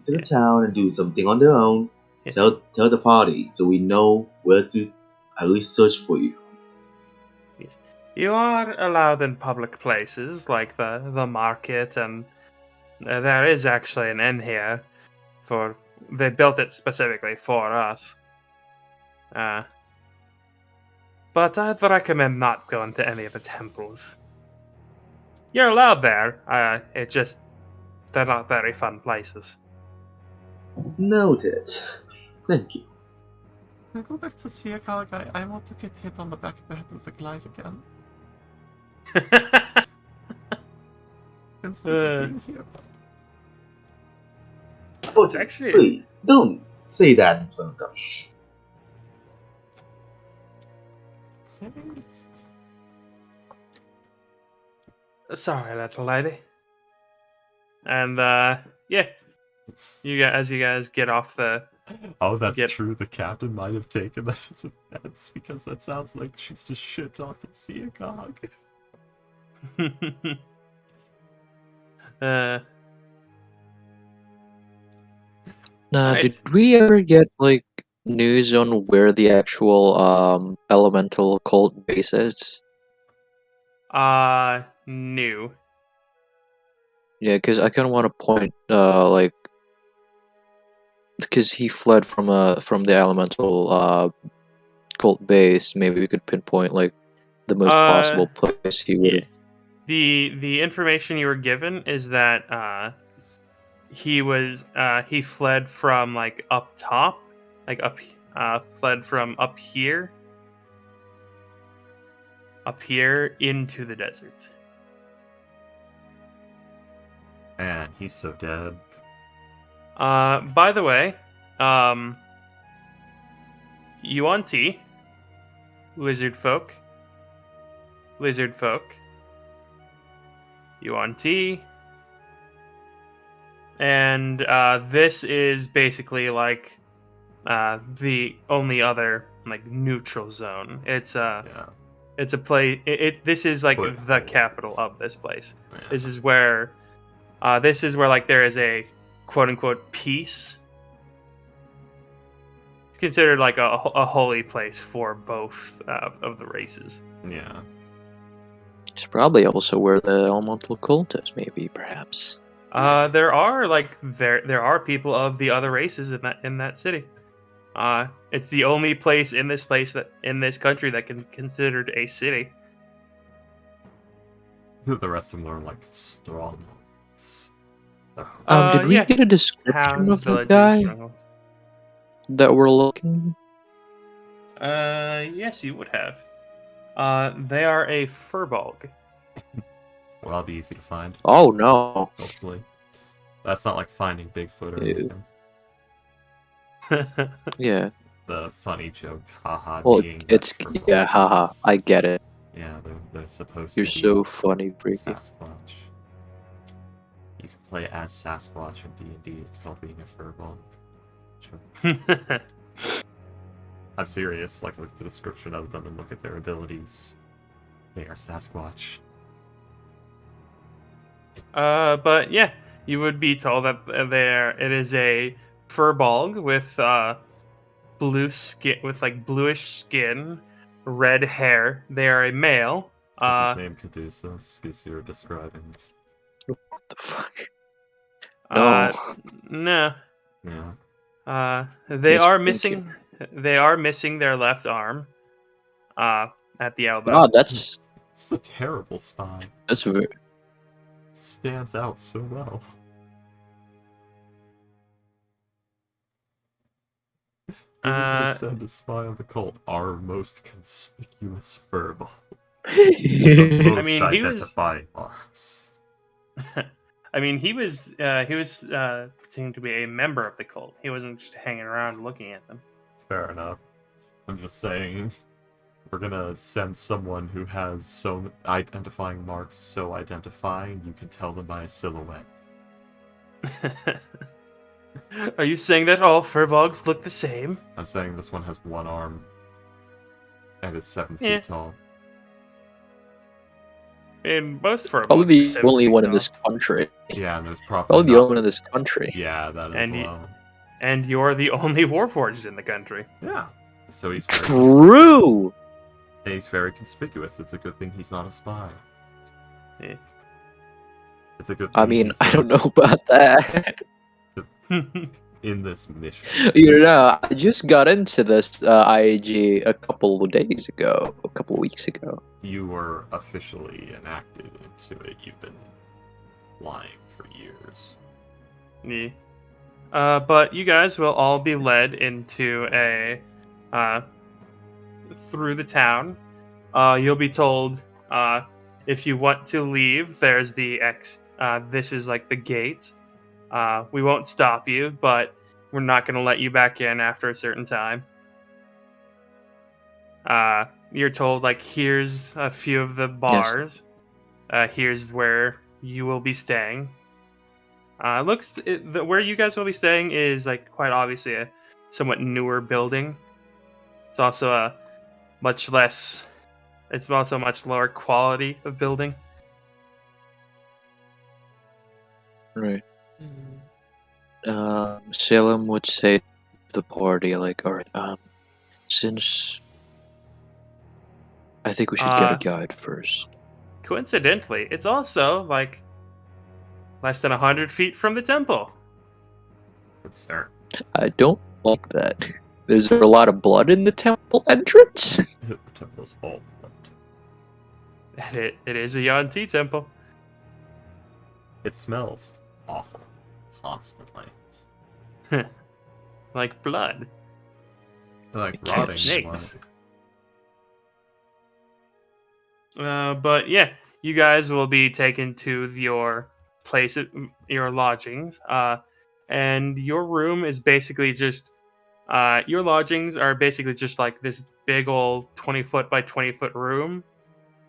the town and do something on their own, Yes. tell the party so we know where to at least search for you. Yes. You are allowed in public places like the market, and there is actually an inn here. They built it specifically for us. But I'd recommend not going to any of the temples. You're allowed there. They're not very fun places. Noted. Thank you. Can I go back to Siakag? I want to get hit on the back of the head with a glaive again. Instead of being here. Oh, Actually- please don't say that in front of them. Say it. Sorry, little lady. And yeah, as you guys get off the. Oh, that's Get- true. The captain might have taken that as offense because that sounds like she's just shit talking Siakag. Now, Nice. did we ever get like news on where the actual elemental cult base is? New. Yeah, because I kind of want to point like because he fled from the elemental cult base. Maybe we could pinpoint like the most possible place he would have. The information you were given is that he fled from like up top, like fled from up here into the desert. Man, he's so dead. By the way, Yuan-Ti, lizard folk, Yuan-Ti, and this is basically like the only other like neutral zone. It's Yeah. it's a place. This is like Foothold. the capital of this place. Yeah. This is where like there is a quote unquote peace. It's considered like a holy place for both of the races. Yeah. It's probably also where the elemental cult is. Maybe, perhaps. There are people of the other races in that city. It's the only place in this country that can be considered a city. The rest of them are like strongholds. Did we Yeah. get a description Towns, of the villages, guy strongholds. that we're looking? Yes, you would have. They are a furbolg. Well, that'll be easy to find, Oh no! hopefully. That's not like finding Bigfoot or Ew. anything. Yeah. The funny joke, haha, Well, being that it's for yeah, both. haha. I get it. Yeah, they're supposed You're to be so funny, Freaky. Sasquatch. You can play as Sasquatch in D&D. It's called being a furball. Sure. I'm serious. Like, look at the description of them and look at their abilities. They are Sasquatch. But yeah, you would be told that it is a furbolg with blue skin, with like bluish skin, red hair. They are a male. Is his name Caduceus? Because you're describing. What the fuck? No. No. Yeah. They Yes, are thank missing. They are missing their left arm. At the elbow. Oh, that's It's a terrible spine. very. Stands out so well. Send a spy on the cult, our most conspicuous furball. I Most mean, he was. identifying marks. I mean, he was pretending to be a member of the cult. He wasn't just hanging around looking at them. Fair enough. I'm just saying, we're gonna send someone who has so identifying marks so identifying you can tell them by a silhouette. Are you saying that all furbolgs look the same? I'm saying this one has one arm and is 7 Yeah. feet tall. And most furbolgs Probably are the 7 only feet one in tall. this country. Yeah, and there's probably Probably the not... only one in this country. Yeah, that as And well. And you're the only warforged in the country. Yeah. So he's very True! and he's very conspicuous. It's a good thing he's not a spy. Yeah. It's a good thing I mean, he's I don't know about that. in this mission. You know, I just got into this IAG a couple of days ago, a couple of weeks ago. You were officially enacted into it. You've been lying for years. Yeah. But you guys will all be led into a through the town. You'll be told if you want to leave, there's the this is like the gate. We won't stop you, but we're not going to let you back in after a certain time. You're told like here's a few of the bars. Here's where you will be staying. Where you guys will be staying is like quite obviously a somewhat newer building. It's also it's also much lower quality of building. Right. Salem would say to the party, like, alright, since I think we should get a guide first. Coincidentally, it's also like less than 100 feet from the temple. Let's start. I don't like that. Is there a lot of blood in the temple entrance? The temple's all blood. It is a Yuan-Ti temple. It smells awful constantly. Like blood. Like I can't rotting snakes. blood. But yeah, you guys will be taken to your place, your lodgings, and your room is basically just. Your lodgings are basically just like this big old 20-foot by 20-foot room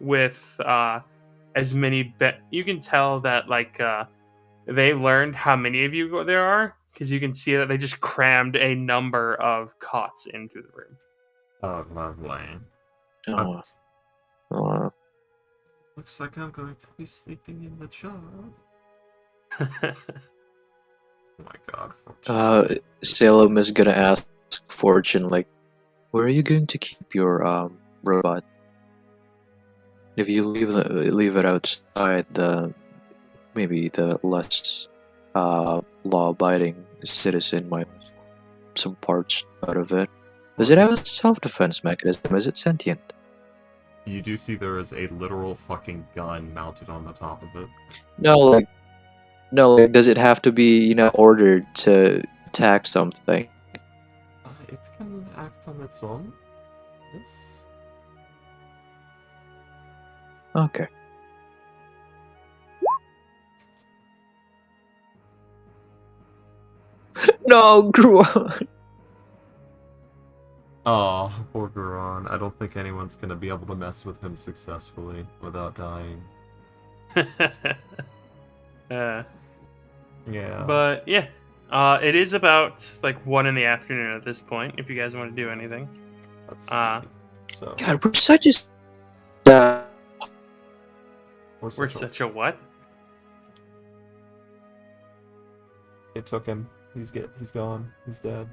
with as many you can tell that like they learned how many of you there are because you can see that they just crammed a number of cots into the room. Oh, lovely. Oh, Looks like I'm going to be sleeping in the jar. Oh my god. Salem is gonna ask Fortune, like, where are you going to keep your robot? If you leave it outside, maybe the less law-abiding citizen might have some parts out of it. Does it have a self-defense mechanism? Is it sentient? You do see there is a literal fucking gun mounted on the top of it. No, like, does it have to be, ordered to attack something? It can act on its own. Yes. Okay. No, Gruon! Oh, poor Guron. I don't think anyone's gonna be able to mess with him successfully without dying. Yeah. But yeah, it is about like 1 in the afternoon at this point. If you guys want to do anything, Let's see. So God, we're such a... we're such a what? It took him. He's gone. He's dead.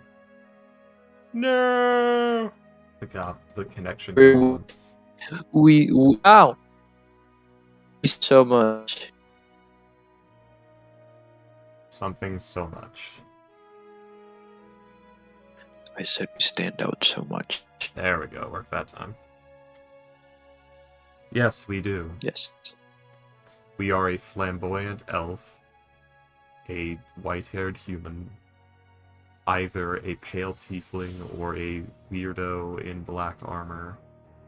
No. The connection. Wow! So much. Something so much. I said we stand out so much. There we go. Work that time. Yes, we do. Yes. We are a flamboyant elf, a white-haired human, either a pale tiefling or a weirdo in black armor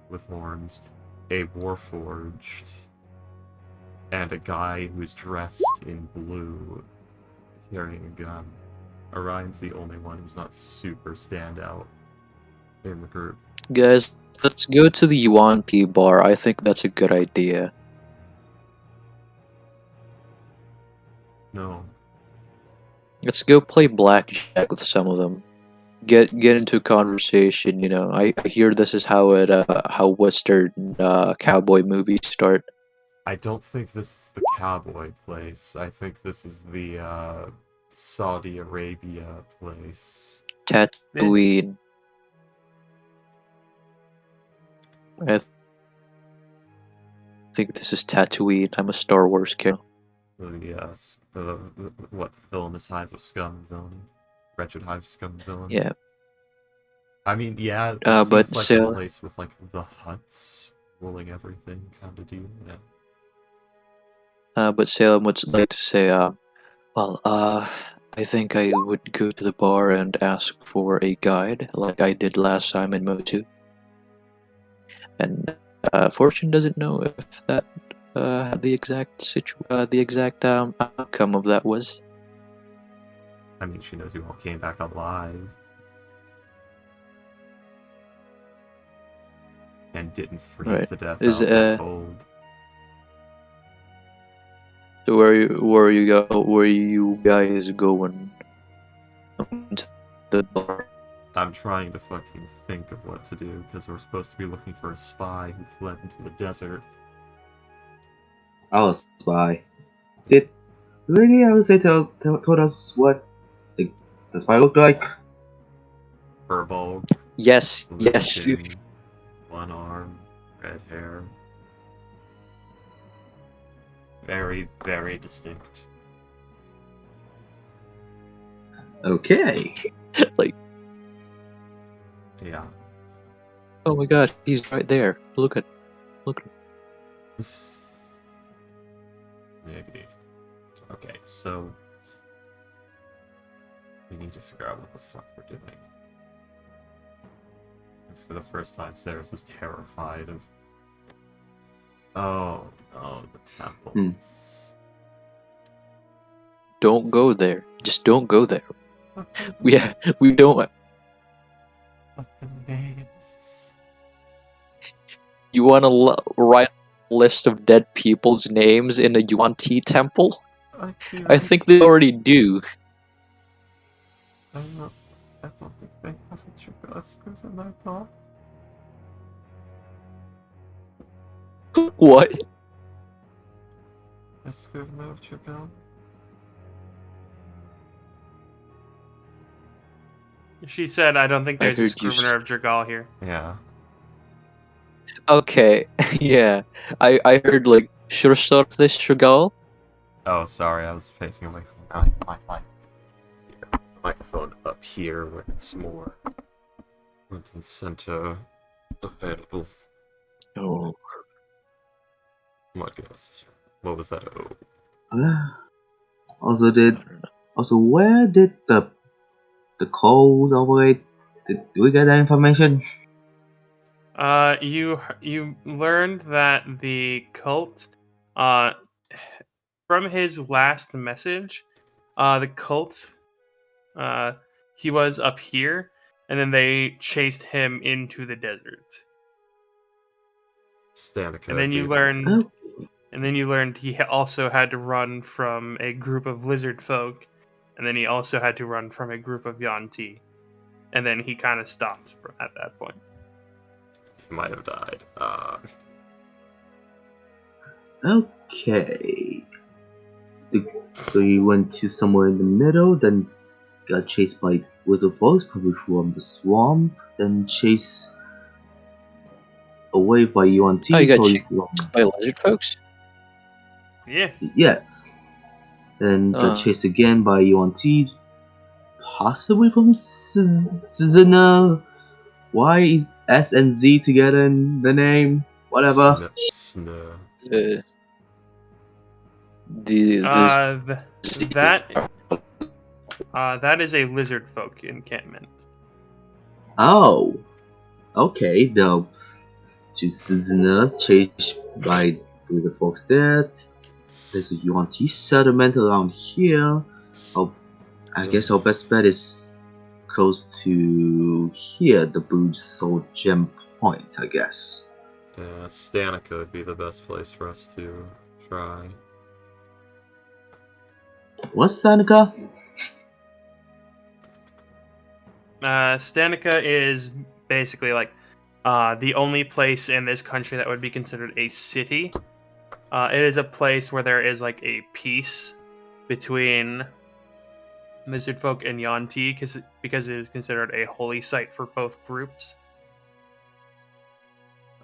with horns, a warforged, and a guy who's dressed in blue carrying a gun. Orion's the only one who's not super standout in the group. Guys, let's go to the Yuan-Ti bar. I think that's a good idea. No. Let's go play blackjack with some of them. Get into a conversation. You know, I hear this is how Western cowboy movies start. I don't think this is the cowboy place. I think this is the Saudi Arabia place. Tatooine. I think this is Tatooine. I'm a Star Wars character. Yes. What villainous hive of scum villain? Wretched hive scum villain? Yeah. I mean, yeah, it but seems like the Salem, place with, like, the huts ruling everything kind of deal, yeah. but Salem would like to say, well, I think I would go to the bar and ask for a guide, like I did last time in Motu. And Fortune doesn't know if that the exact outcome of that was. I mean, she knows you all came back alive. And didn't freeze Right. to death Is, out in the cold. So where you guys going? To the bar. I'm trying to fucking think of what to do, because we're supposed to be looking for a spy who fled into the desert. I was a spy. Did Lady Alice told us what the spy looked like? Furball, Yes, blue yes. skin, one arm, red hair. Very, very distinct. Okay. Like, Yeah. oh my god, he's right there. Look at Maybe. Okay, so we need to figure out what the fuck we're doing. For the first time, Ceres is terrified of. Oh, the temples. Don't go there. Just don't go there. We don't. But the names. You want to write a list of dead people's names in a Yuan-Ti temple? I think they already do. I don't think they have a Chibascus in their top. What? A Scrivener of Chibel? She said, "I don't think I there's a heard you Scrivener of Jergal here." Yeah. Okay, yeah. I heard, like, should I start this, Shagal? Oh, sorry, I was facing away from my microphone up here where it's more front and center available. Oh. My gosh. What was that? Oh. Also, where did the code operate? Did we get that information? You learned that the cult, from his last message, the cult, he was up here, and then they chased him into the desert. Stanica. And then you learned he also had to run from a group of lizard folk, and then he also had to run from a group of Yuan-Ti. And then he kind of stopped at that point. He might have died. Okay. So you went to somewhere in the middle, then got chased by wizard folks, probably from the swamp, then chased away by Yuan-Ti. Oh, you got probably chased by lizard folks? Yeah. Yes. Then got Oh. chased again by Yuan-Ti, possibly from Susanna. Why is S and Z together in the name? Whatever. That is a lizard folk encampment. Oh. Okay, the to Susanna, chased by wizard folks there. There's a Yuan-Ti settlement around here. I guess our best bet is close to here, the Blue Soul Gem Point, I guess. Yeah, Stanica would be the best place for us to try. What's Stanica? Stanica is basically like the only place in this country that would be considered a city. It is a place where there is like a peace between lizard folk and Yanti because it is considered a holy site for both groups.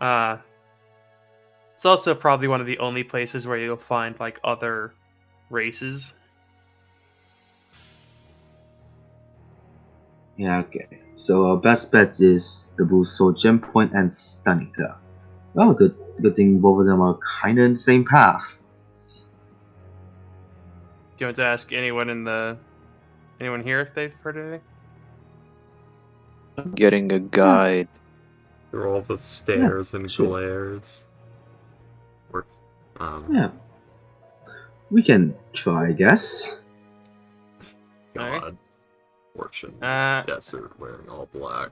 It's also probably one of the only places where you'll find like other races. Yeah, okay. So our best bet is the Buso, Gem Point, and Stanica. Well, good thing both of them are kinda in the same path. Do you want to ask anyone here if they've heard anything? I'm getting a guide. Through all the stares and sure. glares. Yeah. We can try, I guess. God. Okay. Fortune. Desert wearing all black.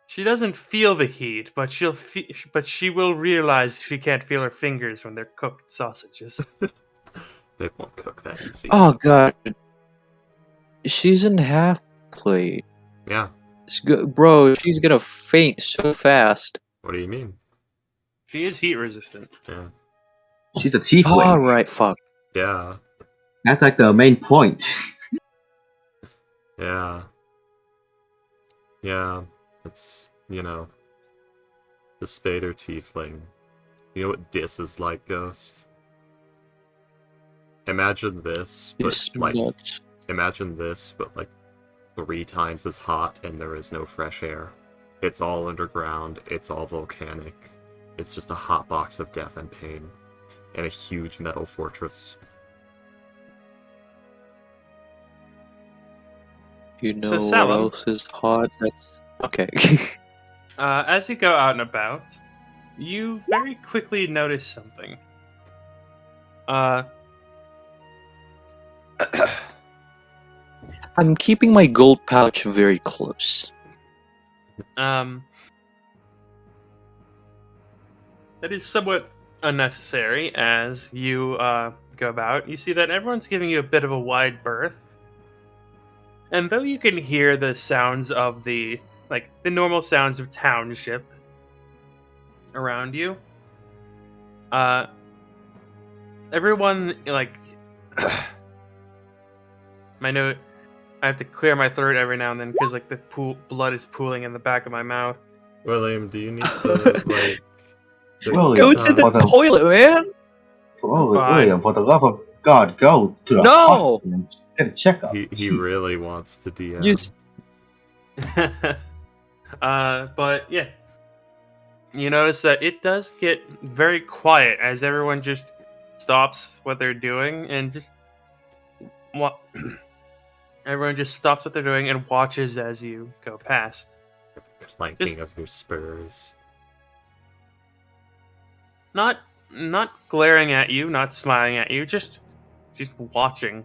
She doesn't feel the heat, but she will realize she can't feel her fingers when they're cooked sausages. They won't cook that easy. Oh god. She's in half plate. Yeah. Bro, she's gonna faint so fast. What do you mean? She is heat resistant. Yeah. She's a tiefling. Alright, fuck. Yeah. That's like the main point. Yeah. Yeah. It's, the Spader tiefling. You know what Dis is like, Ghost? Imagine this, but It's like nuts. imagine this, but like 3 times as hot, and there is no fresh air. It's all underground. It's all volcanic. It's just a hot box of death and pain, and a huge metal fortress. You know So, what Salem. else is hot? That's okay. As you go out and about, you very quickly notice something. I'm keeping my gold pouch very close. That is somewhat unnecessary as you go about. You see that everyone's giving you a bit of a wide berth. And though you can hear the sounds of the normal sounds of township around you, everyone my note. I have to clear my throat every now and then because the blood is pooling in the back of my mouth. William, do you need to William, Go to the toilet, man! William, for the love of God, go to the No! hospital and get a checkup. He Jeez. really wants to DM. But yeah, you notice that it does get very quiet as everyone just stops what they're doing and just everyone just stops what they're doing and watches as you go past. The clanking of your spurs. Not glaring at you, not smiling at you, just watching.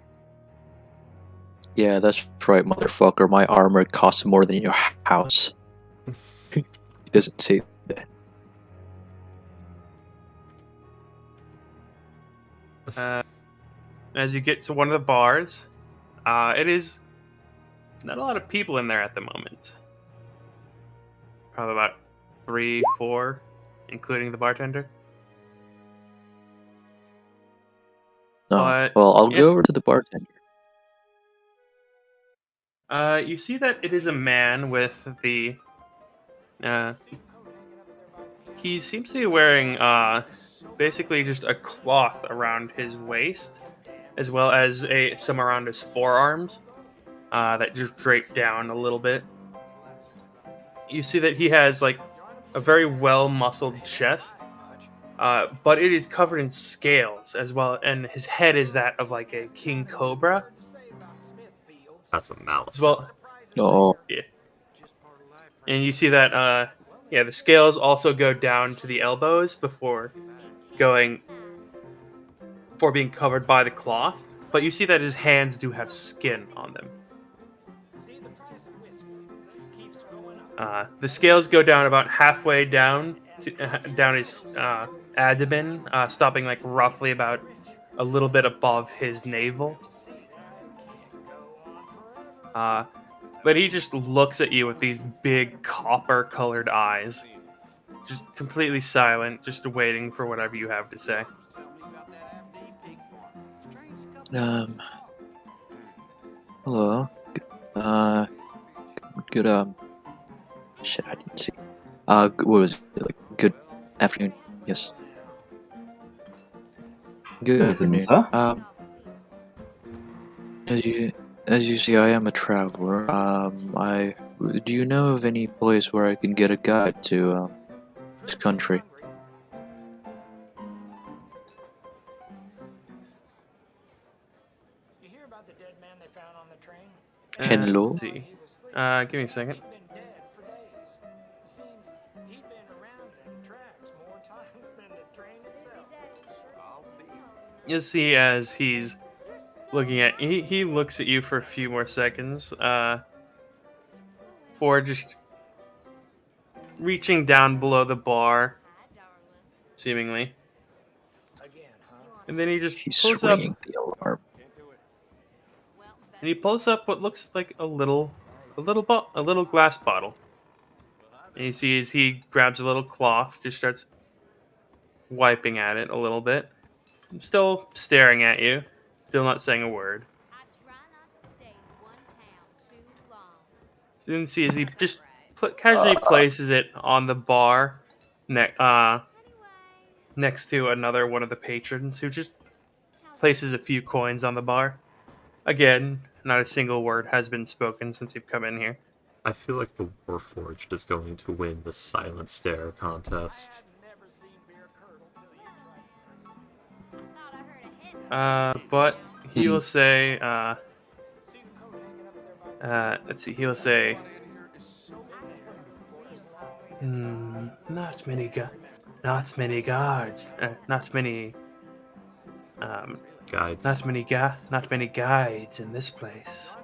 Yeah, that's right, motherfucker. My armor costs more than your house. He doesn't say that. As you get to one of the bars, it is not a lot of people in there at the moment. Probably about 3, 4, including the bartender. No. But, Well, I'll yeah. go over to the bartender. You see that it is a man with the. He seems to be wearing basically just a cloth around his waist, as well as some around his forearms that just drape down a little bit. You see that he has a very well muscled chest, but it is covered in scales as well, and his head is that of a king cobra. That's a mouse. Well, Oh, yeah. And you see that, the scales also go down to the elbows before being covered by the cloth. But you see that his hands do have skin on them. The scales go down about halfway down down his abdomen, stopping roughly about a little bit above his navel. But he just looks at you with these big copper-colored eyes, just completely silent, just waiting for whatever you have to say. Hello. Good, shit, I didn't see. What was it? Like, good afternoon. Yes. Good afternoon. Sir? As you see, I am a traveler. Do you know of any place where I can get a guide to, this country? You hear about the dead man they found on the train? Hello? Let's see. Give me a second. He'd been dead for days. Seems he'd been around them tracks more times than the train itself. You'll see as he's looking at he looks at you for a few more seconds, for just reaching down below the bar, seemingly. Again, huh? And then he just He's pulls up ringing the alarm. and he pulls up what looks like a little glass bottle. And you see as he grabs a little cloth, just starts wiping at it a little bit. Still staring at you, still not saying a word. I try not to stay in one town too long. So you can see as he just casually places it on the bar next to another one of the patrons who just places a few coins on the bar. Again, not a single word has been spoken since you've come in here. I feel like the Warforged is going to win the silent stare contest. Never seen beer curdle till you tried. Thought I heard a hit. But he will say, See the coat hanging up there by the let's see, he will say, not many guards, not many, Guides. not many guides in this place.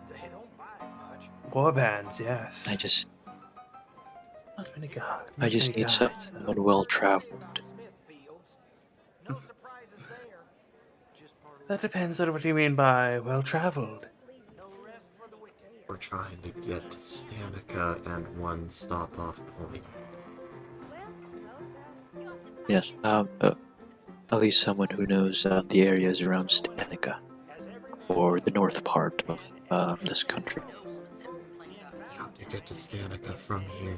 They don't buy much. Warbands, yes. I just Not many guards. need someone well traveled. Smithfields. No surprises there. Just part of That depends on what you mean by well-traveled. no rest for the wicked. We're trying to get to Stanica and one stop-off point. Yes. At least someone who knows the areas around Stanica, or the north part of this country. How to get to Stanica from here?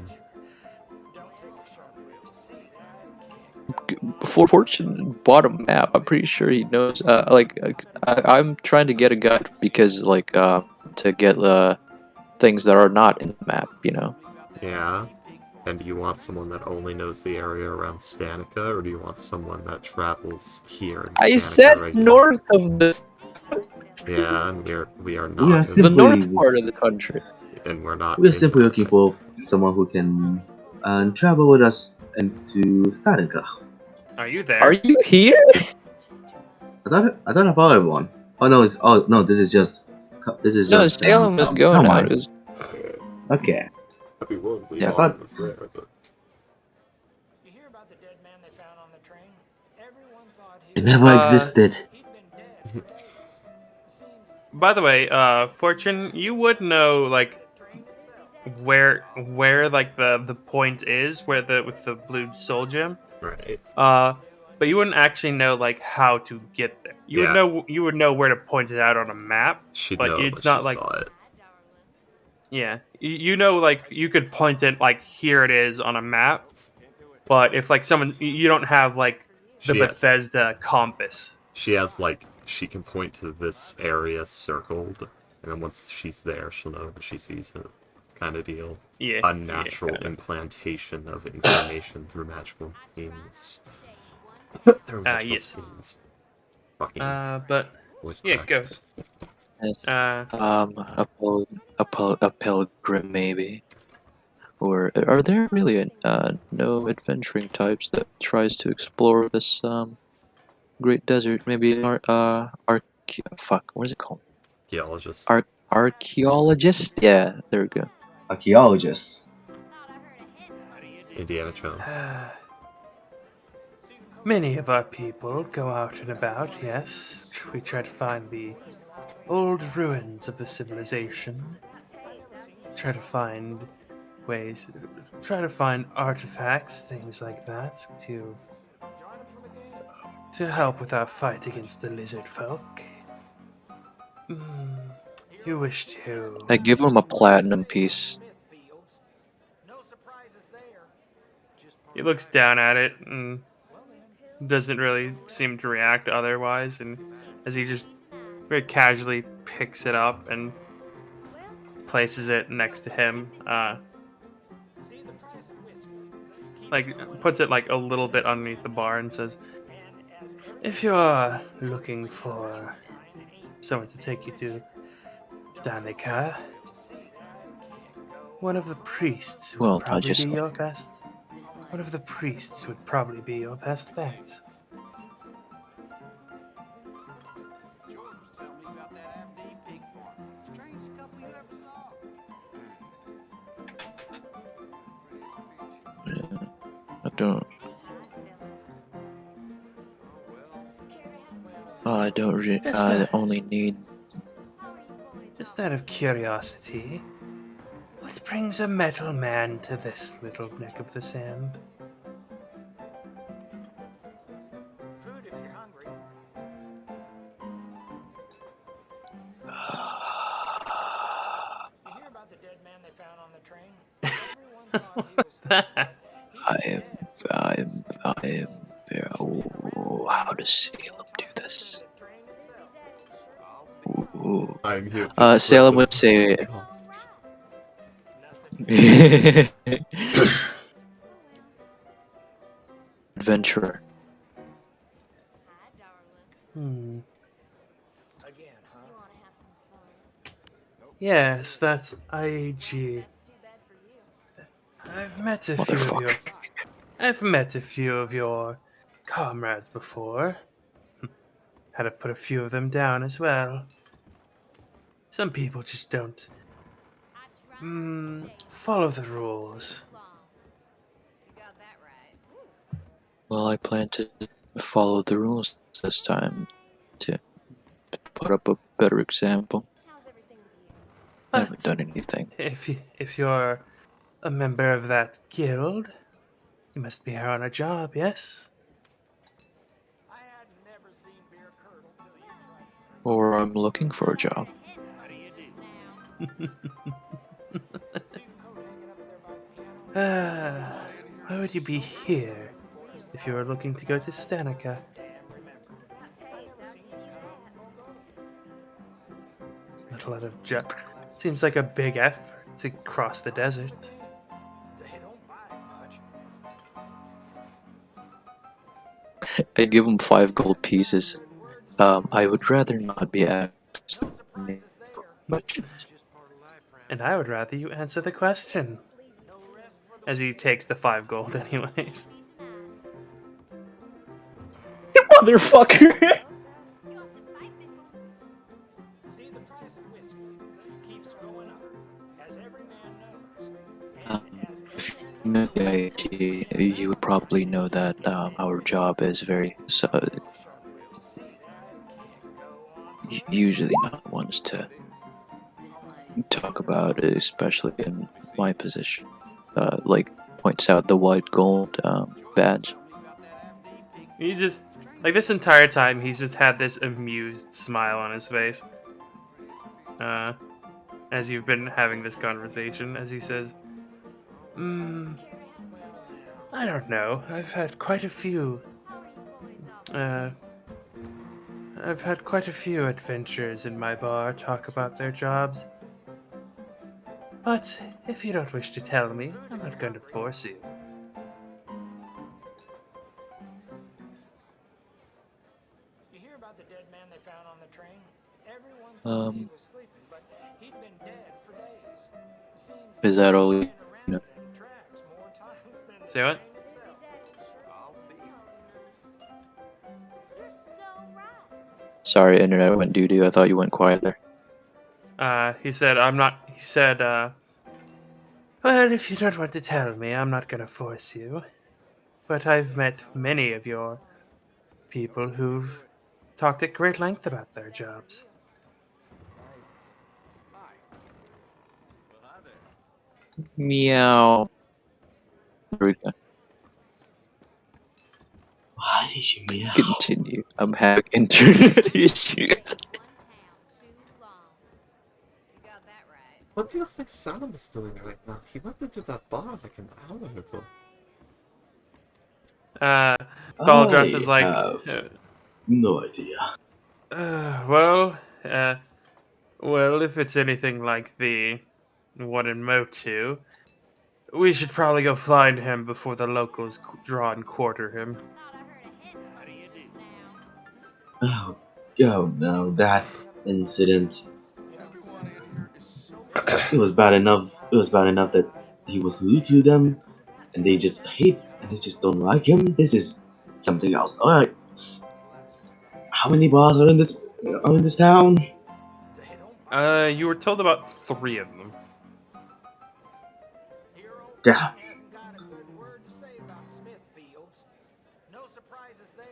Before Fortune bought a map, I'm pretty sure he knows. I'm trying to get a guide because, to get things that are not in the map. You know. Yeah. And do you want someone that only knows the area around Stanica, or do you want someone that travels here in I Stanica said regularly? north of the Yeah, and we are We not are in- simply- the north part of the country. and we're not. We are in simply that. looking for someone who can travel with us into Statica. Are you there? Are you here? I thought about everyone. Oh no, this is just No, Salem is Salem. going Never out. mind. Is Okay. I'd be willing to leave Yeah, all but- of us there, but You hear about the dead man they found on the train? Everyone thought It never existed. he'd been dead. By the way, Fortune, you would know where like the point is where with the blue soul gem. right. But you wouldn't actually know how to get there. You would know where to point it out on a map. She'd But know it's when not she like- saw it. Yeah, you know you could point it here it is on a map. But if someone you don't have the She- Bethesda compass. She has she can point to this area circled, and then once she's there, she'll know when she sees it. Kind of deal. Yeah, Unnatural yeah, kinda. implantation of information through magical means. Through magical yes. means. Fucking But voice yeah, crack. Ghost. Yes. Uh, A pilgrim maybe, or are there really no adventuring types that tries to explore this great desert? Maybe what is it called? Geologist. Archaeologist? Yeah, there we go. Archaeologists. Thought I heard a hit. Indiana Jones. Many of our people go out and about, yes. We try to find the old ruins of the civilization. Try to find ways, try to find artifacts, things like that, to help with our fight against the lizard folk. Mm, you wish to. I give him a platinum piece. He looks down at it and doesn't really seem to react otherwise, and as he just very casually picks it up and places it next to him, like puts it like a little bit underneath the bar and says, "If you're looking for someone to take you to Stanica, one of the priests would Well, I probably just be your best. One of the priests would probably be your best bet." I don't. I don't. I only need. Just out of curiosity, what brings a metal man to this little neck of the sand? Food if you're hungry. You hear about the dead man they found on the train? Everyone thought he was sleeping. How does Salem do this? The train itself. Ooh. I'm here to Salem would say. Adventurer. Hi, darling. Hmm. Again, huh? Do you want to have some fun? Yes, that's IAG. That's too bad for you. I've met a few of your. Motherfucker. I've met a few of your comrades before. Had to put a few of them down as well. Some people just don't I tried to stay follow the rules. long. You got that right. Well, I plan to follow the rules this time to put up a better example. How's everything with you? I haven't But done anything. if you're a member of that guild, you must be here on a job, yes? I had never seen beer curdle till you tried it. Or I'm looking for a job. How do you do? See the coat hanging up there by the piano? Why would you be here if you were looking to go to Stanica? Not a lot of job. Seems like a big effort to cross the desert. They don't buy much. I give him 5 gold pieces. I would rather not be asked much. And I would rather you answer the question. As he takes the 5 gold, anyways. Motherfucker! See, there's just whiskey. Keeps going up. As every man knows. If you know the IAG, you would probably know that our job is very usually not ones to talk about, especially in my position. Like points out the white gold badge. You just like this entire time he's just had this amused smile on his face. As you've been having this conversation, as he says, I don't know. I've had quite a few adventurers in my bar talk about their jobs. But if you don't wish to tell me, I'm not going to force you. You hear about the dead man they found on the train? Everyone thought he was sleeping, but he'd been dead for days. Seems Is that all you he'd been know? around them tracks more times than the Say what? train itself. You're so right. Sorry, internet went doo-doo. I thought you went quiet there. He said, I'm not. He said, well, if you don't want to tell me, I'm not going to force you. But I've met many of your people who've talked at great length about their jobs. Meow. There we go. Why did you meow? Continue. I'm having internet issues. One town too long. You got that right. What do you think Saddam is doing right now? He went into that bar like an hour ago. Baldruff is like, have no idea. well, if it's anything like the one in Motu, we should probably go find him before the locals draw and quarter him. Thought I heard a hit from you just Oh, now. oh no, that incident. It was bad enough. It was bad enough that he was rude to them, and they just hate and they just don't like him. This is something else. All right. How many bars are in this town? You were told about 3 of them. Damn. Hasn't got a good word to say about Smithfields. No surprises there.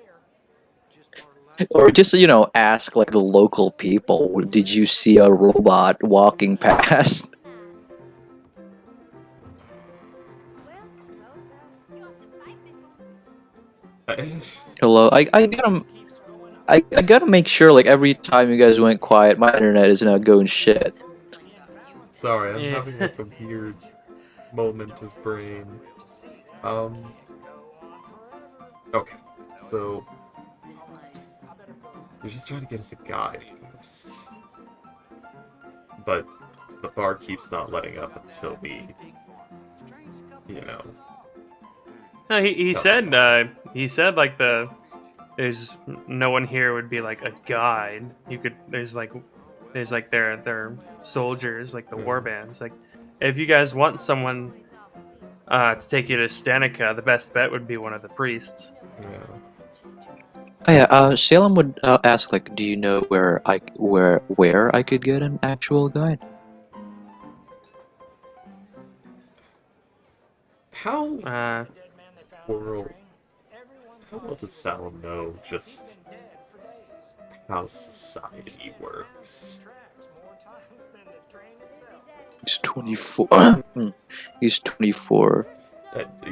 Just part of life. Or just, ask like the local people, did you see a robot walking past? Well, so you have to fight me for Hello, I gotta make sure like every time you guys went quiet, my internet is not going shit. Sorry, I'm Yeah. having like a weird moment of brain. Okay, so we're just trying to get us a guide, but the bar keeps not letting up until we, No, he Tell said he said like there's no one here would be like a guide. There's like their soldiers, like the war bands. Like if you guys want someone to take you to Stanica, the best bet would be one of the priests. Oh yeah, Salem would ask like, do you know where I could get an actual guide? How Uh, well does Salem know just how society works? He's 24. He's 24.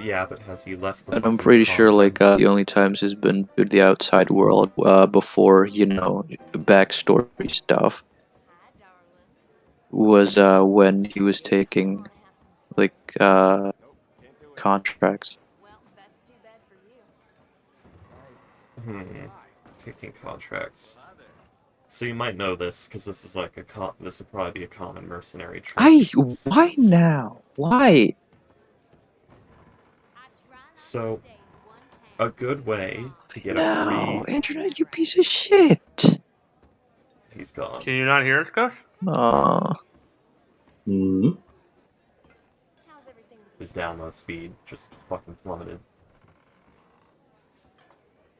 Yeah, but has he left the And I'm fucking pretty sure like continent? the only times he's been to the outside world before, backstory stuff was when he was taking like contracts. well, that's too bad for you. Taking contracts. So you might know this, because this is like this would probably be a common mercenary trick. Why now? Why? So, a good way to get a No, free... internet, you piece of shit. He's gone. can you not hear us, Gus? Aw. Hmm. How's everything with His download speed just fucking plummeted.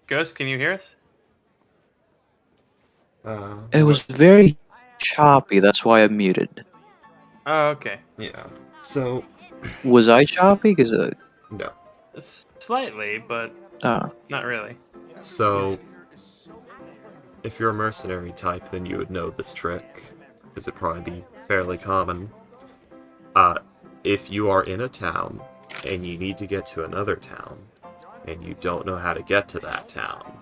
Gus, can you hear us? It was very choppy, that's why I muted. Oh, okay. Yeah. So, Was I choppy? Because no. Slightly, but not really. So, if you're a mercenary type, then you would know this trick, because it'd probably be fairly common. If you are in a town, and you need to get to another town, and you don't know how to get to that town,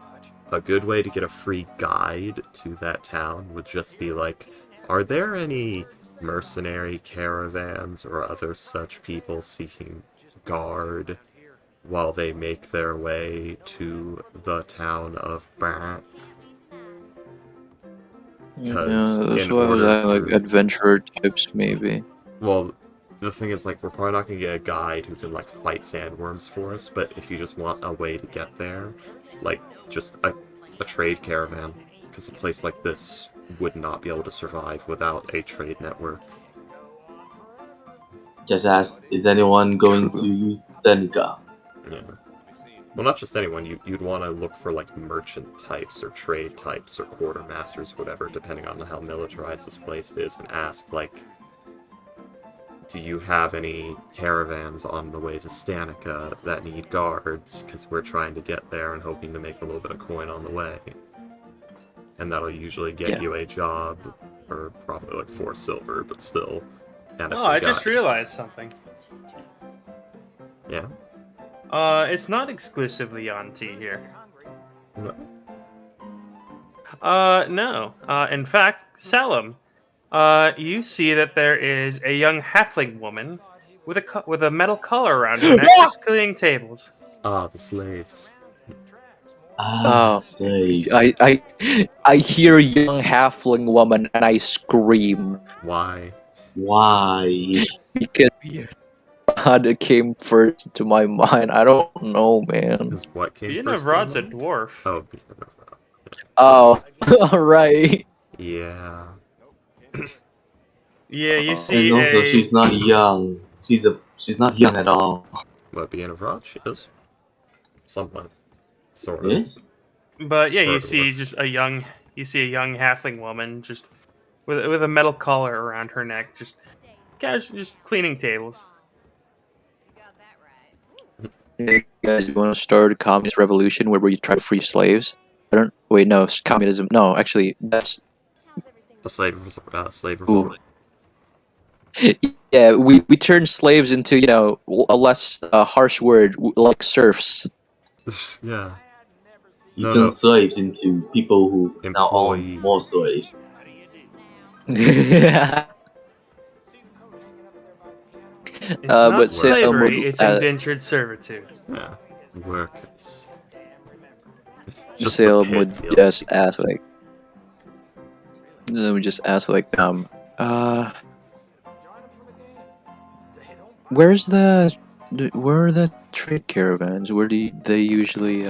a good way to get a free guide to that town would just be like, are there any mercenary caravans or other such people seeking guard while they make their way to the town of Bat? yeah, that's why I was at, like adventurer types maybe. Well, the thing is, like, we're probably not gonna get a guide who can, like, fight sandworms for us, but if you just want a way to get there, like, just a trade caravan, because a place like this would not be able to survive without a trade network. Just ask, is anyone going to use Stanica? Yeah. Well, not just anyone, you'd want to look for, like, merchant types, or trade types, or quartermasters, whatever, depending on how militarized this place is, and ask, like, do you have any caravans on the way to Stanica that need guards? Because we're trying to get there and hoping to make a little bit of coin on the way. And that'll usually get you a job, or probably like 4 silver, but still. And Oh, I just realized something. Yeah. It's not exclusively on tea here. No. No. In fact, Salem, you see that there is a young halfling woman with a metal collar around her neck, just cleaning tables. Ah, the slaves. Oh, Slave. I hear young halfling woman and I scream Why? Why? because Beard came first to my mind. I don't know, man. Because what came Being first? of Rod's a in mind? dwarf. Oh, Being of Rod. Oh, alright. Yeah. Yeah, you see And also, a. she's not young. She's not young at all. What, Being of Rod? She is. Somewhat. Sort of. Yes. But yeah, For a you see dwarf. just a young. You see a young halfling woman just with a metal collar around her neck, just cleaning tables. You got that right. Hey guys, you want to start a communist revolution where we try to free slaves? I don't. Wait, no, it's communism. No, actually, that's. How's everything with you? A slave Ooh. Yeah, we turn slaves into, a less harsh word, like serfs. Yeah. You No, turn no. slaves into people who now own Employee. small slaves. Yeah. It's But not Salem slavery; would, it's indentured servitude. Yeah. Workers. Just the Salem pit would feels just secret. ask like, then we just ask like, where are the trade caravans? Where do they usually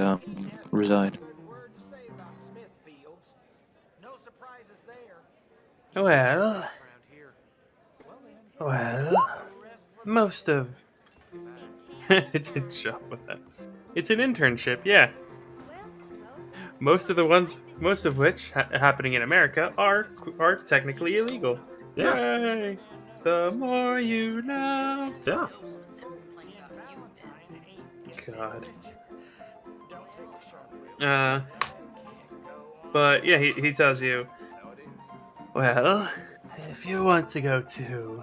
reside? Well, most of it's a job with that. It's an internship, yeah. Most of which happening in America are technically illegal. Yeah. Yay! The more you know. Yeah. God. But yeah, he tells you. Well, if you want to go to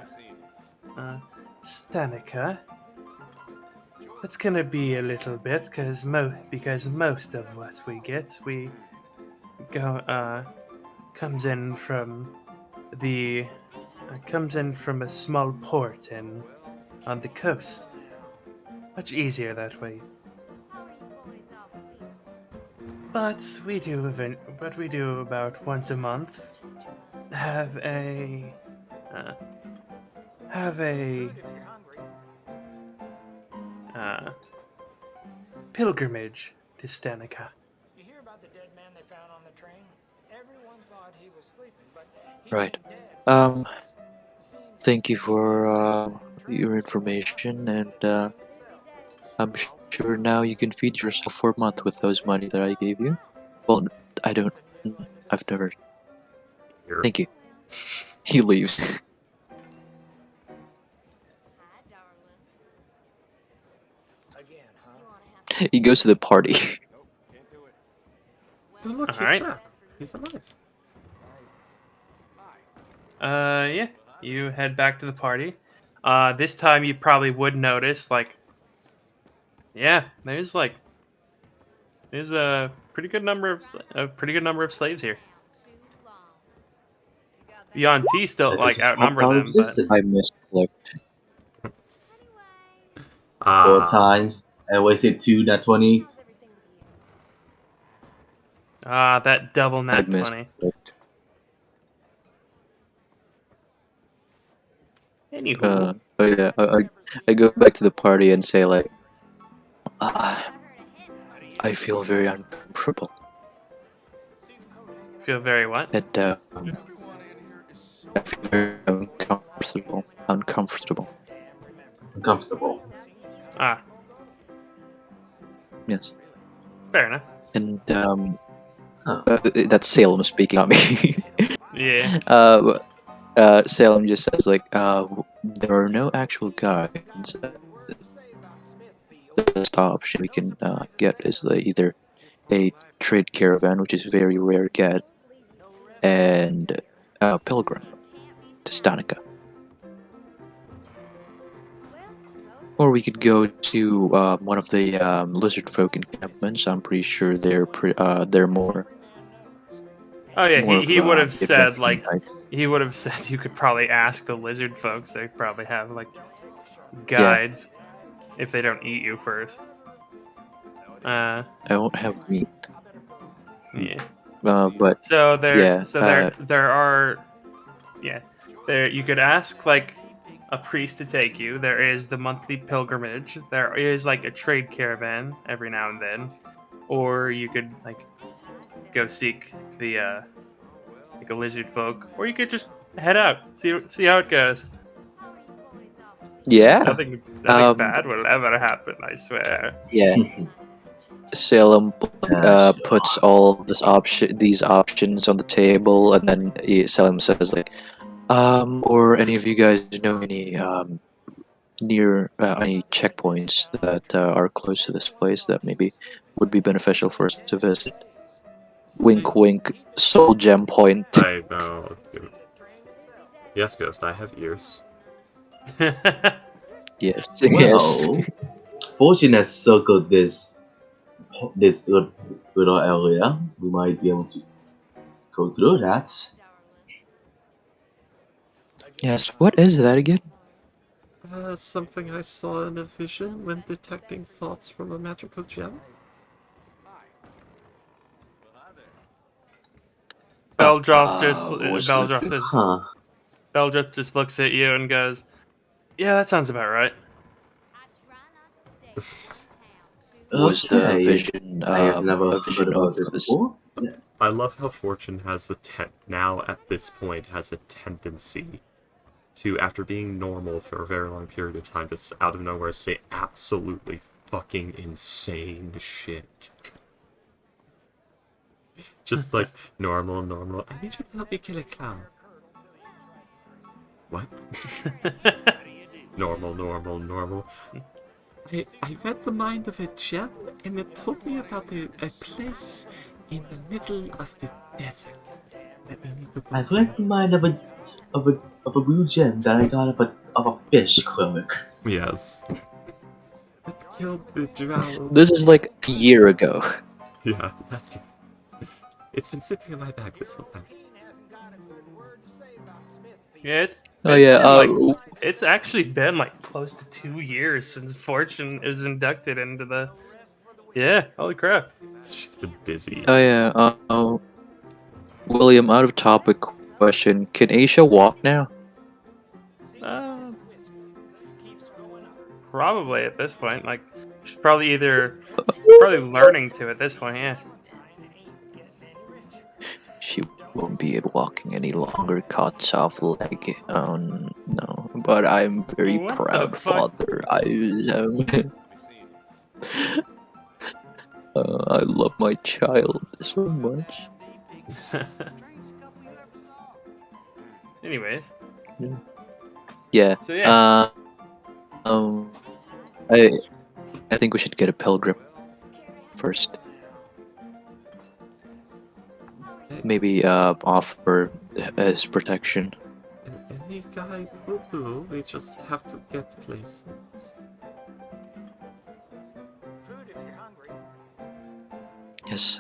Stanica, it's gonna be a little bit because most of what we get comes in from a small port on the coast. Much easier that way. But we do about once a month have a pilgrimage to Stanica. You hear about the dead man they found on the train? Everyone thought he was sleeping, but he'd Right. been dead for days. Thank you for your information, and I'm sure now you can feed yourself for a month with those money that I gave you. Well, I don't. I've never. Here. Thank you. He leaves. Hi, darling. Again, huh? Do you want to have He goes to the party. Oh, look, he's Alright. there. He's alive. Yeah, you head back to the party. This time you probably would notice, yeah, there's a pretty good number of slaves here. The Yuan-Ti still So this is outnumber how them, but existence. I misclicked. 4 times. I wasted 2 nat 20s. that double I nat 20. misclicked. Anywho, Oh yeah, I go back to the party and say like, I feel very uncomfortable. feel very what? And I feel very uncomfortable. Uncomfortable. Ah, Yes. fair enough. And that's Salem speaking on me. Yeah. Salem just says like, there are no actual guides. The best option we can get is either a trade caravan, which is very rare get, and a pilgrim to Stanica. or we could go to one of the lizard folk encampments. I'm pretty sure they're more Oh yeah, more he of would have said adventuring like types. he would have said you could probably ask the lizard folks. They probably have like Yeah, guides if they don't eat you first. I won't have meat. Yeah. But So yeah, there are there you could ask like a priest to take you. There is the monthly pilgrimage. There is like a trade caravan every now and then, or you could like go seek the like a lizard folk, or you could just head out, see how it goes. yeah, Nothing um, bad will ever happen, I swear. yeah. Salem Sure. puts all these options on the table, and then Salem says like, or any of you guys know any near any checkpoints that are close to this place that maybe would be beneficial for us to visit? Wink, wink. Soul gem point. I know, dude. Yes, Ghost, I have ears. Yes, yes. Well, Fortune has circled this little area. We might be able to go through that. Yes. What is that again? Something I saw in a vision when detecting thoughts from a magical gem. Beldroth was the- Huh. Beldroth just looks at you and goes, "Yeah, that sounds about right." Was the Okay. vision I have never a heard vision about of this this? before. Yes. I love how Fortune has now at this point has a tendency to, after being normal for a very long period of time, just out of nowhere say absolutely fucking insane shit. Just like normal. I need you to help me kill a clown. What? Normal. I read the mind of a gem, and it told me about a place in the middle of the desert that we need to go I've to. read the mind of a blue gem that I got of a fish clerk. Yes. It killed the drow. This is like a year ago. Yeah, that's it. It's been sitting in my bag this whole time. Yeah, Oh yeah. been, like, it's actually been like close to 2 years since Fortune is inducted into the. Yeah, holy crap! She's been busy. Oh yeah. William, out of topic question. Can Aisha walk now? Uh, probably at this point, like she's probably learning to at this point. Yeah. She won't be walking any longer. Cuts off leg. Oh no! But I'm very What the proud fuck? father. I I love my child so much. Anyways. Yeah. So yeah. I think we should get a pilgrim first. Maybe offer his protection. Any guide will do. We just have to get places. Food if you're hungry. Yes.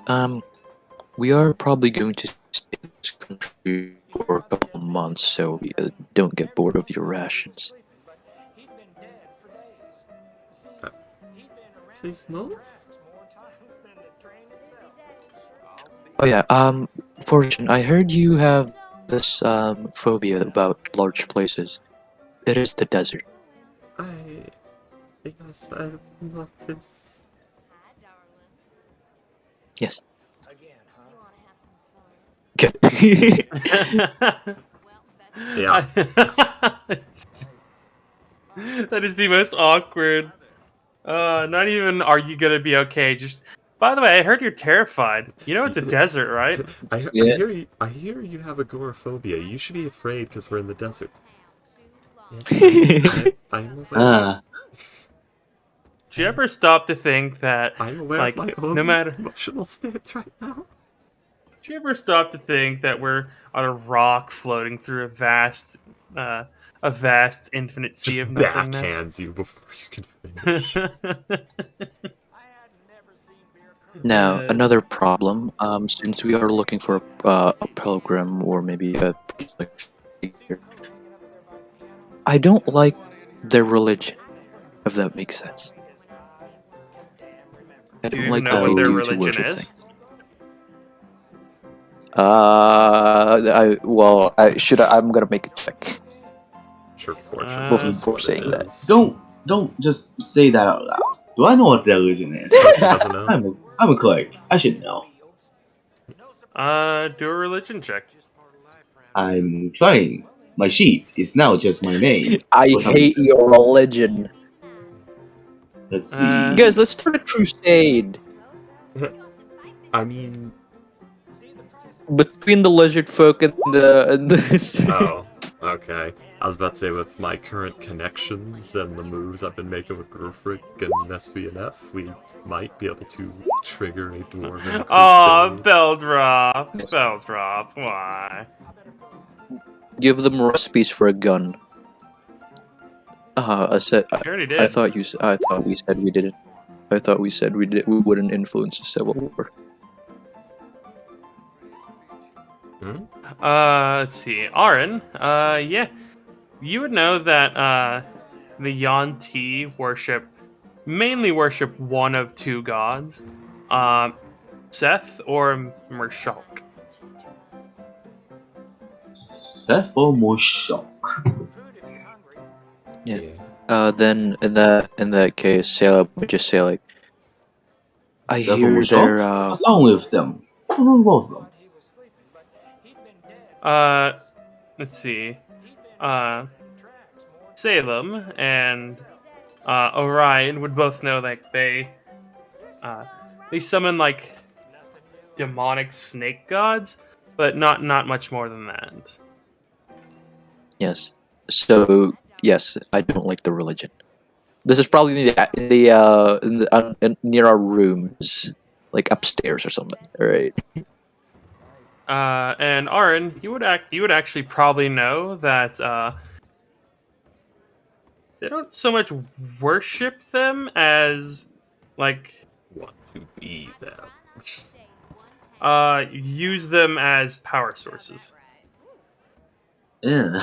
We are probably going to stay in this country for a couple of months, so we don't get bored of your rations. He'd been dead for days. Uh, He'd been around Please no. more times than the train itself. Oh yeah. Fortune, I heard you have this phobia about large places. It is the desert. Yes, I've noticed. Yes. Again, huh? Yeah. That is the most awkward. Not even are you gonna be okay? Just by the way, I heard you're terrified. You know it's a desert, right? I Yeah. hear you have agoraphobia. You should be afraid because we're in the desert. Yes, I'm aware. Ah, Do you ever stop to think that, I'm aware like, of my own no matter? emotional state right now. Do you ever stop to think that we're on a rock floating through a a vast, infinite sea Just of nothingness. backhands you before you can finish. Now, Uh, another problem, since we are looking for a pilgrim or maybe a priest-like figure, I don't like their religion, if that makes sense. I Do don't you like know what what they their do to religion worship is? things. I'm gonna make a check. Sure, Fortune Uh, knows Before what saying it that. is. Don't just say that out loud. Do I know what religion is? Fortune doesn't know. I'm a cleric. I should know. Do a religion check. I'm trying. My sheet is now just my name. I For some hate reason. your religion. Let's see. Guys, let's start a crusade I mean, between the lizard folk and the oh, okay. I was about to say, with my current connections and the moves I've been making with Grufric and SVNF, we might be able to trigger a dwarven Oh, crusade. Beldroth, why? Give them recipes for a gun. I said. You already did. I thought we said we didn't. I thought we said we wouldn't influence the civil war. Let's see. Aaron, yeah. You would know that, the Yuan-Ti mainly worship one of two gods. Seth or Mershulk. Seth or Moshok. Yeah. Then in that case, Salem would just say like, I Seth or hear Moshok? they're What's wrong with them? What's wrong with both of them? Let's see. Salem and Orion would both know that they summon like demonic snake gods, but not much more than that. yes. So yes, I don't like the religion. This is probably near our rooms, like upstairs or something. All right. And Aaron, you would actually probably know that they don't so much worship them as like Want to be them. use them as power sources. Yeah.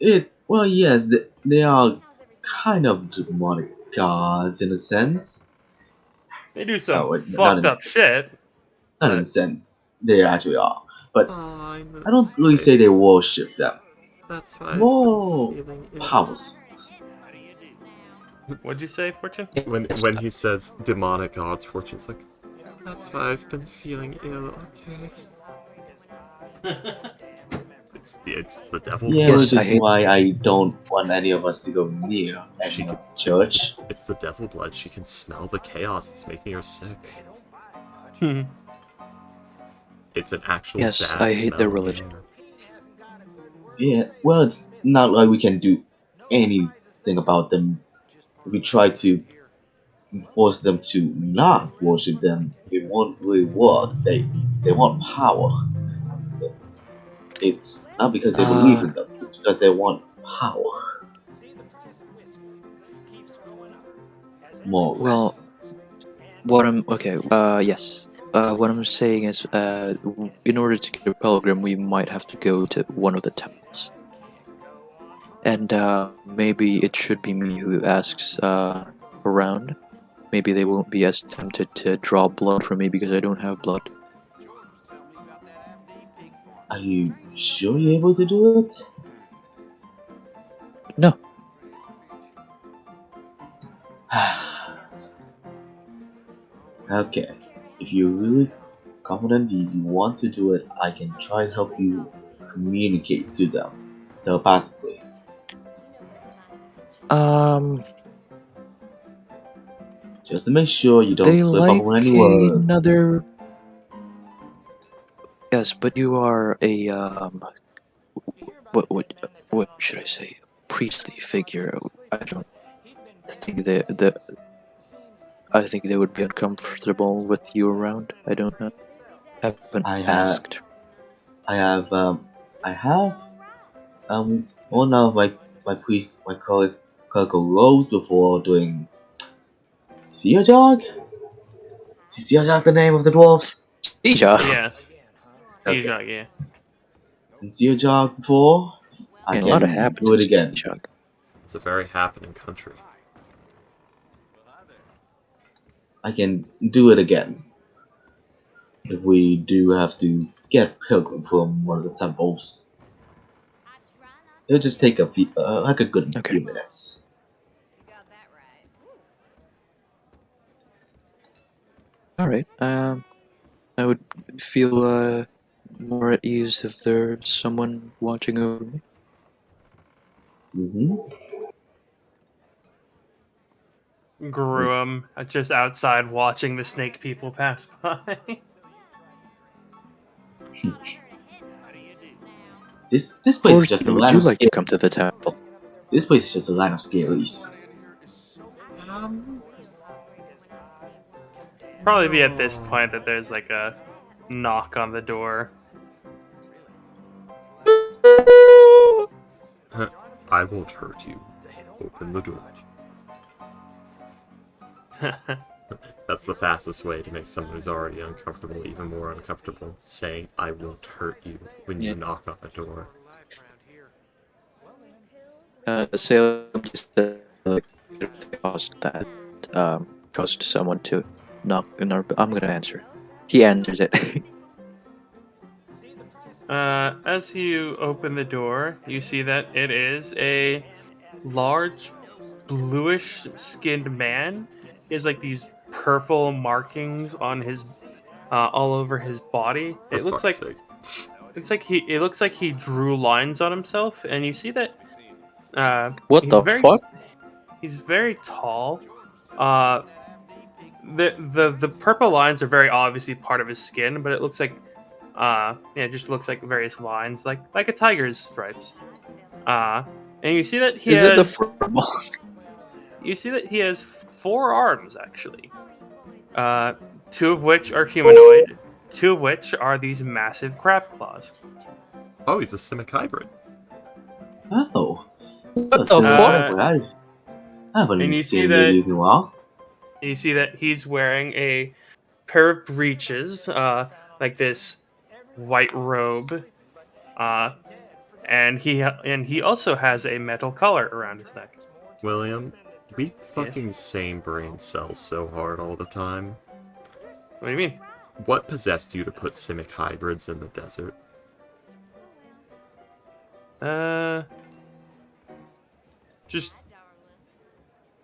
Yeah. Well, yes, they are kind of demonic gods in a sense. They do some Not fucked in, up shit. not in a but- sense. They actually are. But In I don't this really say they case, worship them. That's why More I've been feeling ill. power source. What'd you say, Fortune? When he says demonic gods, Fortune's like, that's why I've been feeling ill, okay? It's the devil. Yeah, Yes, which I is hate- why I don't want any of us to go near She any can, church. It's the devil blood. She can smell the chaos. It's making her sick. It's an actual Yes, bad I hate their smell in the religion. air. Yeah, well, it's not like we can do anything about them. If we try to force them to not worship them, it won't really work. They want power. It's not because they believe in them, it's because they want power. More or Well, less. yes. What I'm saying is, in order to get a pilgrim, we might have to go to one of the temples. And maybe it should be me who asks around. Maybe they won't be as tempted to draw blood from me because I don't have blood. Are you sure you're able to do it? No. Okay. If you're really confident you want to do it, I can try and help you communicate to them telepathically. Just to make sure you don't They slip like up on any words. another. Yes, but you are a what should I say? Priestly figure. I don't think I think they would be uncomfortable with you around. I don't know. Haven't I have asked. I have I have one of my clerical roles before doing Sea Jog. Sea Jog the name of the dwarves. Deja. Yes. Okay. Ejog, yeah. And Sea Jog before. I Man, a lot of can happens do it in again. Chuck. It's a very happening country. I can do it again. If we do have to get pilgrim from one of the temples, it'll just take a good Okay. few minutes. You got that right. All right. I would feel more at ease if there's someone watching over me. Mm-hmm. Gruum, just outside watching the snake people pass by. This place is just a Fortune, would land you of like to scale. come to the temple? This place is just a land of scalies. Probably be at this point that there's like a knock on the door. I won't hurt you. Open the door. That's the fastest way to make someone who's already uncomfortable even more uncomfortable. Saying, I won't hurt you when you Yeah. knock on the door. Salem just caused that. Caused someone to knock on our. I'm gonna answer. He answers it. As you open the door, you see that it is a large, bluish skinned man. He has like these purple markings on his, all over his body. For It looks fuck's like sake. it looks like he drew lines on himself, and you see that What he's the very fuck? he's very tall. Uh, the purple lines are very obviously part of his skin, but it looks like yeah, it just looks like various lines, like a tiger's stripes. And you see that he Is it the has furball? you see that he has 4 arms actually. Uh, 2 of which are humanoid, 2 of which are these massive crab claws. Oh, he's a simic hybrid. Oh, What that's the similar fuck? to what I haven't And you see seen that you in a while. you see that he's wearing a pair of breeches, like this white robe, uh, and he also has a metal collar around his neck. William, we Yes. fucking same brain cells so hard all the time. What do you mean? What possessed you to put simic hybrids in the desert? Just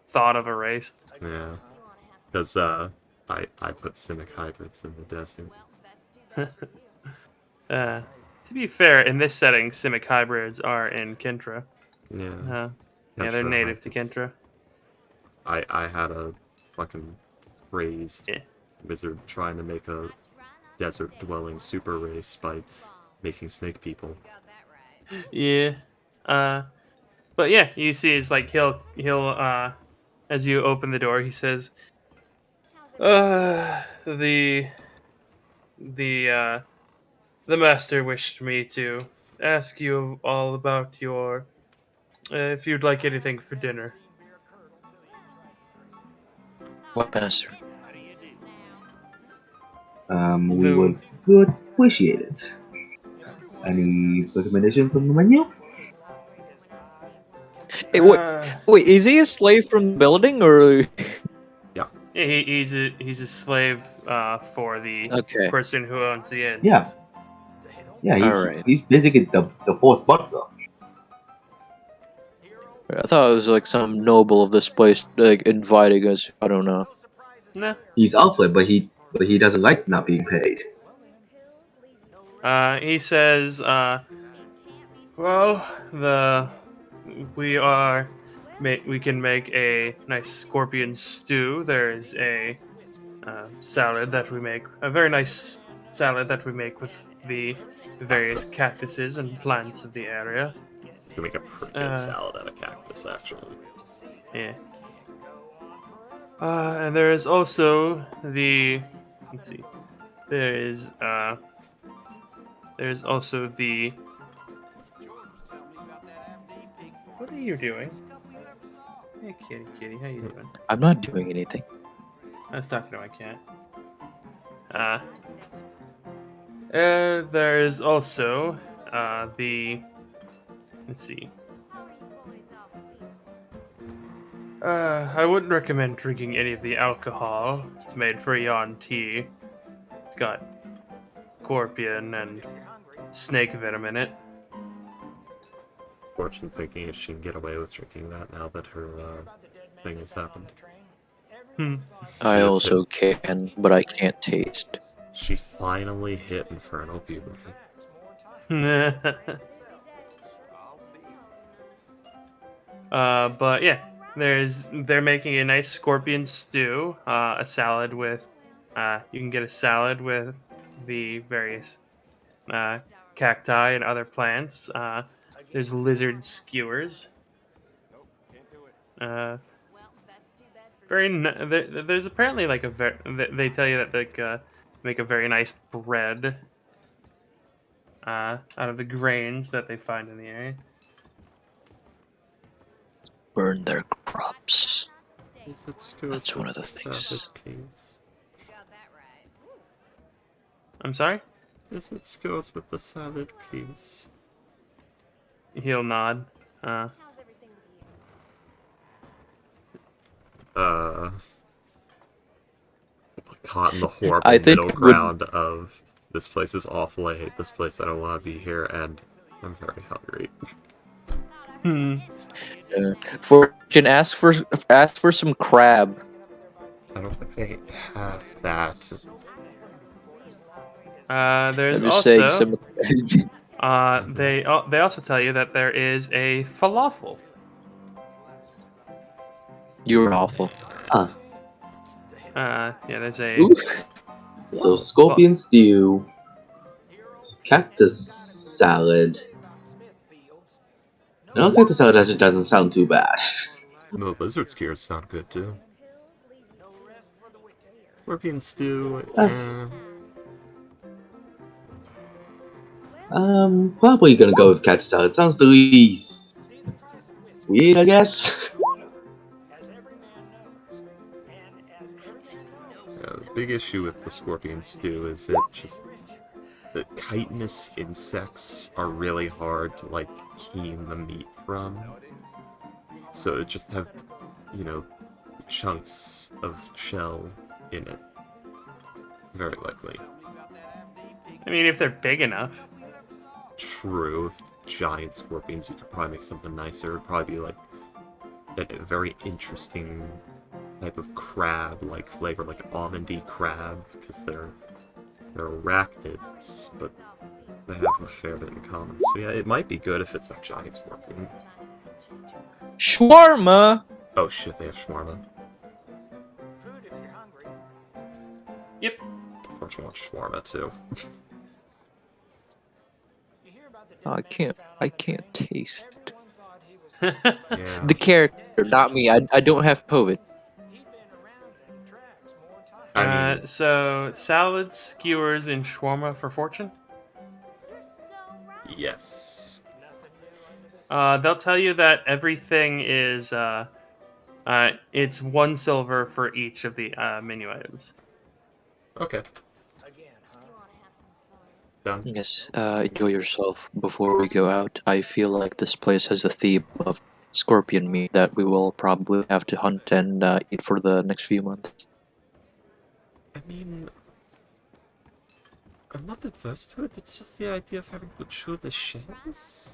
thought of a race. Yeah. Because, I put simic hybrids in the desert. To be fair, in this setting, simic hybrids are in Kintra. Yeah. Yeah, they're Kintra native to hybrids. Kintra. I had a fucking crazed Yeah. wizard trying to make a desert dwelling super race by making snake people. Yeah. But yeah, you see, it's like he'll as you open the door, he says, the the the master wished me to ask you all about your if you'd like anything for dinner. What master? We The would good appreciate it. Any recommendation from the menu? Hey, uh, wait, is he a slave from the building or? Yeah. he's a slave for the Okay, person who owns the inn. Yeah. Yeah, alright. he's basically the force butler. I thought it was like some noble of this place, like inviting us. I don't know. Nah. He's Alfred, but he doesn't like not being paid. He says, well, we are we can make a nice scorpion stew. There is a salad that we make, a very nice salad that we make with the various cactuses and plants of the area. You can make a pretty good salad out of cactus, actually. Yeah. And there is also the. Let's see. There is also the What are you doing? Hey, kitty, how you doing? I'm not doing anything. I was talking to my cat. There's also the. Let's see. I wouldn't recommend drinking any of the alcohol. It's made free on tea. It's got scorpion and snake venom in it. Fortune thinking if she can get away with drinking that now that her thing has happened. I Yes, also can, but I can't taste. She finally hit infernal puberty. But yeah, they're making a nice scorpion stew, a salad with, you can get a salad with the various cacti and other plants. There's lizard skewers. There's apparently like they tell you that make a very nice bread out of the grains that they find in the area. Burn their crops. That's one of the things. I'm sorry? Yes, it goes with the salad, please. He'll nod. Caught in the horrible I think middle ground of this place is awful, I hate this place, I don't want to be here, and I'm very hungry. Fortune, ask for some crab. I don't think they have that. There's I'm just also saying some. they also tell you that there is a falafel. You're awful. Yeah, there's a. Oof. So scorpion stew, cactus salad. No, cactus salad actually doesn't sound too bad. The lizard skewers sound good too. Scorpion stew. Probably gonna go with cactus salad. Sounds the least weird, I guess. The big issue with the scorpion stew is that chitinous insects are really hard to like keen the meat from. So it just have, chunks of shell in it. Very likely. I mean, if they're big enough. True. Giant scorpions, you could probably make something nicer. It'd probably be like a very interesting type of crab-like flavor, like almondy crab, because they're arachnids, but they have a fair bit in common. So yeah, it might be good if it's a giant scorpion. Shawarma. Oh shit, they have shawarma. Yep. Unfortunately, I want shawarma too. I can't taste. Yeah. The character, not me. I don't have COVID. I mean, So salad, skewers, and shawarma for Fortune. yes. They'll tell you that everything is it's 1 silver for each of the menu items. Okay. Done. Yes. Enjoy yourself before we go out. I feel like this place has a theme of scorpion meat that we will probably have to hunt and eat for the next few months. I mean, I'm not adverse to it. It's just the idea of having to chew the shells.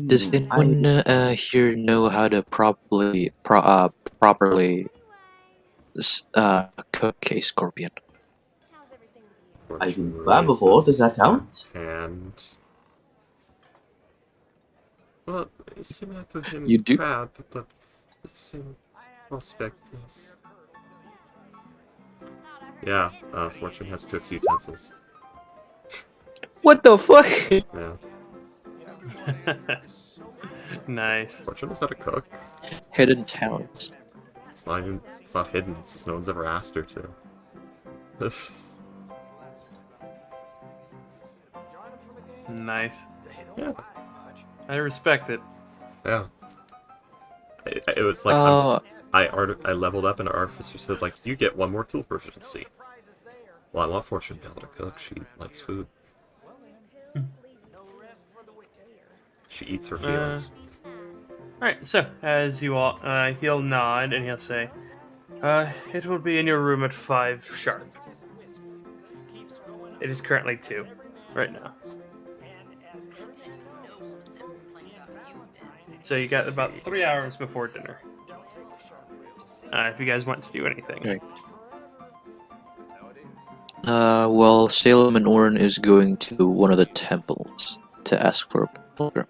Does anyone here know how to properly cook a scorpion? I've been crab before, does that count? And well, it's similar to him You do? crab, but the same prospect, yes. Yeah, Fortune has cook's utensils. What the fuck? Yeah. Nice. Fortune knows how to cook. Hidden talents. It's not hidden, it's just no one's ever asked her to. Nice. Yeah. I respect it. Yeah. It was like I leveled up, and our artificer said like, you get 1 more tool proficiency. Well, I want Fortune to be able to cook. She likes food. She eats her feelings. Alright, so as you all, he'll nod and he'll say, it will be in your room at 5 sharp. It is currently 2 right now. So you got about 3 hours before dinner. If you guys want to do anything. Right. Well, Salem and Orin is going to one of the temples to ask for a pilgrim.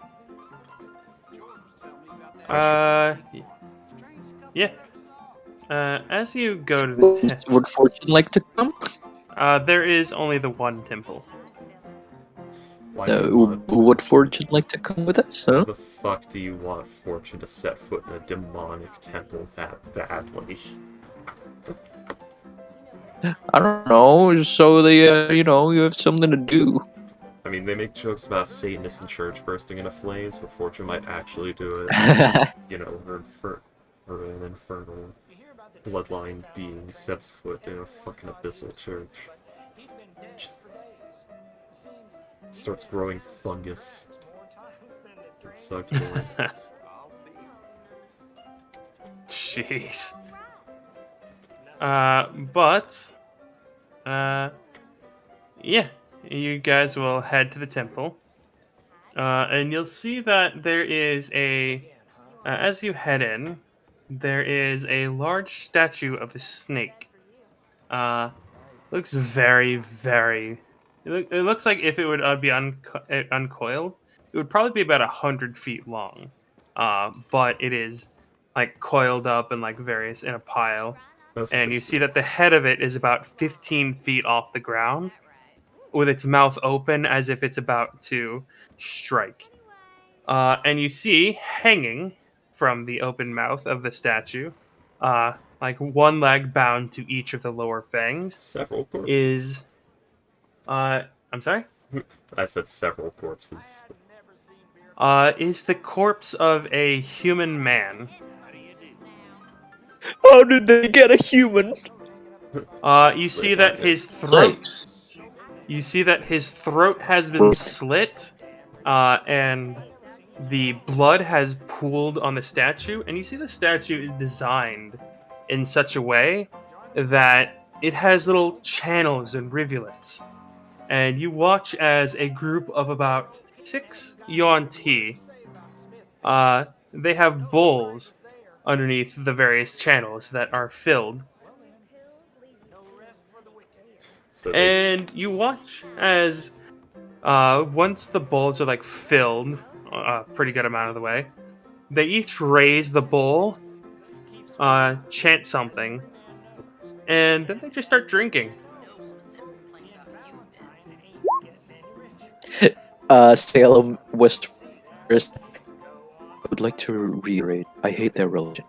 Yeah. As you go to the temple, Would Fortune like to come? there is only the one temple. Why do you want... Would Fortune like to come with us? Why Huh? the fuck do you want Fortune to set foot in a demonic temple that badly? I don't know. So they, you have something to do. I mean, they make jokes about Satanists in church bursting into flames, but Fortune might actually do it. You know, her an infernal bloodline being sets foot in a fucking abyssal church. Just starts growing fungus. Sucks boy. Jeez. Yeah, you guys will head to the temple, and you'll see that there is as you head in, there is a large statue of a snake. Looks very, very. It looks like if it would be uncoiled, it would probably be about 100 feet long. But it is like coiled up and like various in a pile. And you see that the head of it is about 15 feet off the ground, with its mouth open as if it's about to strike. And you see hanging from the open mouth of the statue, like one leg bound to each of the lower fangs, Several corpses. is. I'm sorry? I said several corpses. Is the corpse of a human man. How did they get a human? You see that his throat. Slaves. You see that his throat has been slit, and the blood has pooled on the statue. And you see the statue is designed in such a way that it has little channels and rivulets. And you watch as a group of about 6 Yuan-Ti, they have bowls underneath the various channels that are filled. So And you watch as once the bowls are like filled a pretty good amount of the way, they each raise the bowl, chant something, and then they just start drinking. Salem whispers, I would like to reiterate, I hate their religion.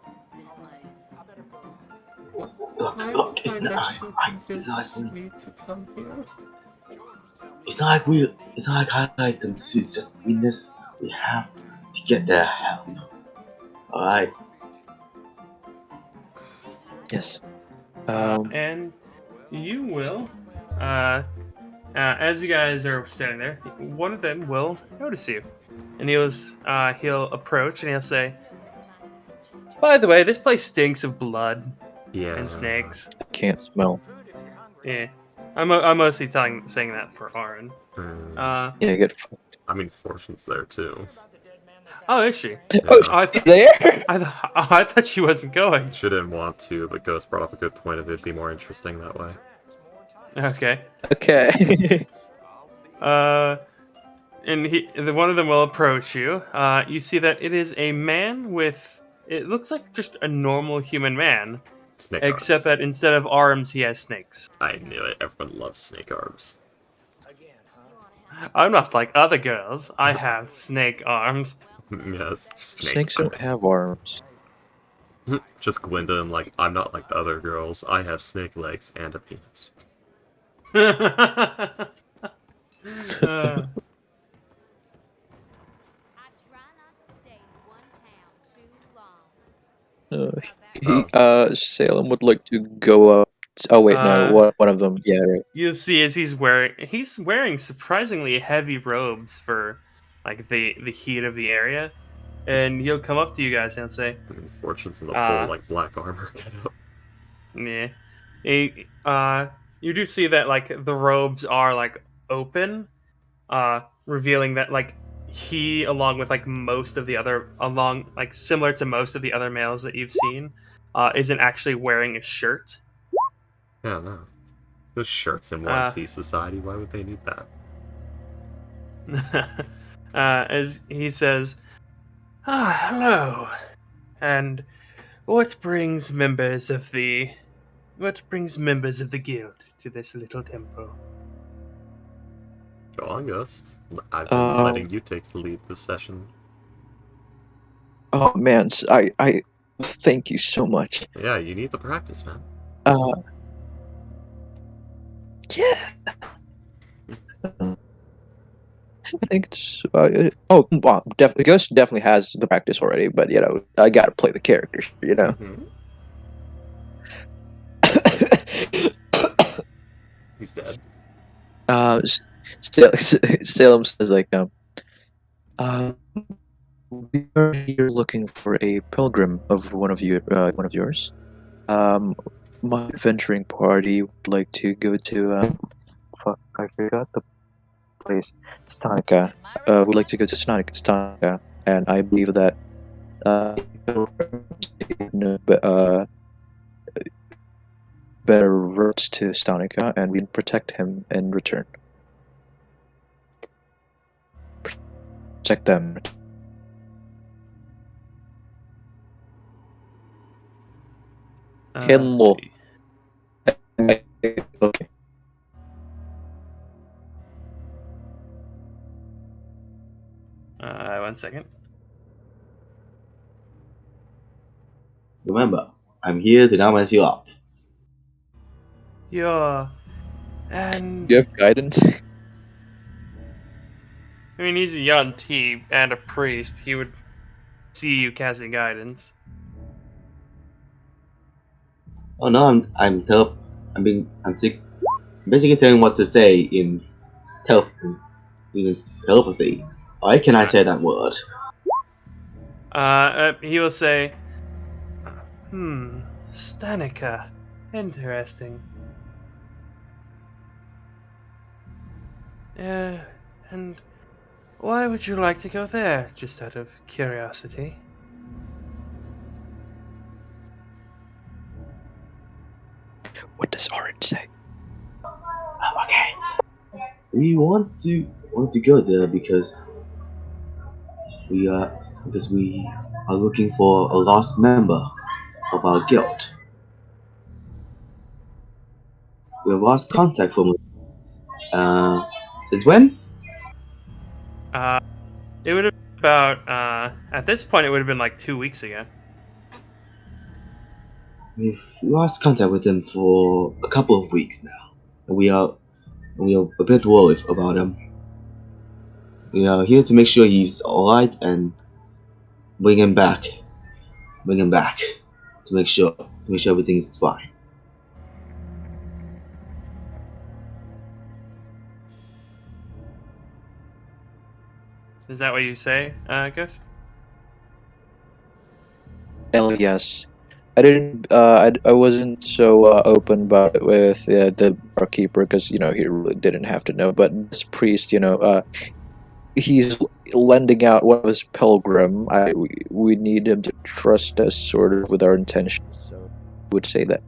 Look, it's not like highlight them too. It's just witness. We have to get their help. Alright. Yes. And you will, as you guys are standing there, one of them will notice you, and he'll approach and he'll say, "By the way, this place stinks of blood and snakes." I can't smell. Yeah, I'm mostly saying that for Aaron. Yeah, get fucked. I mean, Fortune's there too. Oh, is she? Oh, I there? I thought she wasn't going. She didn't want to, but Ghost brought up a good point of it'd be more interesting that way. Okay. Okay. And one of them will approach you. You see that it is a man with. It looks like just a normal human man, Snake except arms. that instead of arms, he has snakes. I knew it. Everyone loves snake arms. I'm not like other girls. I have snake arms. Yes, Snakes don't have arms. Just Glinda and like, I'm not like the other girls. I have snake legs and a penis. Salem would like to go up. Oh wait, no, one of them. Yeah, right. You'll see as he's wearing surprisingly heavy robes for like the heat of the area, and he'll come up to you guys and say, Fortune's in the full like black armor getup. "Yeah, you do see that like the robes are like open, revealing that like he, along with like most of the other, similar to most of the other males that you've seen, isn't actually wearing a shirt." Yeah, no. Those shirts in YT society, why would they need that? As he says, hello. And what brings members of the guild to this little temple? Go on, Ghost. I've been letting you take the lead this session. Oh man, I thank you so much. Yeah, you need the practice, man. Yeah. I think it's definitely Ghost definitely has the practice already, but you know I gotta play the characters, you know. He's dead. Salem says like we are here looking for a pilgrim of one of yours. My adventuring party would like to go to fuck, I forgot the place. Stanica. Would like to go to Stanica, and I believe that better routes to Stanica, and we protect him in return. Protect them. Hello. Okay. One second. Remember, I'm here to now mess you up. And You have guidance? I mean, he's a young T and a priest. He would see you casting guidance. Oh no, I'm basically telling what to say in telepathy. Why can I say that word? He will say, Stanica. Interesting. And why would you like to go there, just out of curiosity? What does Orange say? Okay. We want to go there because we are looking for a lost member of our guild. We have lost contact from since when? It would have been about at this point it would have been like 2 weeks ago. We've lost contact with him for a couple of weeks now. And we are a bit worried about him. We are here to make sure he's alright and bring him back. To make sure everything's fine. Is that what you say, Ghost? Hell yes. I didn't. I wasn't so open about it with the barkeeper because you know he really didn't have to know. But this priest, you know, he's lending out one of his pilgrim. We need him to trust us, sort of, with our intentions. So I would say that.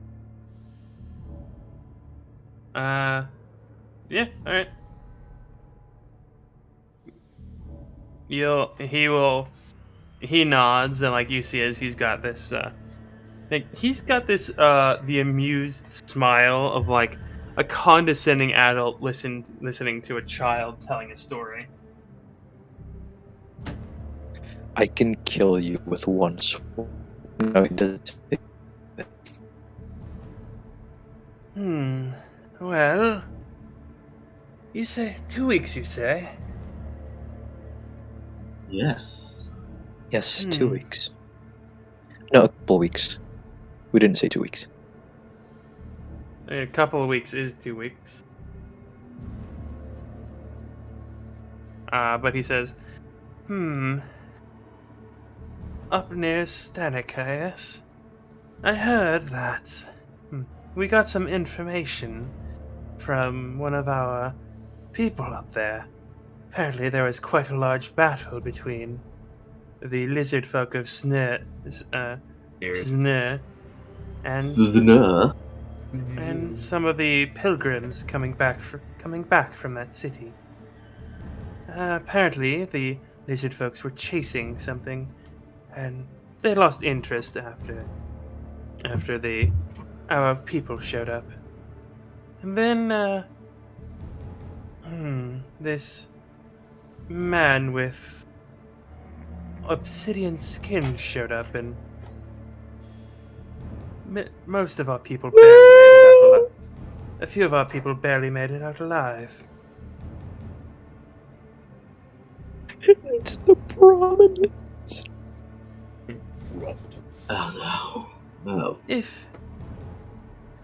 Yeah, all right. He nods and like you see as he's got this the amused smile of like a condescending adult listening to a child telling a story. I can kill you with one sword. No, he doesn't. Well, you say 2 weeks, you say? Yes. Yes, 2 weeks. No, a couple weeks. We didn't say 2 weeks. A couple of weeks is 2 weeks. But he says, up near Stanica, yes? I heard that. We got some information from one of our people up there. Apparently, there was quite a large battle between the lizard folk of Snur, and Suzuna. some of the pilgrims coming back from that city. Apparently, the lizard folks were chasing something, and they lost interest after our people showed up. And then, this man with obsidian skin showed up, and most of our people barely made it out alive. A few of our people barely made it out alive. It's the prominence. Residents. Oh no. No. If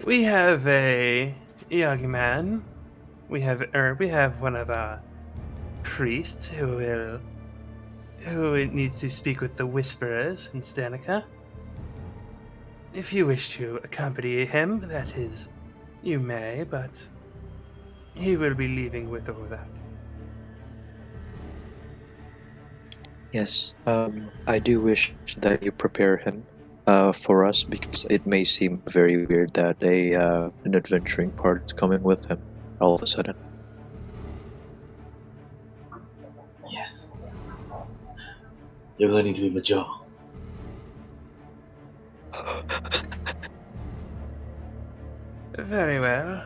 we have a young man, we have one of our priests who needs to speak with the Whisperers in Stanica. If you wish to accompany him, that is, you may, but he will be leaving with all that. Yes, I do wish that you prepare him for us, because it may seem very weird that an adventuring party is coming with him all of a sudden. Yes. You're learning to be mature. Very well.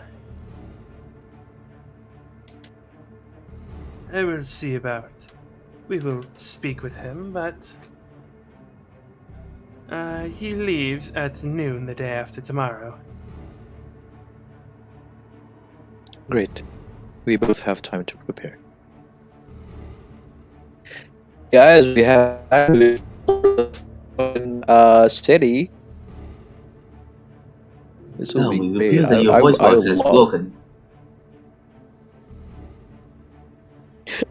I will see about. We will speak with him, but he leaves at noon the day after tomorrow. Great. We both have time to prepare. Guys, we have to city. This will Tell be me, it great. appears that your voice box is broken.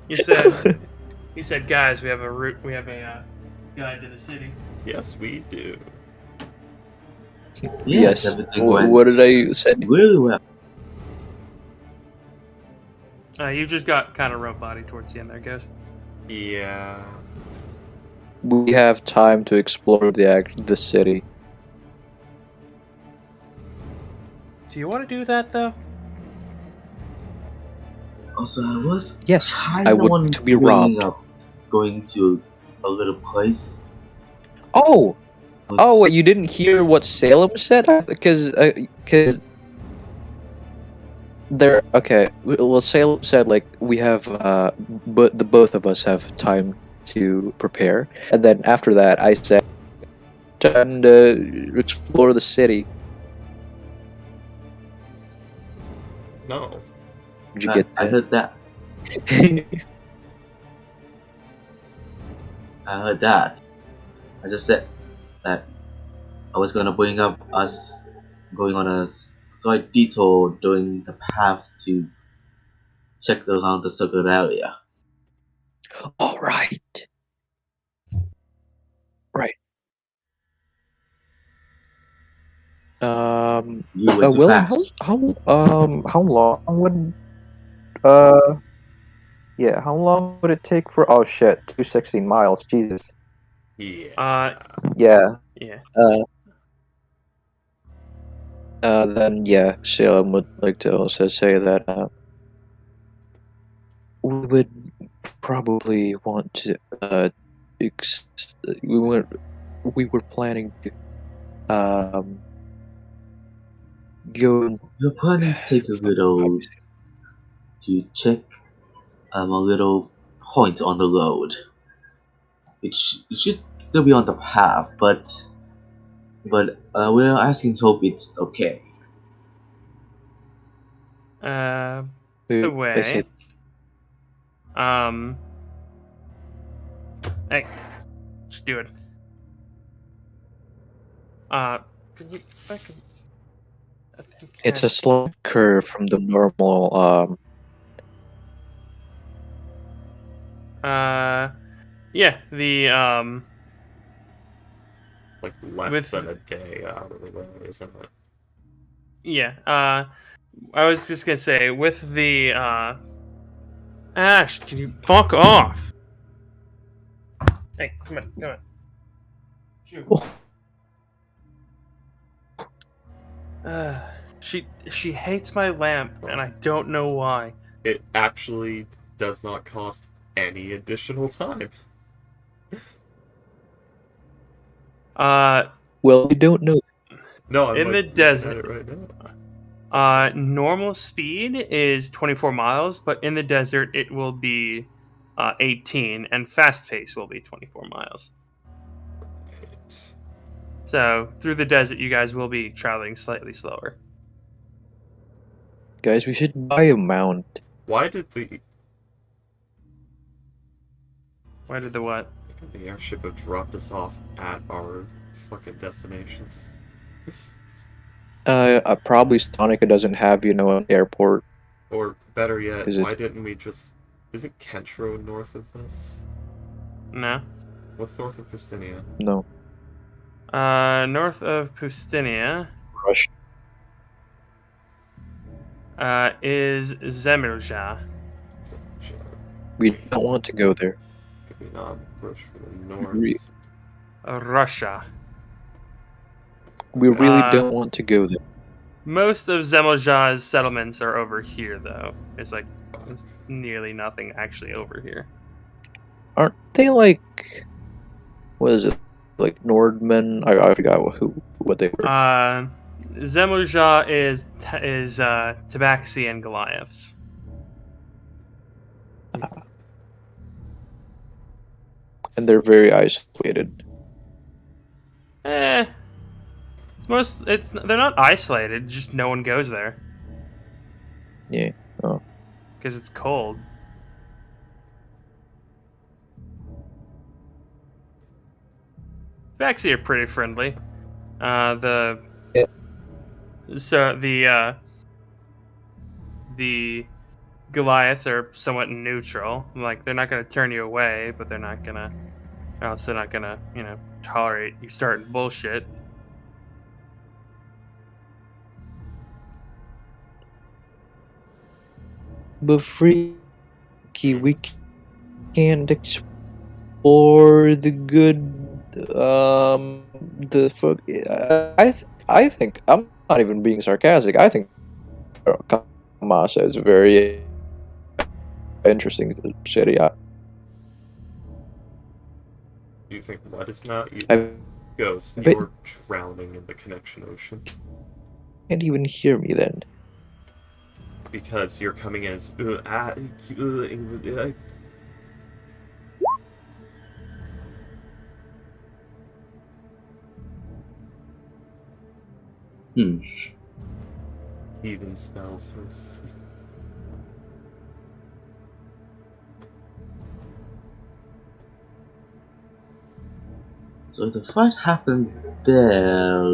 He said, guys, we have a guide to the city. Yes, we do. Yes. Everything went What did I say? really well. You just got kind of rope body towards the end there, Ghost. Yeah. We have time to explore the city. Do you want to do that though? Also, I was Yes, kind I of would to be weighing robbed. up going to a little place. Oh, But wait, you didn't hear what Salem said? Because there. Okay, well, Salem said like we have, but the both of us have time to prepare, and then after that, I said, time to explore the city. No. Did you get I that? heard that. I heard that. I just said that I was gonna bring up us going on a slight detour during the path to check around the circle area. All right. Right. You went too William, fast. how long would yeah, how long would it take for? Oh shit, 216 miles. Jesus. Yeah. Yeah. Yeah. Then yeah, Salem would like to also say that we would probably want to we were planning to go. You're planning to take a little to check a little point on the road. It should still be on the path, but we're asking to hope it's okay. I said, Hey, just do it. Can you fucking... It's a slight curve from the normal. Yeah, the It's like less With- than a day out of the way, isn't it? yeah. I was just gonna say with the Ash, can you fuck off? Hey, come on. Shoot. She hates my lamp, and I don't know why. It actually does not cost any additional time. Well, we don't know. No, I'm In like the looking desert. at it right now. Normal speed is 24 miles, but in the desert it will be 18, and fast pace will be 24 miles. So through the desert, you guys will be traveling slightly slower. Guys, we should buy a mount. Why did the what? airship have dropped us off at our fucking destination? Probably Sonica doesn't have, an airport. Or better yet, Is why it- didn't we just... Isn't Kentro north of this? No. What's north of Pustinia? No. North of Pustinia Rush. is Zemilja. We don't want to go there. Could we not approach from the north? Re- Russia. We really Uh, don't want to go there. Most of Zemilja's settlements are over here, though. There's nearly nothing actually over here. Aren't they like... What is it? Like Nordmen? I forgot what they were. Zemilja is Tabaxi and Goliaths. And they're very isolated. They're not isolated, just no one goes there. Yeah. Oh. Because it's cold. Tabaxi are pretty friendly. The Goliaths are somewhat neutral. Like, they're not gonna turn you away, but they're also not gonna, tolerate you starting bullshit. But Freaky, we can't explore the good, the fuck. I think I'm not even being sarcastic. I think Kamasa is a very interesting city. Do you think what is not? I Ghost, bet- you're drowning in the Connection Ocean. can't even hear me then. Because you're coming as... Heathen spells us. So if the fight happened there,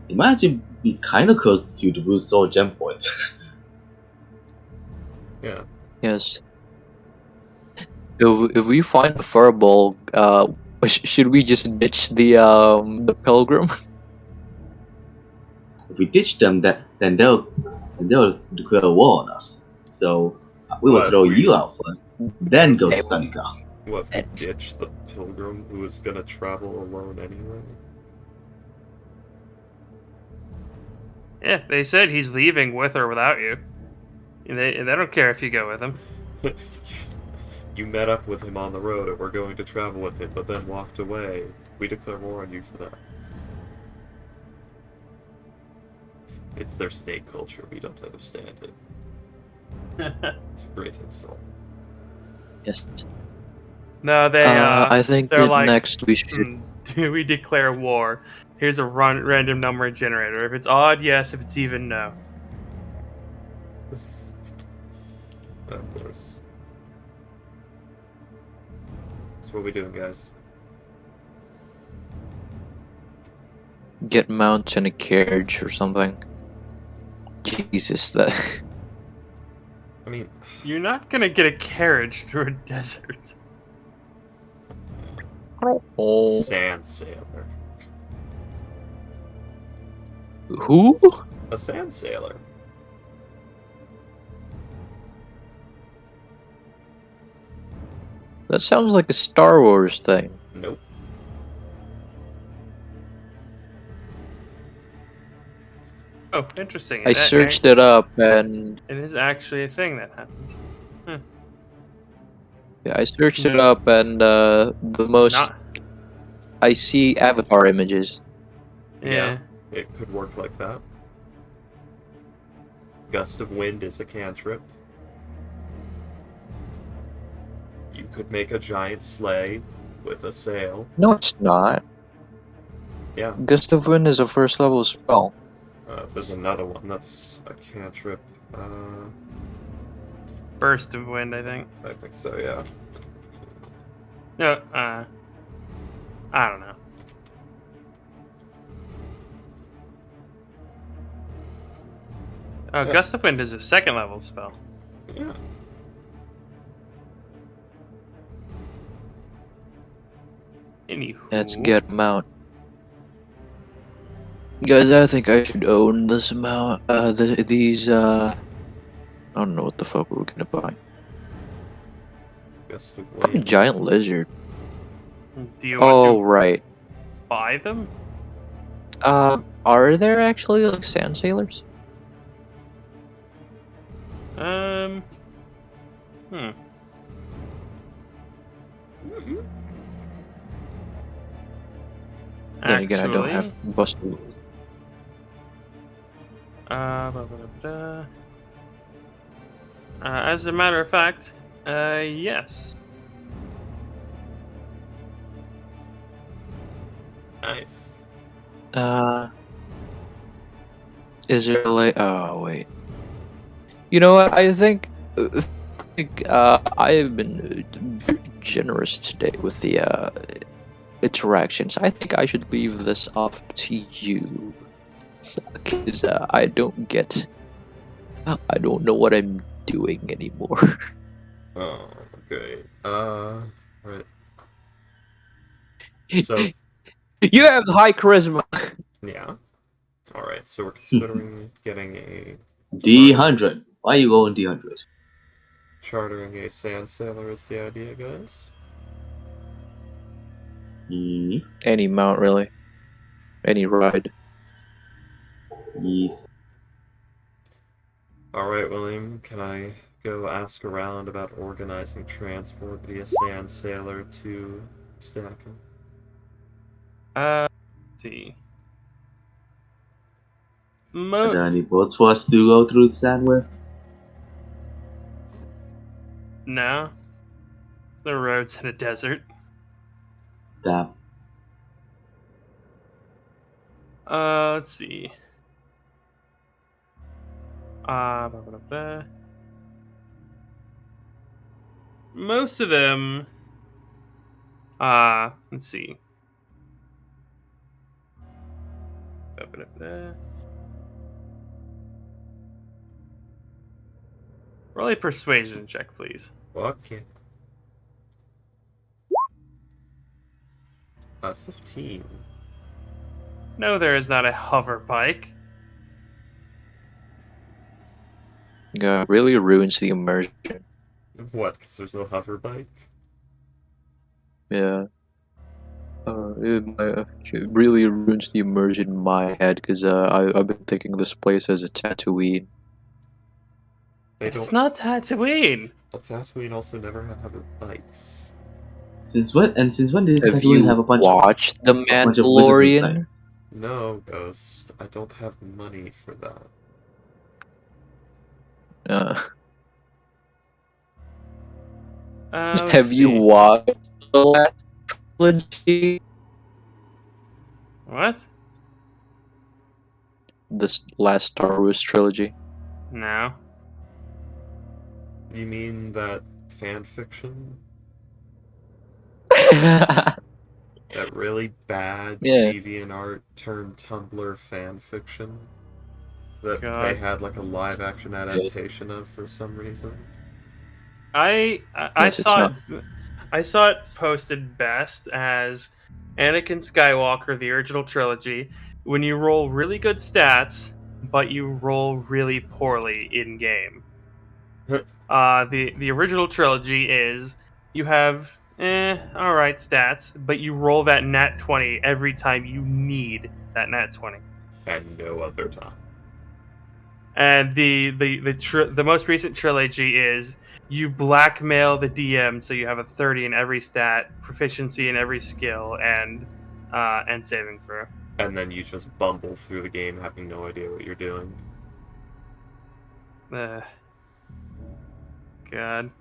it might actually be kind of close to the Blue Soul Gem Point. Yeah. Yes. If we find the fireball, should we just ditch the pilgrim? If we ditch them, then they'll declare war on us. So we will What if throw we- you out first, then go to Hey, Stanica. What, if we ditch the pilgrim who is gonna travel alone anyway? Yeah, they said he's leaving with or without you. And they don't care if you go with him. You met up with him on the road and were going to travel with him, but then walked away. We declare war on you for that. It's their snake culture. We don't understand it. It's a great insult. Yes. No, they. I think they're that like, next we should. We declare war. Here's a random number generator. If it's odd, yes. If it's even, no. Of course. That's what we doing, guys. Get mounts in a carriage or something. Jesus, that. I mean, You're not gonna get a carriage through a desert. sand sailor. Who? A sand sailor. That sounds like a Star Wars thing. Nope. Oh, interesting. I searched it up and It is actually a thing that happens. yeah, I searched it up and the most Not. I see avatar images. Yeah. It could work like that. Gust of wind is a cantrip. You could make a giant sleigh with a sail. No, it's not. Yeah. Gust of Wind is a first level spell. There's another one that's a cantrip. Burst of wind, I think. I think so, yeah. No, I don't know. Oh, Yeah. Gust of Wind is a second level spell. Yeah. Anywho. Let's get mount. Guys, I think I should own this mount. These. I don't know what the fuck we're gonna buy. Gust of Probably wind. giant lizard. Do you want Oh to right. buy them? Are there actually like sand sailors? Hmm. Then again, I don't Actually, have busted. blah, blah, blah, blah. As a matter of fact, yes. Nice. Is there like? Oh wait. You know what? I think I have been very generous today with the interactions. I think I should leave this up to you because I don't know what I'm doing anymore. Oh, okay. Right. So, You have high charisma. yeah. Alright, so we're considering getting a D100. Why you going D100? chartering a sand sailor is the idea, guys. Any mount, really. Any ride. Yes. Alright, William, can I go ask around about organizing transport via sand sailor to Stackham? Let's see. Are there any boats for us to go through the sand with? No. The roads in a desert. Damn. Let's see. Blah, blah, blah. Most of them. Let's see. Blah, blah, blah. Roll a persuasion check, please. Fuck yeah. 15. No, there is not a hover bike. Yeah, really ruins the immersion. What, because there's no hover bike? Yeah. It really ruins the immersion in my head because I've been thinking this place as a Tatooine. They It's don't. not Tatooine. Tatooine also never had hover bikes. Since when did Have Tatooine you have a bunch watched The of wizards and Mandalorian? snipes? No, Ghost. I don't have money for that. Let's Have you see. watched the last trilogy? What? This last Star Wars trilogy? No. You mean that fan fiction? That really bad Yeah. DeviantArt turned Tumblr fan fiction that they God. had like a live action adaptation of for some reason. I Yes, it's saw not. it. I saw it posted best as Anakin Skywalker, the original trilogy. When you roll really good stats, but you roll really poorly in game. The original trilogy is you have all right stats, but you roll that nat 20 every time you need that nat 20. And no other time. And the most recent trilogy is you blackmail the DM so you have a 30 in every stat, proficiency in every skill, and saving throw. And then you just bumble through the game having no idea what you're doing. God.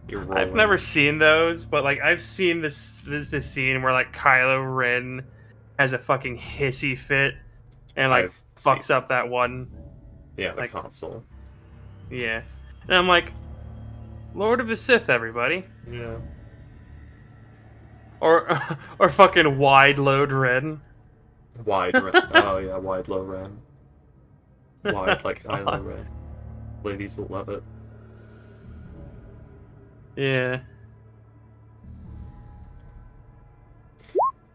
You're rolling. I've never seen those, but like I've seen this scene where like Kylo Ren has a fucking hissy fit and like I've fucks seen- up that one. Yeah, the like- console. Yeah. And I'm like, Lord of the Sith, everybody. Yeah. Or fucking wide load Ren. Wide Ren. Oh yeah, wide low Ren. Wide like Kylo Ren. Ladies will love it. Yeah.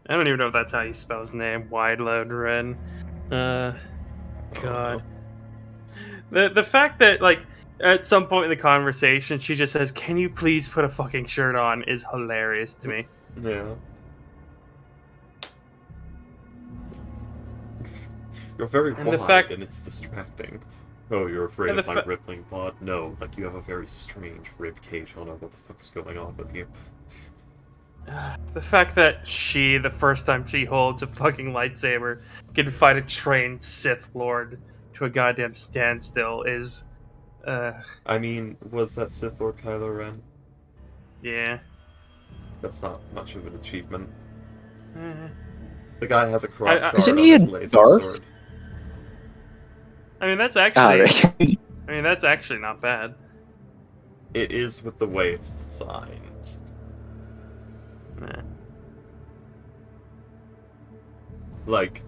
I don't even know if that's how you spell his name. Wide load Ren. God. The fact that like at some point in the conversation she just says, "Can you please put a fucking shirt on?" is hilarious to me. Yeah. You're very And wide, the fact- and it's distracting. Oh, you're afraid And of the my fa- rippling blood? No, like you have a very strange rib cage. I don't know what the fuck is going on with you. The fact that she, the first time she holds a fucking lightsaber, can fight a trained Sith Lord to a goddamn standstill is, I mean, was that Sith Lord Kylo Ren? yeah. That's not much of an achievement. Eh. The guy has a cross guard Isn't on he a his laser Darth? sword. I mean, that's actually, Right. I mean, that's actually not bad. It is with the way it's designed. Eh. Like,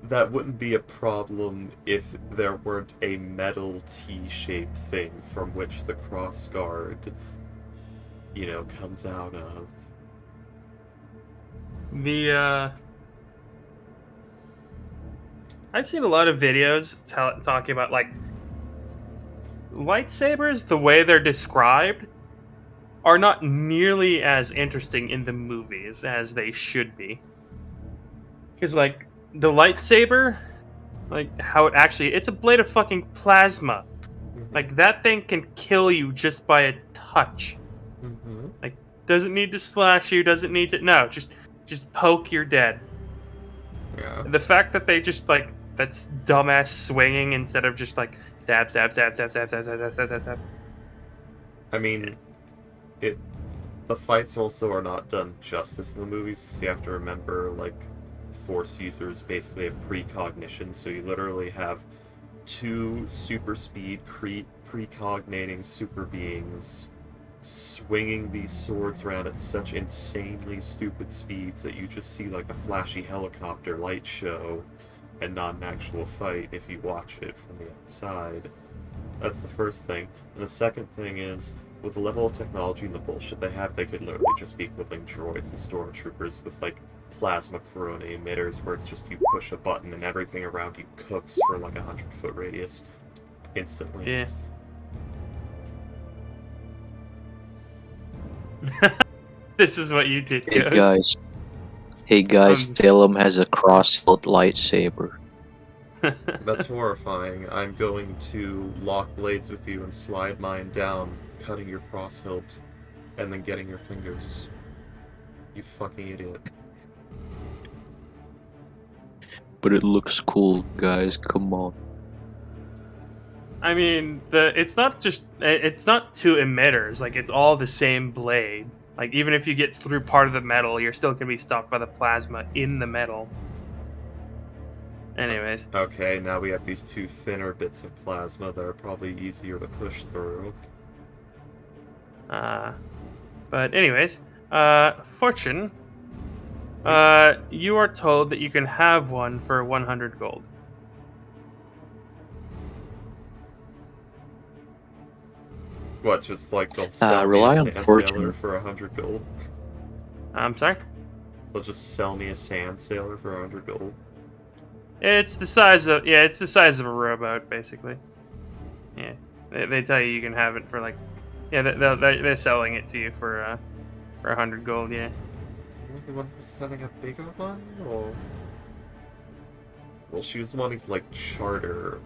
that wouldn't be a problem if there weren't a metal T-shaped thing from which the cross guard, you know, comes out of. I've seen a lot of videos talking about like lightsabers. The way they're described are not nearly as interesting in the movies as they should be. Because like the lightsaber, like how it actually, it's a blade of fucking plasma. Like that thing can kill you just by a touch. Mm-hmm. Doesn't need to slash you. Doesn't need to. No, just poke. You're dead. Yeah. The fact that they just like that's dumbass swinging instead of just like stab, stab, stab, stab, stab, stab, stab, stab, stab, stab. I mean, the fights also are not done justice in the movies, so you have to remember, like, Force users basically have precognition, so you literally have two super speed precognating super beings swinging these swords around at such insanely stupid speeds that you just see like a flashy helicopter light show and not an actual fight if you watch it from the outside. That's the first thing. And the second thing is, with the level of technology and the bullshit they have, they could literally just be equipping droids and stormtroopers with like plasma corona emitters where it's just you push a button and everything around you cooks for like 100-foot radius instantly. Yeah. This is what you did, Hey Ghost. guys, Salem has a cross-hilt lightsaber. That's horrifying. I'm going to lock blades with you and slide mine down, cutting your cross hilt, and then getting your fingers. You fucking idiot. But it looks cool, guys. Come on. I mean, it's not two emitters. Like it's all the same blade. Like even if you get through part of the metal, you're still gonna be stopped by the plasma in the metal. Anyways. Okay, now we have these two thinner bits of plasma that are probably easier to push through. But anyways, Fortune, You are told that you can have one for 100 gold. What, just like they'll sell me a rely on sand fortune. sailor for 100 gold? I'm sorry? They'll just sell me a sand sailor for 100 gold? It's the size of a rowboat, basically. Yeah, they tell you can have it for like, yeah, they're selling it to you for 100 gold. Yeah. Is the one who's selling a bigger one, or? Well, she was wanting to like charter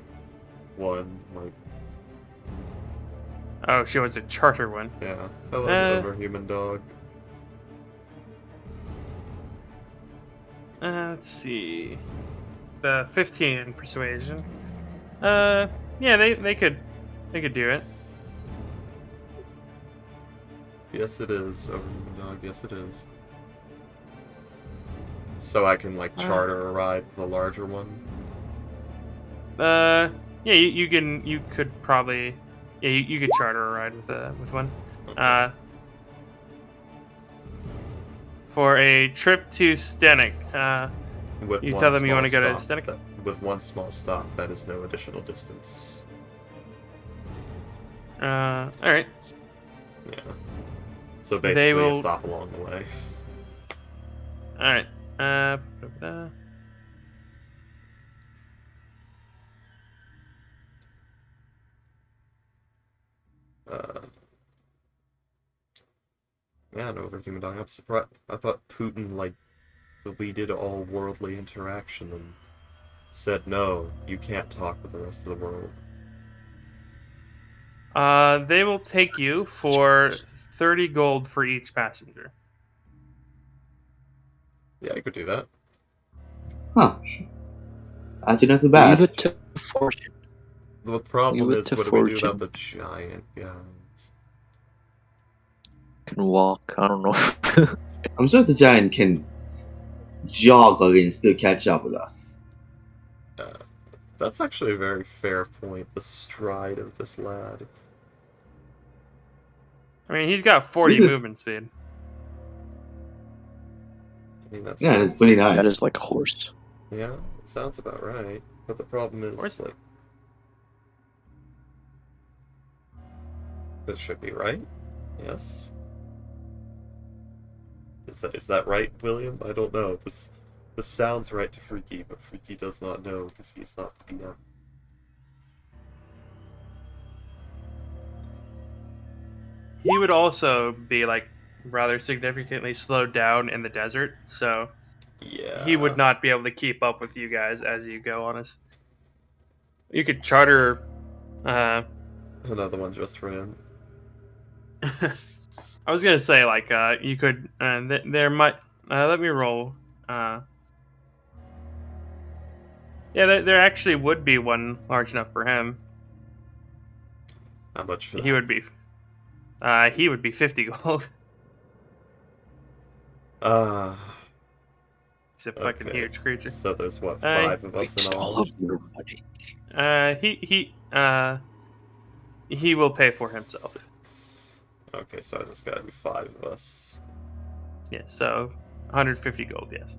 one, like. Oh, she was a charter one. Yeah, hello, overhuman dog. Let's see. The 15 in persuasion. Yeah, they could do it. Yes, it is, overhuman dog. Yes, it is. So I can like charter a ride with a larger one. Yeah, you could probably, yeah, you could charter a ride with one. Okay. For a trip to Stenik, With you one tell them you want to small go to stop, Stenik? with one small stop, that is no additional distance. Alright. Yeah. So basically will- a stop along the way. Alright. Yeah, no overhuman dog. I'm surprised. I thought Putin, like, deleted all worldly interaction and said, no, you can't talk with the rest of the world. They will take you for 30 gold for each passenger. Yeah, you could do that. Huh. Actually, not too bad. Leave it to fortune. The problem Leave it is, to what do we do fortune. about the giant guys? Can walk. I don't know. I'm sure the giant can jog and still catch up with us. That's actually a very fair point, the stride of this lad. I mean, he's got 40 This is- movement speed. I mean, that's Yeah, it's pretty nice. That is like a horse. Yeah, it sounds about right. But the problem is, Horse- like, this should be right. Yes. Is that right, William? I don't know. This sounds right to Freaky, but Freaky does not know because he's not the DM. He would also be like rather significantly slowed down in the desert, so Yeah. he would not be able to keep up with you guys as you go on his. You could charter. Another one just for him. I was gonna say like you could. There might. Let me roll. Yeah, there actually would be one large enough for him. How much for that? He would be 50 gold. He's a fucking Okay. huge creature. So there's what, 5 of us Waste in all all? of your money. He will pay for himself. Okay, so I just gotta do 5 of us. Yeah, so 150 gold, yes.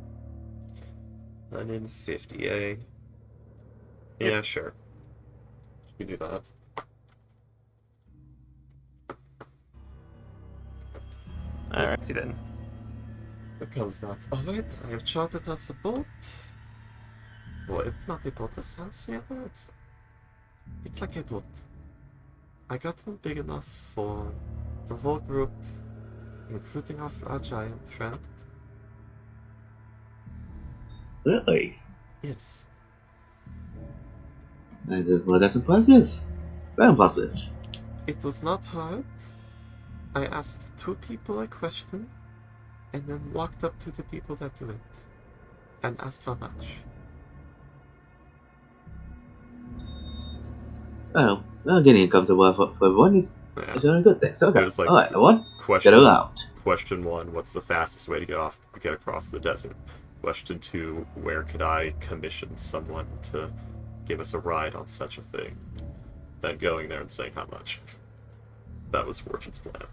150, eh? Yeah, sure. We do that. Alrighty then. It comes back. Oh wait, I have charted us a boat. Well, it's not a boat, a sand sailor. It's like a boat. I got one big enough for the whole group, including our giant friend. Really? Yes. Well, that's impressive. Very impressive. It was not hard. I asked 2 people a question, and then walked up to the people that do it, and asked how much. Well, getting comfortable for everyone is Yeah. a good thing. So, okay. It was like, Alright, everyone, Question get her out. Question 1, what's the fastest way to get across the desert? Question 2, where could I commission someone to give us a ride on such a thing? Then going there and saying how much. That was Fortune's plan.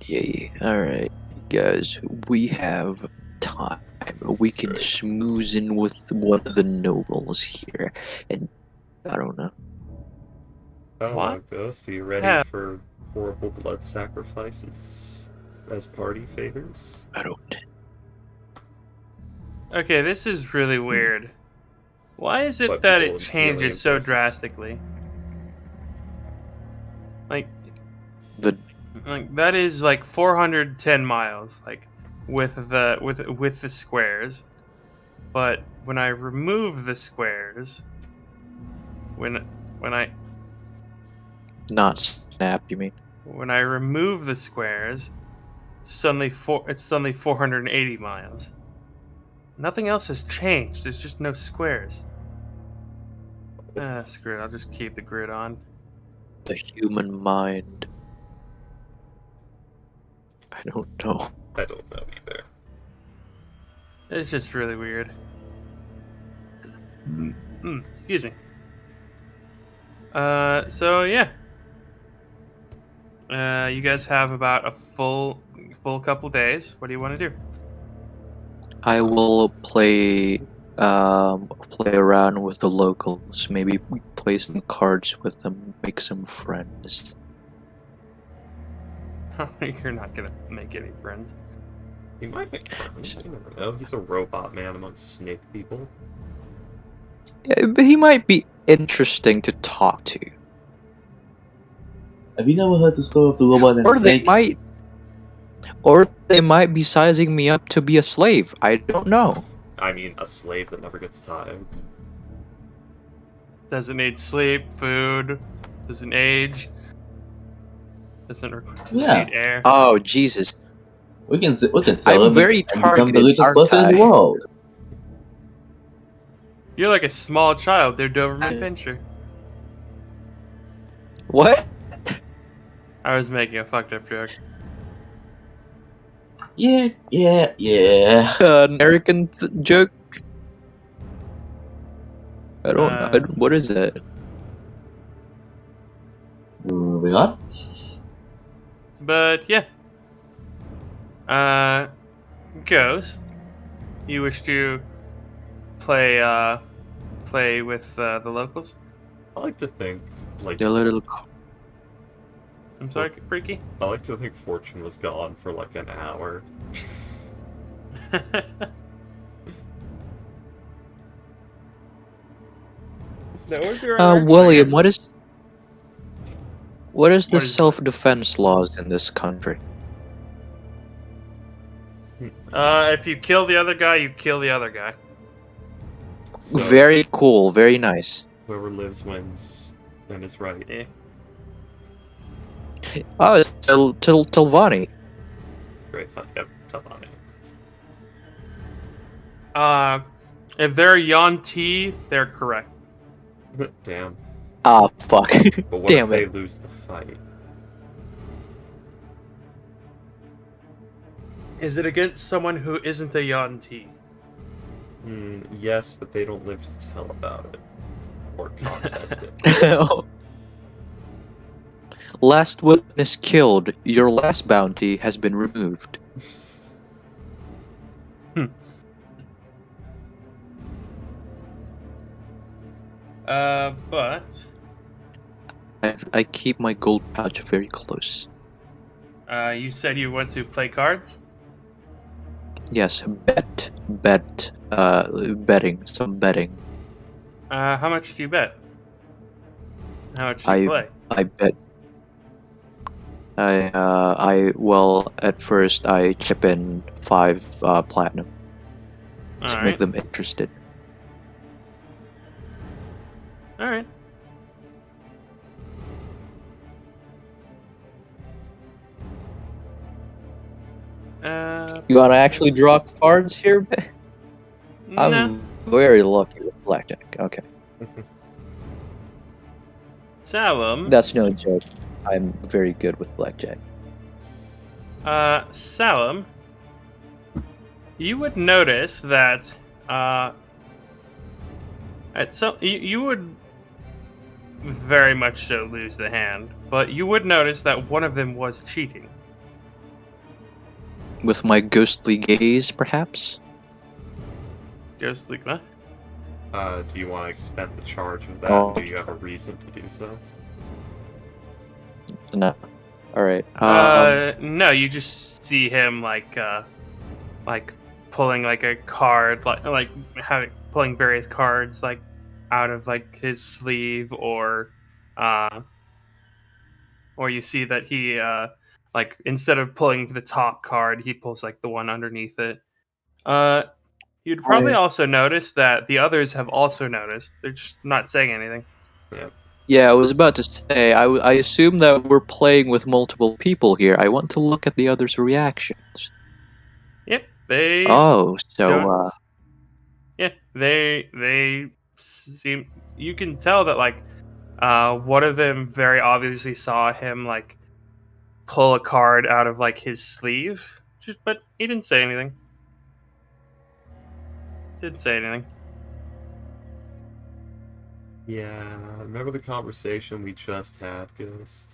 Yeah. Alright, guys. We have time. We can Great. schmooze in with one of the nobles here. And I don't know. Oh, What? Ghost, are you ready Yeah. for horrible blood sacrifices as party favors? I don't. Okay, this is really weird. Why is it Put that people it in healing changes so impulses. drastically? Like, The that is like 410 miles, like with the squares. But when I remove the squares, when I not snap, you mean? when I remove the squares, it's suddenly 480 miles. Nothing else has changed. There's just no squares. Screw it. I'll just keep the grid on. The human mind. I don't know. I don't know either. It's just really weird. Excuse me. So yeah. You guys have about a full couple days. What do you want to do? I will play around with the locals. Maybe play some cards with them, make some friends. You're not gonna make any friends. He might make friends. You never know. He's a robot man amongst snake people. Yeah, but he might be interesting to talk to. Have you never heard the story of the robot and Or they snake? might be sizing me up to be a slave. I don't know. I mean, a slave that never gets tired. Doesn't need sleep, food, doesn't age, doesn't need air. Oh Jesus! We can sell I'm him very and become the targeted, richest aren't person in the I? world. You're like a small child. They're Doberman Pinscher. What? I was making a fucked up joke. Yeah. An American joke? I don't know. What is that? Moving on. But yeah. Ghost, you wish to play with the locals? I like to think, like, The little. I'm sorry, Freaky. I like to think Fortune was gone for like an hour. William, what is the What is what? self-defense laws in this country? If you kill the other guy, you kill the other guy. So, Very cool. Very nice. whoever lives wins, and is right. Yeah. Oh, it's Tilvani. Great. Yep, Tavani. If they're Yanti, they're correct. Damn. Ah, fuck. But what Damn if they it. lose the fight? Is it against someone who isn't a Yanti? Yes, but they don't live to tell about it. Or contest it. Last witness killed. Your last bounty has been removed. But I keep my gold pouch very close. you said you want to play cards? Yes, some betting. How much do you bet? How much do you play? I bet. Well, at first I chip in 5 platinum to make them interested. All right. You wanna actually draw cards here? I'm No. very lucky with blackjack. Okay, Salem. that's no joke. I'm very good with blackjack. Salem. You would notice that you would very much so lose the hand, but you would notice that one of them was cheating. with my ghostly gaze, perhaps? Ghostly, huh? Do you want to expend the charge of that? Oh. Do you have a reason to do so? No. Alright. No, you just see him like pulling like a card, like having pulling various cards like out of like his sleeve, or you see that he like instead of pulling the top card, he pulls like the one underneath it. You'd probably also notice that the others have also noticed. They're just not saying anything. Yeah. Yeah, I was about to say, I assume that we're playing with multiple people here. I want to look at the others' reactions. Yep, they Oh, so, don't. Yeah, they seem. You can tell that like one of them very obviously saw him like pull a card out of like his sleeve, but he didn't say anything. Didn't say anything. Yeah, remember the conversation we just had, Ghost?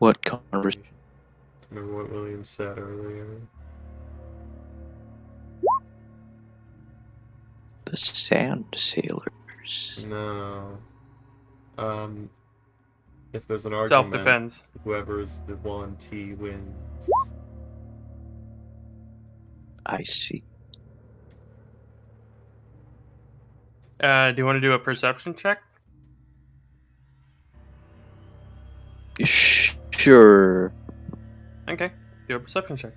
what conversation? Remember what William said earlier? The Sand Sailors. No. If there's an argument, Self-defense. whoever's the 1T wins. I see. Do you want to do a perception check? Sure. Okay, do a perception check.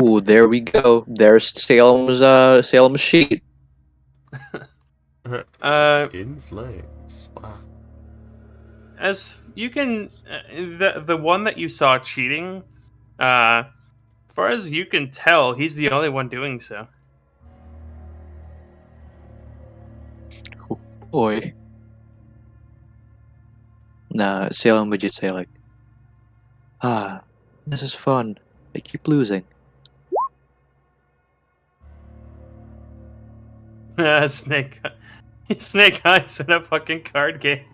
Ooh, there we go. There's Salem's sheet. In flames. Wow. As you can, the one that you saw cheating, as far as you can tell, he's the only one doing so. Oh, boy. Nah, Salem would just say like, this is fun. I keep losing. Snake Eyes in a fucking card game.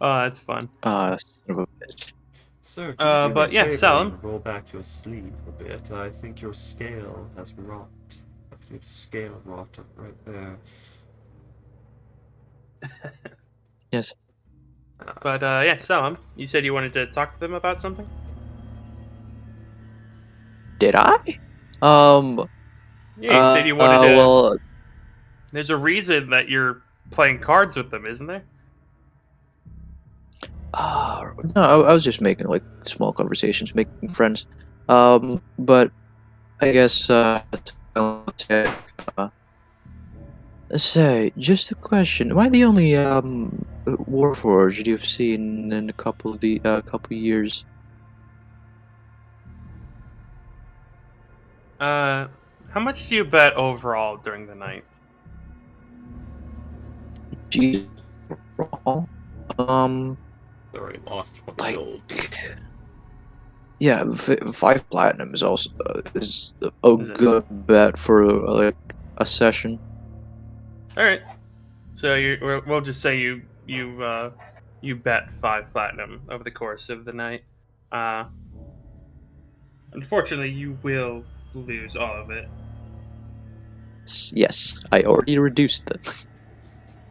Oh, that's fun. Son of a bitch. Sir, can you do but me a yeah, favor Salem. and roll back your sleeve a bit? I think your scale has rot. I think you have scale rot right there. Yes. But yeah, Salem, you said you wanted to talk to them about something? Did I? Yeah, you said you wanted to. Well, There's a reason that you're playing cards with them, isn't there? no, I was just making like small conversations, making friends. But I guess say just a question. Am I the only Warforged you've seen in a couple of couple years? How much do you bet overall during the night? Geez, wrong. They already lost 20 Like, gold. yeah, 5 platinum is also is a Is it? good bet for like a session. All right. So we'll just say you bet 5 platinum over the course of the night. Unfortunately, you will lose all of it. Yes, I already reduced them.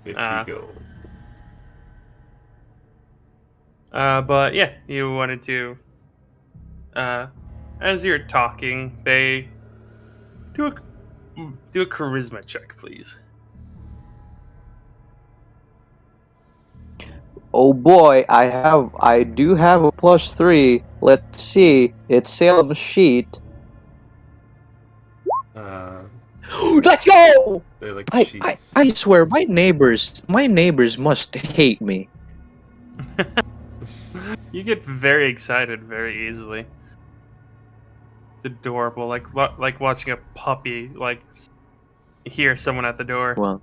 50 gold. But yeah, you wanted to. As you're talking, they do a charisma check, please. Oh boy, I do have a +3. Let's see, it's Salem's sheet. Let's go! They like I cheats. swear, my neighbors must hate me. You get very excited very easily. It's adorable, like watching a puppy like hear someone at the door. Well,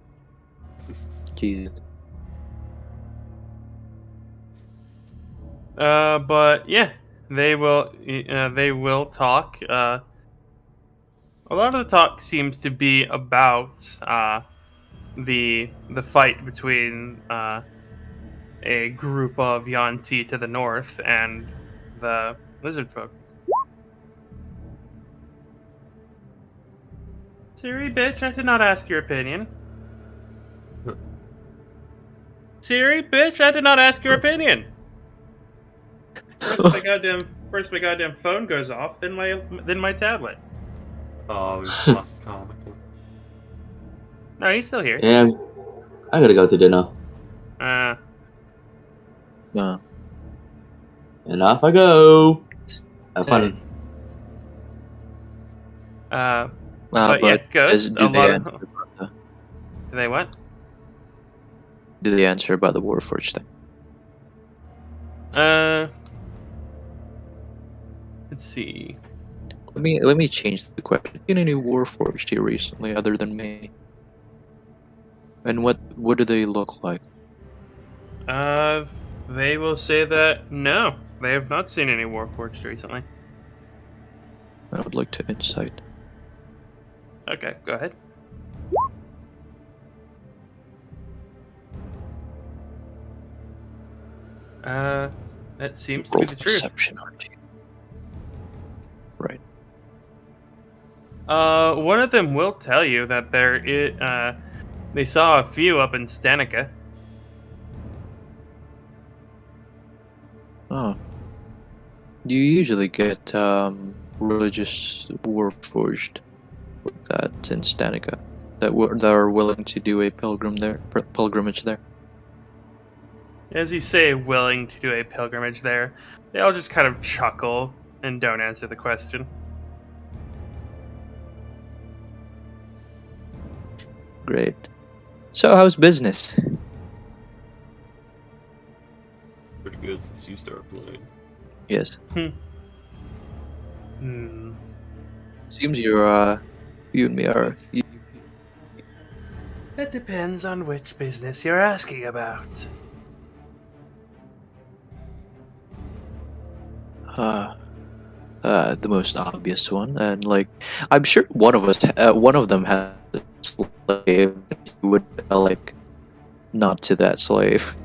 Jesus. But yeah, they will talk. A lot of the talk seems to be about the fight between a group of Yanti to the north and the lizard folk. Siri, bitch, I did not ask your opinion. Siri, bitch, I did not ask your opinion. First my goddamn phone goes off, then my tablet. Oh, we've lost comical. No, he's still here. And I gotta go to dinner. No. And off I go. Have fun. But yeah, Ghost, do a they lot answer of... about the, Do they what? do they answer about the Warforged thing? Let's see. Let me change the question. Been any Warforged here recently, other than me? And what do they look like? They will say that no, they have not seen any Warforged recently. I would like to insight. Okay, go ahead. That seems to be Roll the truth. perception, aren't you? Right. One of them will tell you that they saw a few up in Stanica. Oh. Do you usually get religious Warforged like that in Stanica that are willing to do a pilgrimage there? As you say, willing to do a pilgrimage there, they all just kind of chuckle and don't answer the question. Great. So how's business? Pretty good since you started playing. Yes. Hmm. Seems you and me are. It depends on which business you're asking about. The most obvious one, and like, I'm sure one of them has a slave. You would like, not to that slave.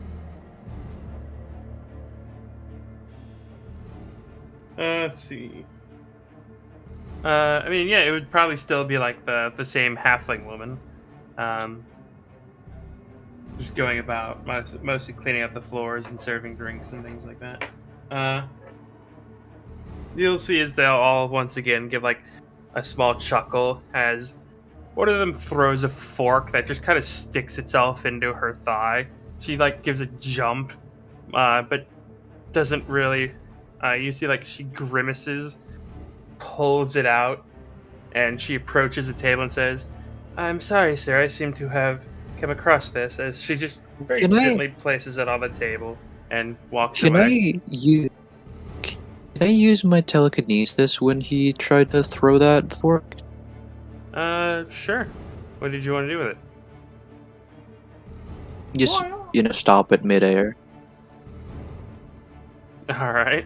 Let's see. I mean, yeah, it would probably still be like the same halfling woman, just going about mostly cleaning up the floors and serving drinks and things like that. You'll see as they'll all once again give like a small chuckle as one of them throws a fork that just kind of sticks itself into her thigh. She like gives a jump, but doesn't really. You see like she grimaces, pulls it out, and she approaches the table and says, "I'm sorry, sir. I seem to have come across this." As she just very Can I- gently places it on the table and walks Can away. Can I use my telekinesis when he tried to throw that fork? Sure. What did you want to do with it? Just stop it midair. All right.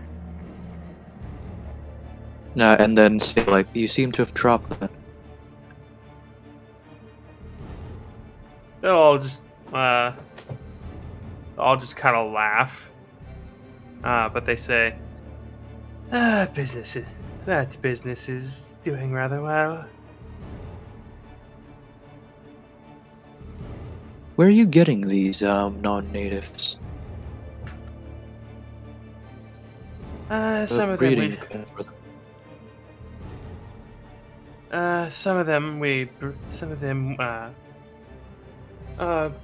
And then say like, you seem to have dropped that. They'll all just kind of laugh. But they say, that business is doing rather well. Where are you getting these non-natives? Some of them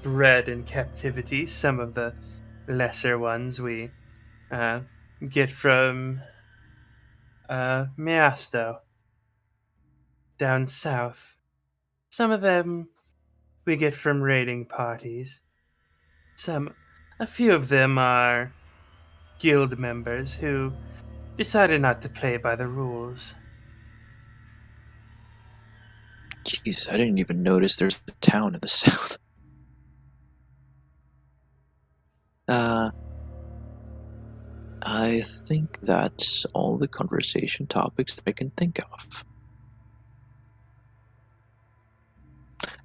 bred in captivity. Some of the lesser ones we get from Miasto down south. Some of them we get from raiding parties. A few of them are guild members who decided not to play by the rules. Jeez, I didn't even notice there's a town in the south. I think that's all the conversation topics I can think of.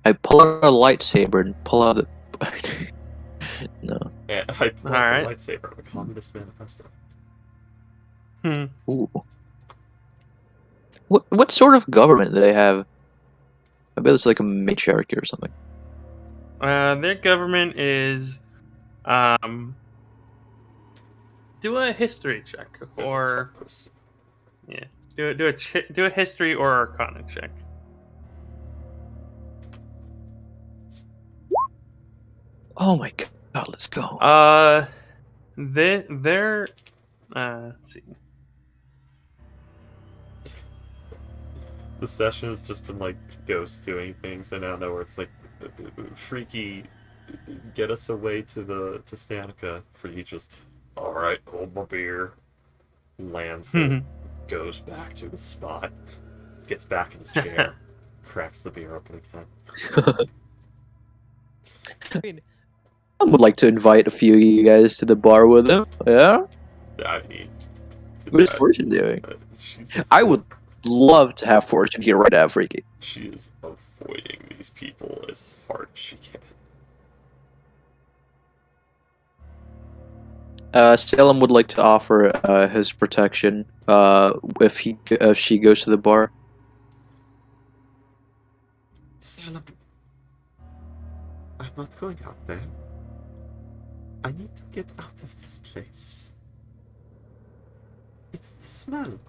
I pull out a lightsaber and pull out the... No. And I pull out Alright. the lightsaber of a Communist Manifesto. Ooh. What sort of government do they have? I bet it's like a matriarchy or something. Their government is do a history check or Democracy. yeah, do a history or arcana check. Oh my god, let's go. They're let's see. The session has just been like Ghost doing things, and out of nowhere it's like Freaky, get us away to Stanica. Freaky just, all right, hold my beer, lands it, goes back to his spot, gets back in his chair, cracks the beer open again. I mean, I would like to invite a few of you guys to the bar with him. Yeah? I mean, What is Fortune doing? she's I would love to have Fortune here right now, Freaky. She is avoiding these people as hard as she can. Salem would like to offer his protection if she goes to the bar. Salem, I'm not going out there. I need to get out of this place. It's the smell.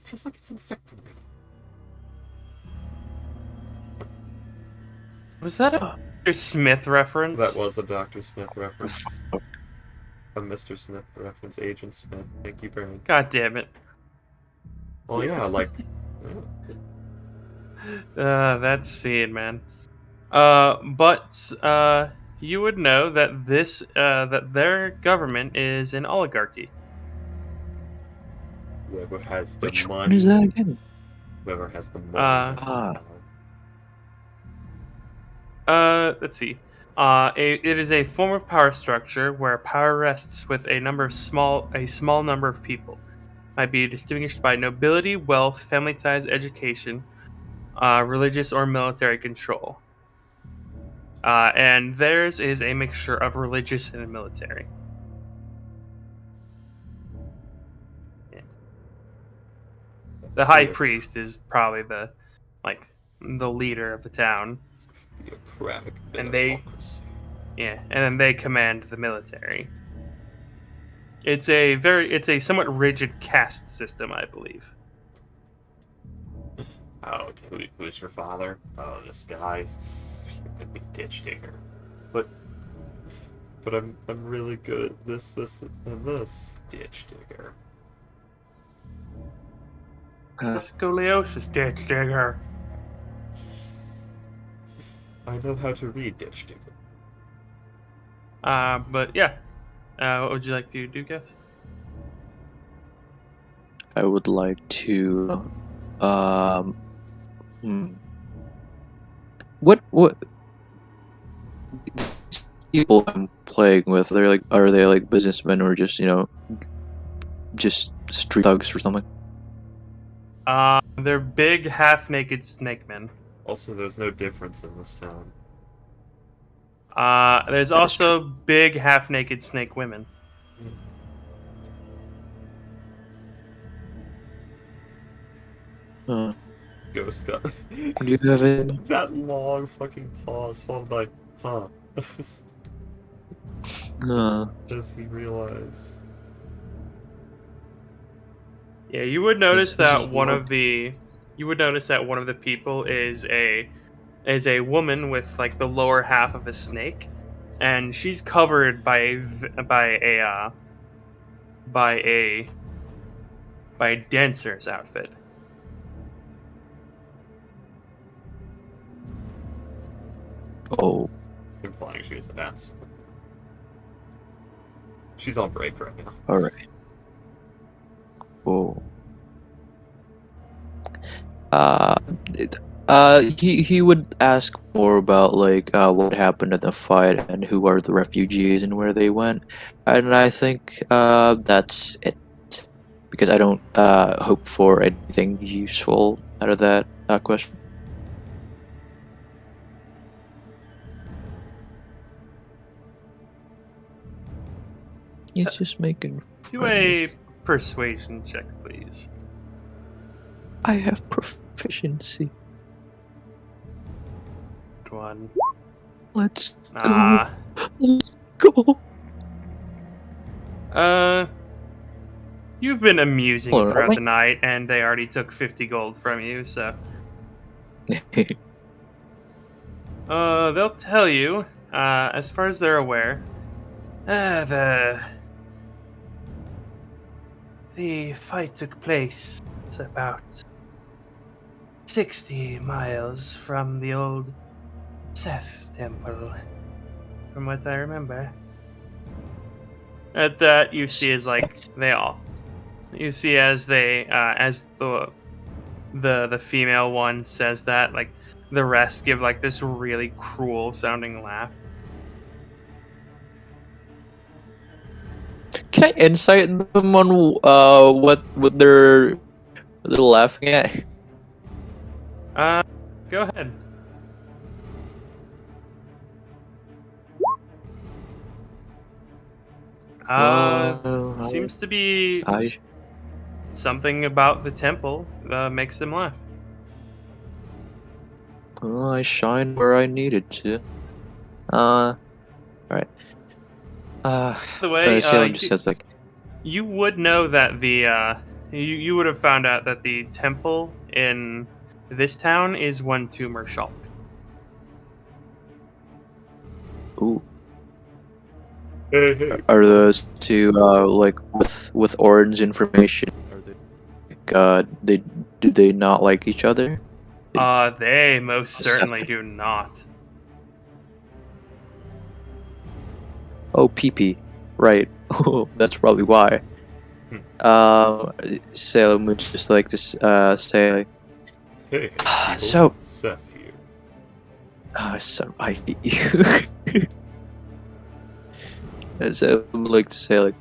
Feels like it's infecting me. Was that a Dr. Smith reference? That was a Dr. Smith reference. A Mr. Smith reference, Agent Smith. Thank you, Brian. God damn it. Well, yeah, like... That's scene, man. But you would know that that their government is an oligarchy. Whoever has the Which money... one is that again? Whoever has the money has the power. Let's see. It is a form of power structure where power rests with a small number of people. Might be distinguished by nobility, wealth, family ties, education, religious or military control. And theirs is a mixture of religious and military. Yeah. The high priest is probably the leader of the town. Theocratic And they- meritocracy. Yeah, and then they command the military. It's a somewhat rigid caste system, I believe. Oh, who's your father? Oh, this guy. He could be ditch digger. But I'm really good at this, and this. Ditch digger. Scoliosis, ditch digger. I know how to read ditch digger. But yeah. What would you like to do, Guess? I would like to, What these people I'm playing with? Are they like businessmen or just just street thugs or something? They're big, half-naked snake men. Also, there's no difference in this town. There's also big, half-naked snake women. Ghost got Do you have it? that long fucking pause followed by huh. As he realized. Yeah, you would notice This that is one what- of the people is a woman with like the lower half of a snake, and she's covered by a dancer's outfit. Oh, Implying she is a dancer. She's on break right now. all right. Cool. He would ask more about like what happened at the fight and who are the refugees and where they went, and I think that's it, because I don't hope for anything useful out of that question. He's just making Do a friends. persuasion check, please. I have proficiency. One. Let's Ah. go. Let's go. You've been amusing Hold on, throughout the night, and they already took 50 gold from you, so. They'll tell you, as far as they're aware, the fight took place about 60 miles from the old Seth temple, from what I remember. At that, you see as like you see as they as the female one says that, like the rest give like this really cruel sounding laugh. Can I insight them on what they're laughing at? Go ahead. Seems to be something about the temple makes them laugh. I shine where I needed to. Alright. By the way, Salem just says like, you would know that the you would have found out that the temple in this town is one tumor Shulk. ooh. Hey. Are those two like with orange information? Do they not like each other? They most certainly do not. Oh, PP. Right. That's probably why. Salem would just like to say like, Hey, so Seth here. so I hate you. So I would like to say like,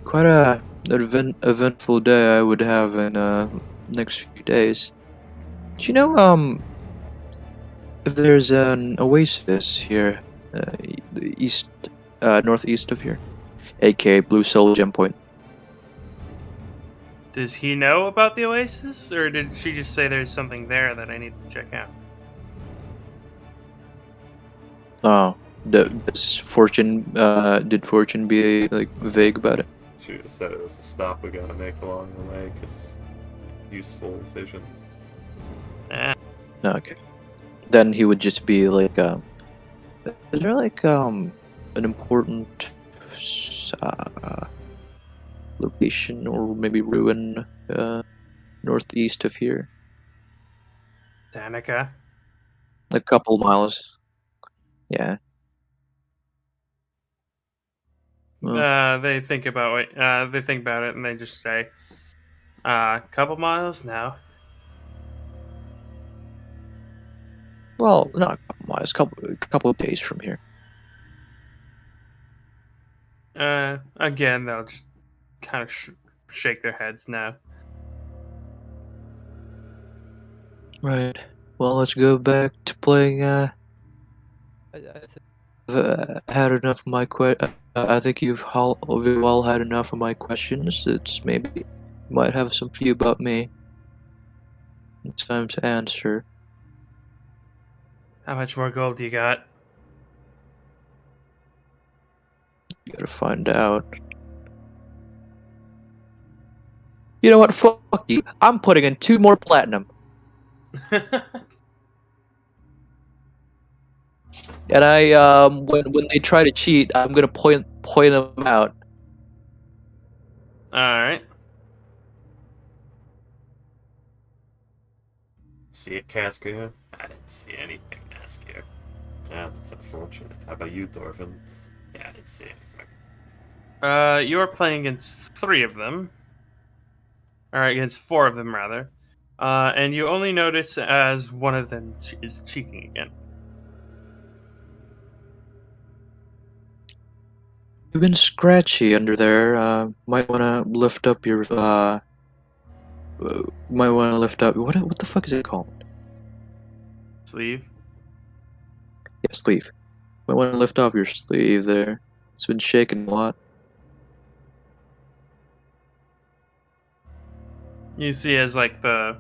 quite a eventful day I would have in next few days. Do you know if there's an oasis here, the east, northeast of here, aka Blue Soul Gem Point? Does he know about the oasis, or did she just say there's something there that I need to check out? Oh, does Fortune did Fortune be like vague about it? She just said it was a stop we gotta make along the way, because useful vision. Okay, then he would just be like, is there like an important location or maybe ruin northeast of here? Danica. A couple miles. Yeah. Well, They think about it. They think about it, and they just say, couple miles now. well, not a couple miles. Couple of days from here. Again, they'll just kind of shake their heads now. Right. Well, let's go back to playing. I think I've had enough of my I think you've all had enough of my questions. It's maybe you might have some few about me. It's time to answer. How much more gold do you got? You gotta find out. You know what? Fuck you. I'm putting in 2 more platinum. And I when they try to cheat, I'm gonna point them out. All right. See it, Casca? I didn't see anything, Casca. Yeah, that's unfortunate. How about you, Dorvin? Yeah, I didn't see anything. You are playing against 3 of them, or against 4 of them rather, and you only notice as one of them is cheating again. You've been scratchy under there. Might wanna lift up your might wanna lift up what the fuck is it called? Sleeve. Yeah, sleeve. Might wanna lift up your sleeve there. It's been shaking a lot. You see as like the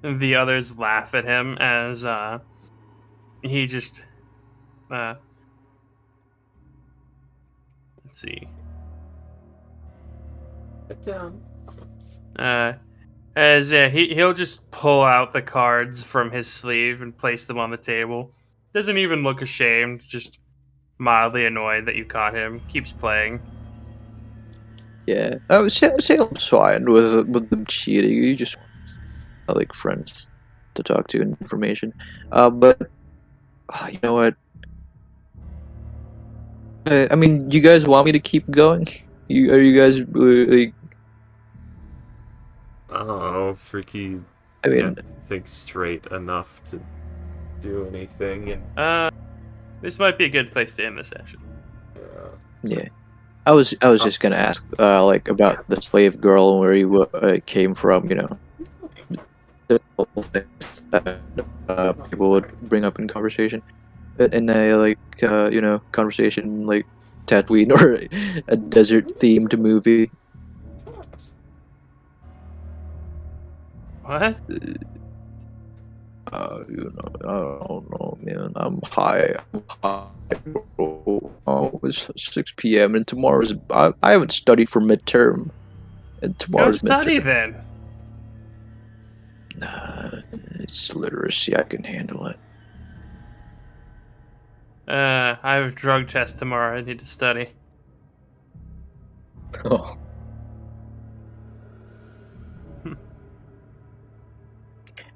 others laugh at him as he just let's see. Get down. As he'll just pull out the cards from his sleeve and place them on the table. Doesn't even look ashamed, just mildly annoyed that you caught him. Keeps playing. Yeah. Salem's fine with them cheating. You just want like friends to talk to and information. But you know what? I mean, you guys want me to keep going? Are you guys like? I don't know, Freaky I mean, can't think straight enough to do anything, and This might be a good place to end the session. yeah. I was just gonna ask like about the slave girl and where you came from. You know, the things that people would bring up in conversation, in a like you know, conversation like Tatooine or a desert themed movie. What? You know, I don't know, man. I'm high. Oh, it's 6 p.m. and tomorrow's. I haven't studied for midterm, and Go tomorrow's study midterm. then. Nah, it's literacy. I can handle it. I have a drug test tomorrow. I need to study. Oh.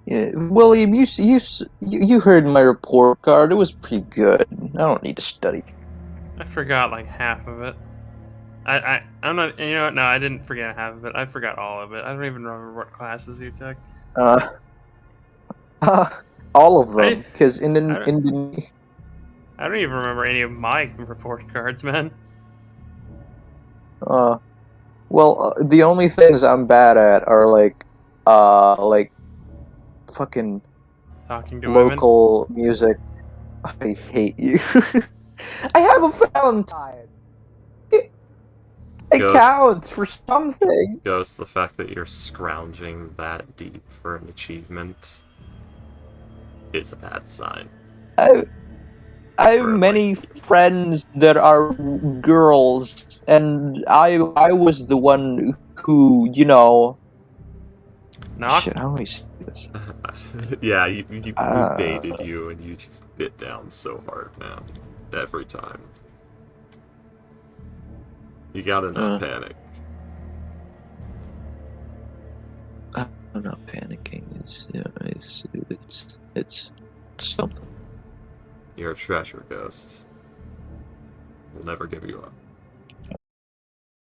Yeah, William, you heard my report card. It was pretty good. I don't need to study. I forgot like half of it. I'm not. You know what? No, I didn't forget half of it. I forgot all of it. I don't even remember what classes you took. All of them, because I don't even remember any of my report cards, man. well, the only things I'm bad at are like fucking Talking to women. local music. I hate you. I have a Valentine. It Ghost. counts for something. Ghost, the fact that you're scrounging that deep for an achievement is a bad sign. I have many friends that are girls, and I was the one who, you know. Knocked? Shit, how do I say this? Yeah, we baited you, and you just bit down so hard, man. Every time. You gotta not panic. I'm not panicking. It's something. You're a treasure, Ghost. We'll never give you up.